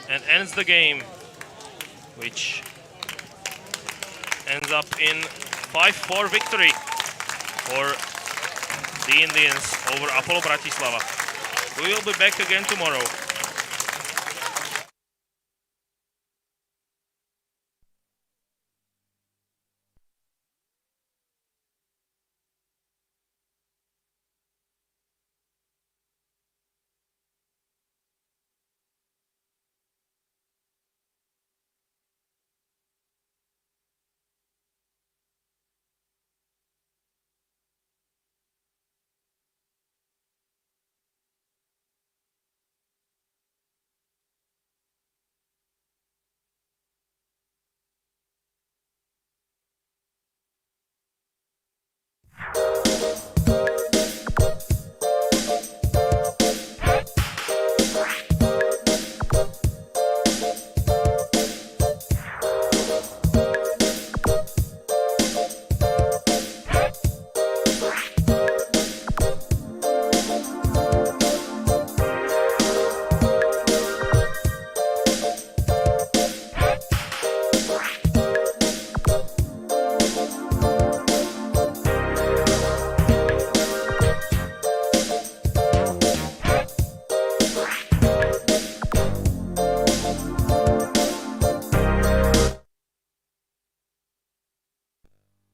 and ends the game, which ends up in 5-4 victory for the Indians over Apollo Bratislava. We will be back again tomorrow.